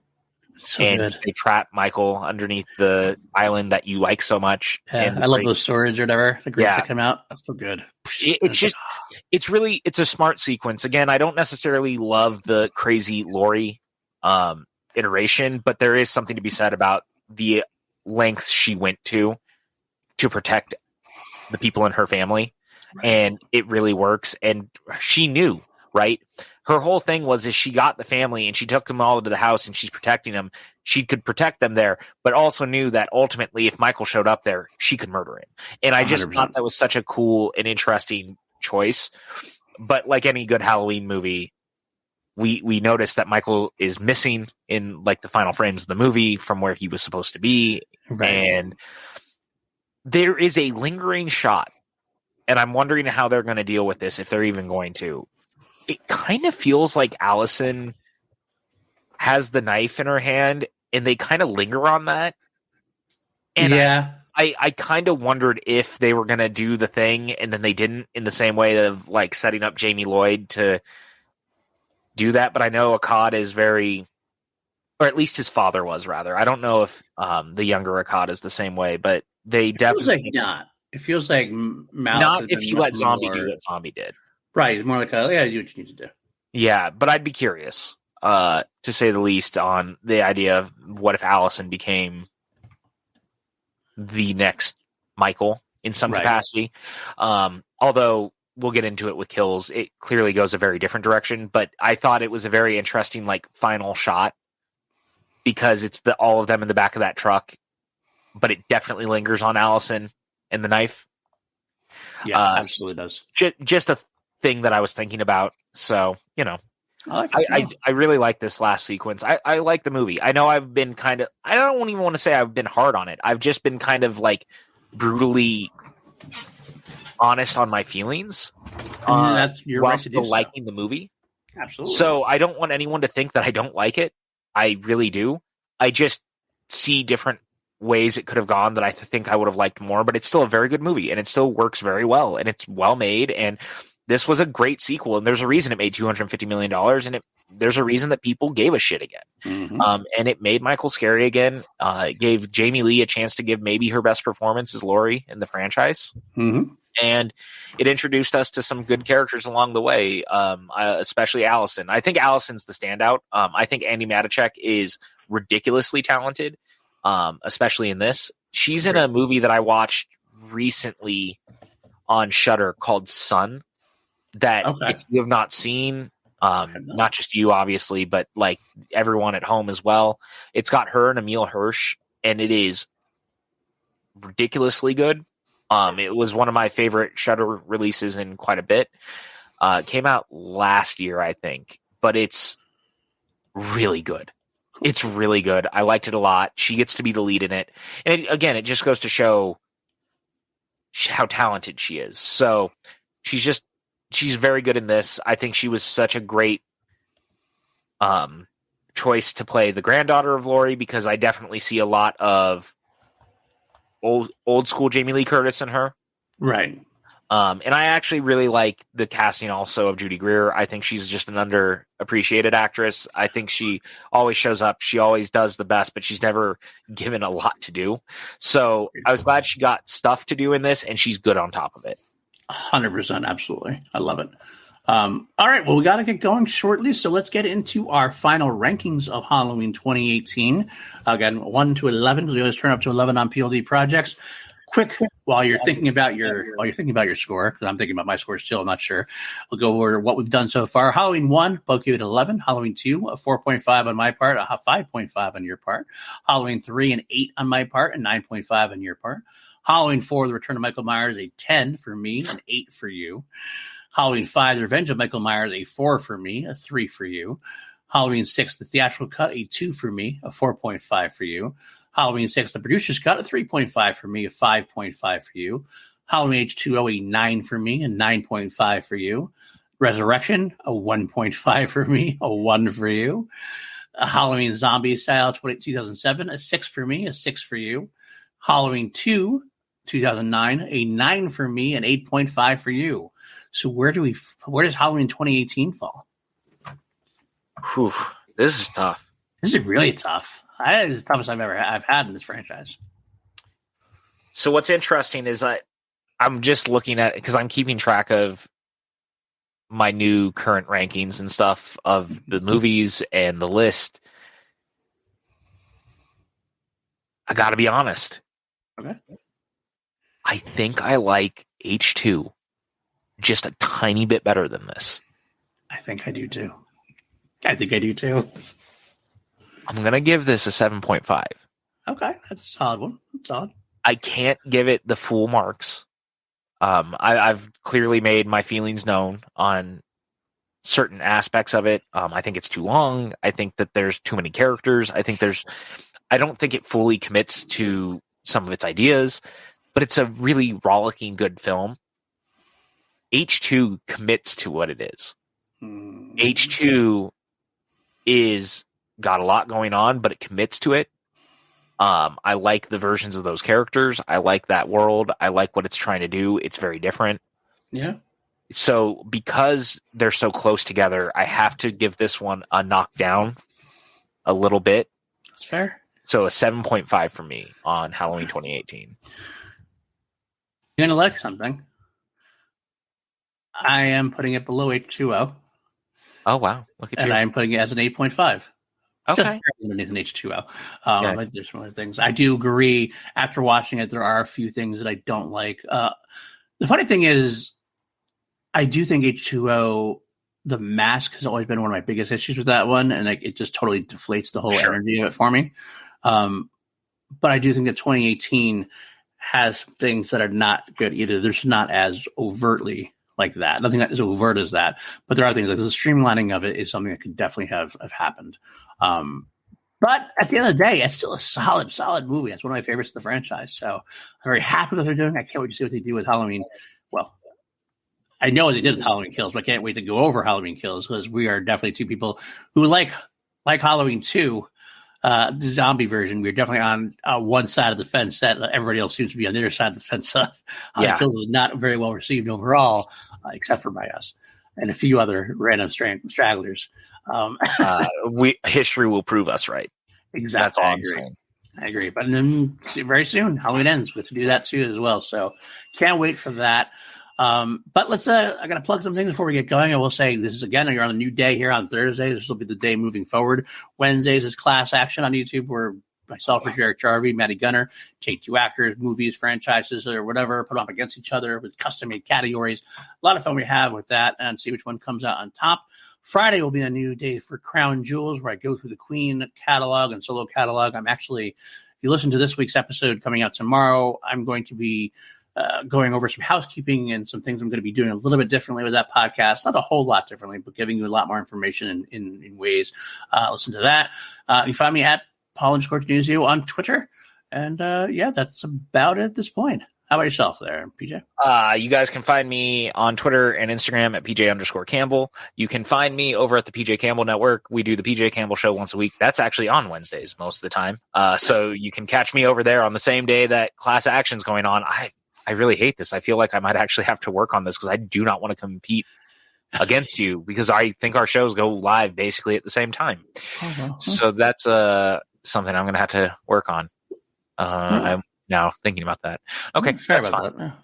[SPEAKER 1] So
[SPEAKER 2] and
[SPEAKER 1] good.
[SPEAKER 2] they trap Michael underneath the island that you like so much.
[SPEAKER 1] Yeah,
[SPEAKER 2] and
[SPEAKER 1] I love those swords or whatever. The grapes that come out. That's so good.
[SPEAKER 2] It's a smart sequence. Again, I don't necessarily love the crazy Lori iteration, but there is something to be said about the lengths she went to protect the people in her family. Right. And it really works. And she knew, right? Her whole thing was she got the family and she took them all to the house and she's protecting them. She could protect them there, but also knew that ultimately if Michael showed up there, she could murder him. And I just 100%. Thought that was such a cool and interesting choice. But like any good Halloween movie, we noticed that Michael is missing in like the final frames of the movie from where he was supposed to be. Right. And there is a lingering shot, and I'm wondering how they're going to deal with this, if they're even going to. It kind of feels like Allison has the knife in her hand, and they kind of linger on that. And yeah. I kind of wondered if they were going to do the thing, and then they didn't, in the same way of like setting up Jamie Lloyd to do that. But I know Akkad is very, or at least his father was, rather. I don't know if the younger Akkad is the same way, but they definitely...
[SPEAKER 1] It feels like not. It feels like
[SPEAKER 2] not if you let Zombie do what Zombie did.
[SPEAKER 1] Right. It's more like, do what you need to do.
[SPEAKER 2] Yeah, but I'd be curious, to say the least, on the idea of what if Allison became the next Michael in some capacity. Although we'll get into it with kills, it clearly goes a very different direction, but I thought it was a very interesting like final shot because it's all of them in the back of that truck, but it definitely lingers on Allison and the knife.
[SPEAKER 1] Yeah, absolutely does.
[SPEAKER 2] Just a thing that I was thinking about. So, I really like this last sequence. I like the movie. I know I've been I don't even want to say I've been hard on it. I've just been kind of like brutally honest on my feelings.
[SPEAKER 1] You're
[SPEAKER 2] while
[SPEAKER 1] right to do
[SPEAKER 2] still liking the movie.
[SPEAKER 1] Absolutely.
[SPEAKER 2] So I don't want anyone to think that I don't like it. I really do. I just see different ways it could have gone that I think I would have liked more, but it's still a very good movie and it still works very well and it's well made. And this was a great sequel, and there's a reason it made $250 million, and there's a reason that people gave a shit again. Mm-hmm. And it made Michael scary again. It gave Jamie Lee a chance to give maybe her best performance as Laurie in the franchise. Mm-hmm. And it introduced us to some good characters along the way, especially Allison. I think Allison's the standout. I think Andi Matichak is ridiculously talented, especially in this. She's in a movie that I watched recently on Shudder called Sun. That if you have not seen, not just you, obviously, but like everyone at home as well, it's got her and Emil Hirsch, and it is ridiculously good. It was one of my favorite Shudder releases in quite a bit. It came out last year, I think, but it's really good. It's really good. I liked it a lot. She gets to be the lead in it. And it just goes to show how talented she is. So she's very good in this. I think she was such a great choice to play the granddaughter of Laurie, because I definitely see a lot of old school Jamie Lee Curtis in her.
[SPEAKER 1] Right.
[SPEAKER 2] And I actually really like the casting also of Judy Greer. I think she's just an underappreciated actress. I think she always shows up. She always does the best, but she's never given a lot to do. So I was glad she got stuff to do in this, and she's good on top of it.
[SPEAKER 1] 100%. Absolutely. I love it. All right. Well, we got to get going shortly. So let's get into our final rankings of Halloween 2018. Again, 1 to 11, because we always turn up to 11 on PLD projects. Quick, while you're thinking about your score, because I'm thinking about my score still, I'm not sure. We'll go over what we've done so far. Halloween 1, both gave it 11. Halloween 2, a 4.5 on my part, a 5.5 on your part. Halloween 3, an 8 on my part, and 9.5 on your part. Halloween 4, The Return of Michael Myers, a 10 for me, an 8 for you. Halloween 5, The Revenge of Michael Myers, a 4 for me, a 3 for you. Halloween 6, The Theatrical Cut, a 2 for me, a 4.5 for you. Halloween 6, The Producer's Cut, a 3.5 for me, a 5.5 for you. Halloween H2O, a 9 for me, a 9.5 for you. Resurrection, a 1.5 for me, a 1 for you. Halloween Zombie Style 2007, a 6 for me, a 6 for you. Halloween 2, 2009, a 9 for me, an 8.5 for you. So where does Halloween 2018 fall?
[SPEAKER 2] Whew, this is tough.
[SPEAKER 1] This is really tough. That is the toughest I've had in this franchise.
[SPEAKER 2] So what's interesting is I'm just looking at it because I'm keeping track of my new current rankings and stuff of the movies and the list. I got to be honest.
[SPEAKER 1] Okay.
[SPEAKER 2] I think I like H2 just a tiny bit better than this.
[SPEAKER 1] I think I do too. I'm
[SPEAKER 2] going to give this a 7.5.
[SPEAKER 1] Okay, that's a solid one. That's solid.
[SPEAKER 2] I can't give it the full marks. I've clearly made my feelings known on certain aspects of it. I think it's too long. I think that there's too many characters. I don't think it fully commits to some of its ideas, but it's a really rollicking good film. H2 commits to what it is. H2 is got a lot going on, but it commits to it. I like the versions of those characters. I like that world. I like what it's trying to do. It's very different.
[SPEAKER 1] Yeah.
[SPEAKER 2] So because they're so close together, I have to give this one a knockdown a little bit.
[SPEAKER 1] That's fair.
[SPEAKER 2] So a 7.5 for me on Halloween 2018.
[SPEAKER 1] You're going to like something. I am putting it below H2O.
[SPEAKER 2] Oh, wow. Look at you.
[SPEAKER 1] And I am putting it as an 8.5.
[SPEAKER 2] Okay.
[SPEAKER 1] Just underneath an H2O. But there's some other things. I do agree. After watching it, there are a few things that I don't like. The funny thing is, I do think H2O, the mask has always been one of my biggest issues with that one, and it just totally deflates the whole energy of it for me. But I do think that 2018 has things that are not good either. There's not as overtly like that. Nothing that is overt as that. But there are things like the streamlining of it is something that could definitely have happened. But at the end of the day, it's still a solid movie. It's one of my favorites of the franchise. So I'm very happy with what they're doing. I can't wait to see what they do with Halloween. Well, I know what they did with Halloween Kills, but I can't wait to go over Halloween Kills because we are definitely two people who like Halloween 2, the zombie version. We're definitely on one side of the fence. That everybody else seems to be on the other side of the fence. Halloween Kills is not very well received overall, except for by us and a few other random stragglers.
[SPEAKER 2] History will prove us right.
[SPEAKER 1] Exactly.
[SPEAKER 2] That's all I'm saying.
[SPEAKER 1] I agree. But then very soon, Halloween Ends. We have to do that too as well. So can't wait for that. But let's I gotta plug some things before we get going. I will say this is again, you're on a new day here on Thursday. This will be the day moving forward. Wednesdays is Class Action on YouTube, where myself, Eric Jarvie, Matty Gunner take two actors, movies, franchises, or whatever, put them up against each other with custom made categories. A lot of fun we have with that, and see which one comes out on top. Friday will be a new day for Crown Jewels, where I go through the Queen catalog and solo catalog. I'm actually, if you listen to this week's episode coming out tomorrow, I'm going to be going over some housekeeping and some things I'm going to be doing a little bit differently with that podcast. Not a whole lot differently, but giving you a lot more information in ways. Listen to that. You find me at Paul_Denuzio on Twitter. And that's about it at this point. How about yourself there, PJ?
[SPEAKER 2] You guys can find me on Twitter and Instagram at PJ_Campbell. You can find me over at the PJ Campbell Network. We do the PJ Campbell Show once a week. That's actually on Wednesdays most of the time. So you can catch me over there on the same day that Class Action's going on. I really hate this. I feel like I might actually have to work on this because I do not want to compete against you because I think our shows go live basically at the same time. So that's something I'm going to have to work on. I'm now thinking about that. Okay,
[SPEAKER 1] sorry about that.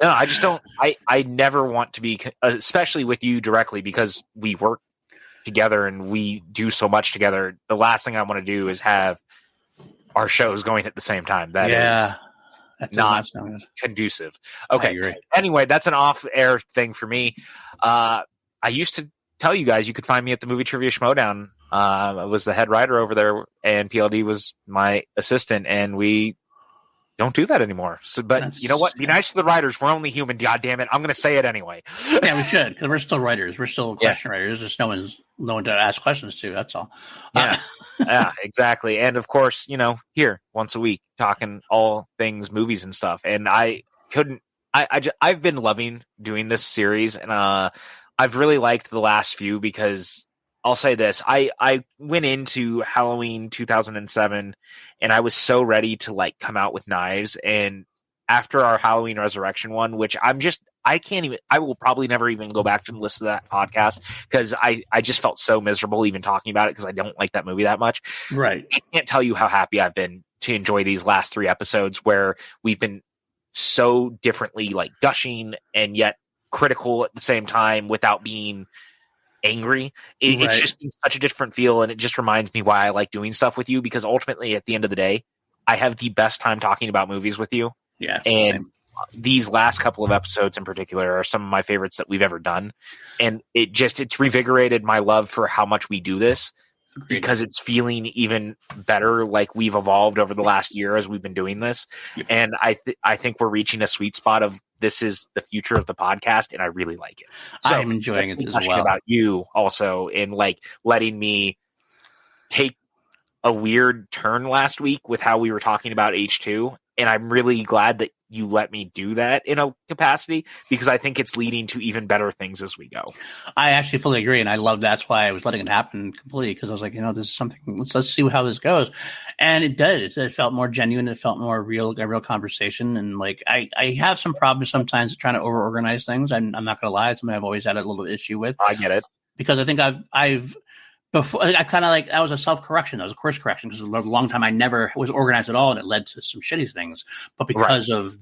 [SPEAKER 2] No, I just don't. I never want to be, especially with you directly, because we work together and we do so much together. The last thing I want to do is have our shows going at the same time. That is not conducive. Okay. Anyway, that's an off-air thing for me. I used to tell you guys you could find me at the Movie Trivia Schmodown. I was the head writer over there, and PLD was my assistant, and we don't do that anymore. So, but you know what? Be nice to the writers. We're only human. God damn it! I'm going to say it anyway.
[SPEAKER 1] Yeah, we should, because we're still writers. We're still question writers. There's just no one to ask questions to. That's all.
[SPEAKER 2] Yeah, exactly. And of course, here once a week talking all things movies and stuff. And I've been loving doing this series, and I've really liked the last few because I'll say this. I went into Halloween 2007 and I was so ready to come out with knives. And after our Halloween Resurrection one, which I will probably never even go back to listen to that podcast because I just felt so miserable even talking about it because I don't like that movie that much.
[SPEAKER 1] Right.
[SPEAKER 2] I can't tell you how happy I've been to enjoy these last 3 episodes where we've been so differently like gushing and yet critical at the same time without being angry. It's just been such a different feel, and it just reminds me why I like doing stuff with you, because ultimately at the end of the day, I have the best time talking about movies with you.
[SPEAKER 1] Yeah.
[SPEAKER 2] And
[SPEAKER 1] same.
[SPEAKER 2] These last couple of episodes in particular are some of my favorites that we've ever done. And it's revigorated my love for how much we do this. Agreed. Because it's feeling even better, like we've evolved over the last year as we've been doing this. Yep. And I think we're reaching a sweet spot of this is the future of the podcast, and I really like it. So
[SPEAKER 1] I'm enjoying it as well.
[SPEAKER 2] About you also, in like letting me take a weird turn last week with how we were talking about H2, and I'm really glad that you let me do that in a capacity, because I think it's leading to even better things as we go. I
[SPEAKER 1] actually fully agree, and I love that's why I was letting it happen completely, because I was like, this is something. Let's see how this goes, and it did. It felt more genuine. It felt more real, a real conversation. And like I have some problems sometimes trying to over-organize things. I'm not gonna lie, it's something I've always had a little issue with.
[SPEAKER 2] I get it,
[SPEAKER 1] because I think I've before I kind of like that was a self-correction. That was a course correction, because a long time I never was organized at all, and it led to some shitty things. But because of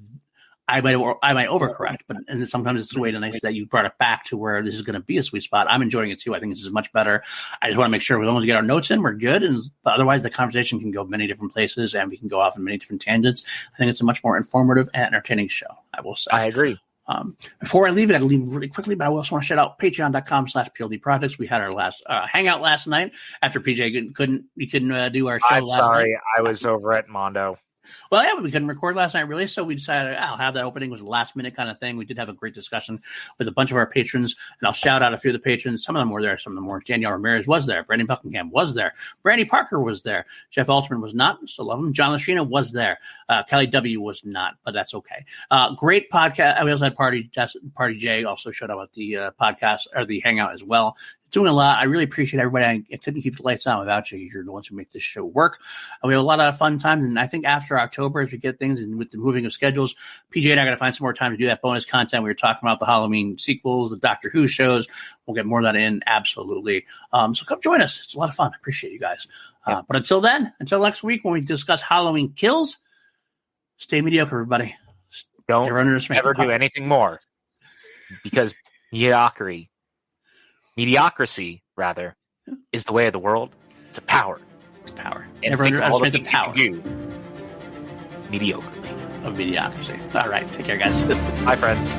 [SPEAKER 1] I might overcorrect, and sometimes it's the way nice that you brought it back to where this is going to be a sweet spot. I'm enjoying it too. I think this is much better. I just want to make sure as long as we get our notes in, we're good. And otherwise, the conversation can go many different places, and we can go off in many different tangents. I think it's a much more informative and entertaining show, I will say.
[SPEAKER 2] I agree.
[SPEAKER 1] Before I leave it, I'll leave really quickly, but I also want to shout out patreon.com/PLD Projects. We had our last hangout last night after PJ couldn't do our show last night. I'm sorry,
[SPEAKER 2] I was over at Mondo.
[SPEAKER 1] Well, yeah, we couldn't record last night, really, so we decided I'll have that opening. It was a last-minute kind of thing. We did have a great discussion with a bunch of our patrons, and I'll shout out a few of the patrons. Some of them were there, some of them weren't. Danielle Ramirez was there. Brandon Buckingham was there. Brandy Parker was there. Jeff Altman was not. Still love him. John Lastrina was there. Kelly W. was not, but that's okay. Great podcast. We also had Party J also showed up at the podcast, or the hangout as well. Doing a lot. I really appreciate everybody. I couldn't keep the lights on without you. You're the ones who make this show work. We have a lot of fun times, and I think after October, as we get things and with the moving of schedules, PJ and I are going to find some more time to do that bonus content. We were talking about the Halloween sequels, the Doctor Who shows. We'll get more of that in, absolutely. So come join us. It's a lot of fun. I appreciate you guys. But until next week when we discuss Halloween Kills, stay mediocre, everybody.
[SPEAKER 2] Don't ever do anything more, because mediocrity, rather, is the way of the world. It's a power.
[SPEAKER 1] It's power.
[SPEAKER 2] And
[SPEAKER 1] never underestimate the power.
[SPEAKER 2] Do mediocrely.
[SPEAKER 1] Of mediocrity. All right. Take care, guys.
[SPEAKER 2] Bye, friends.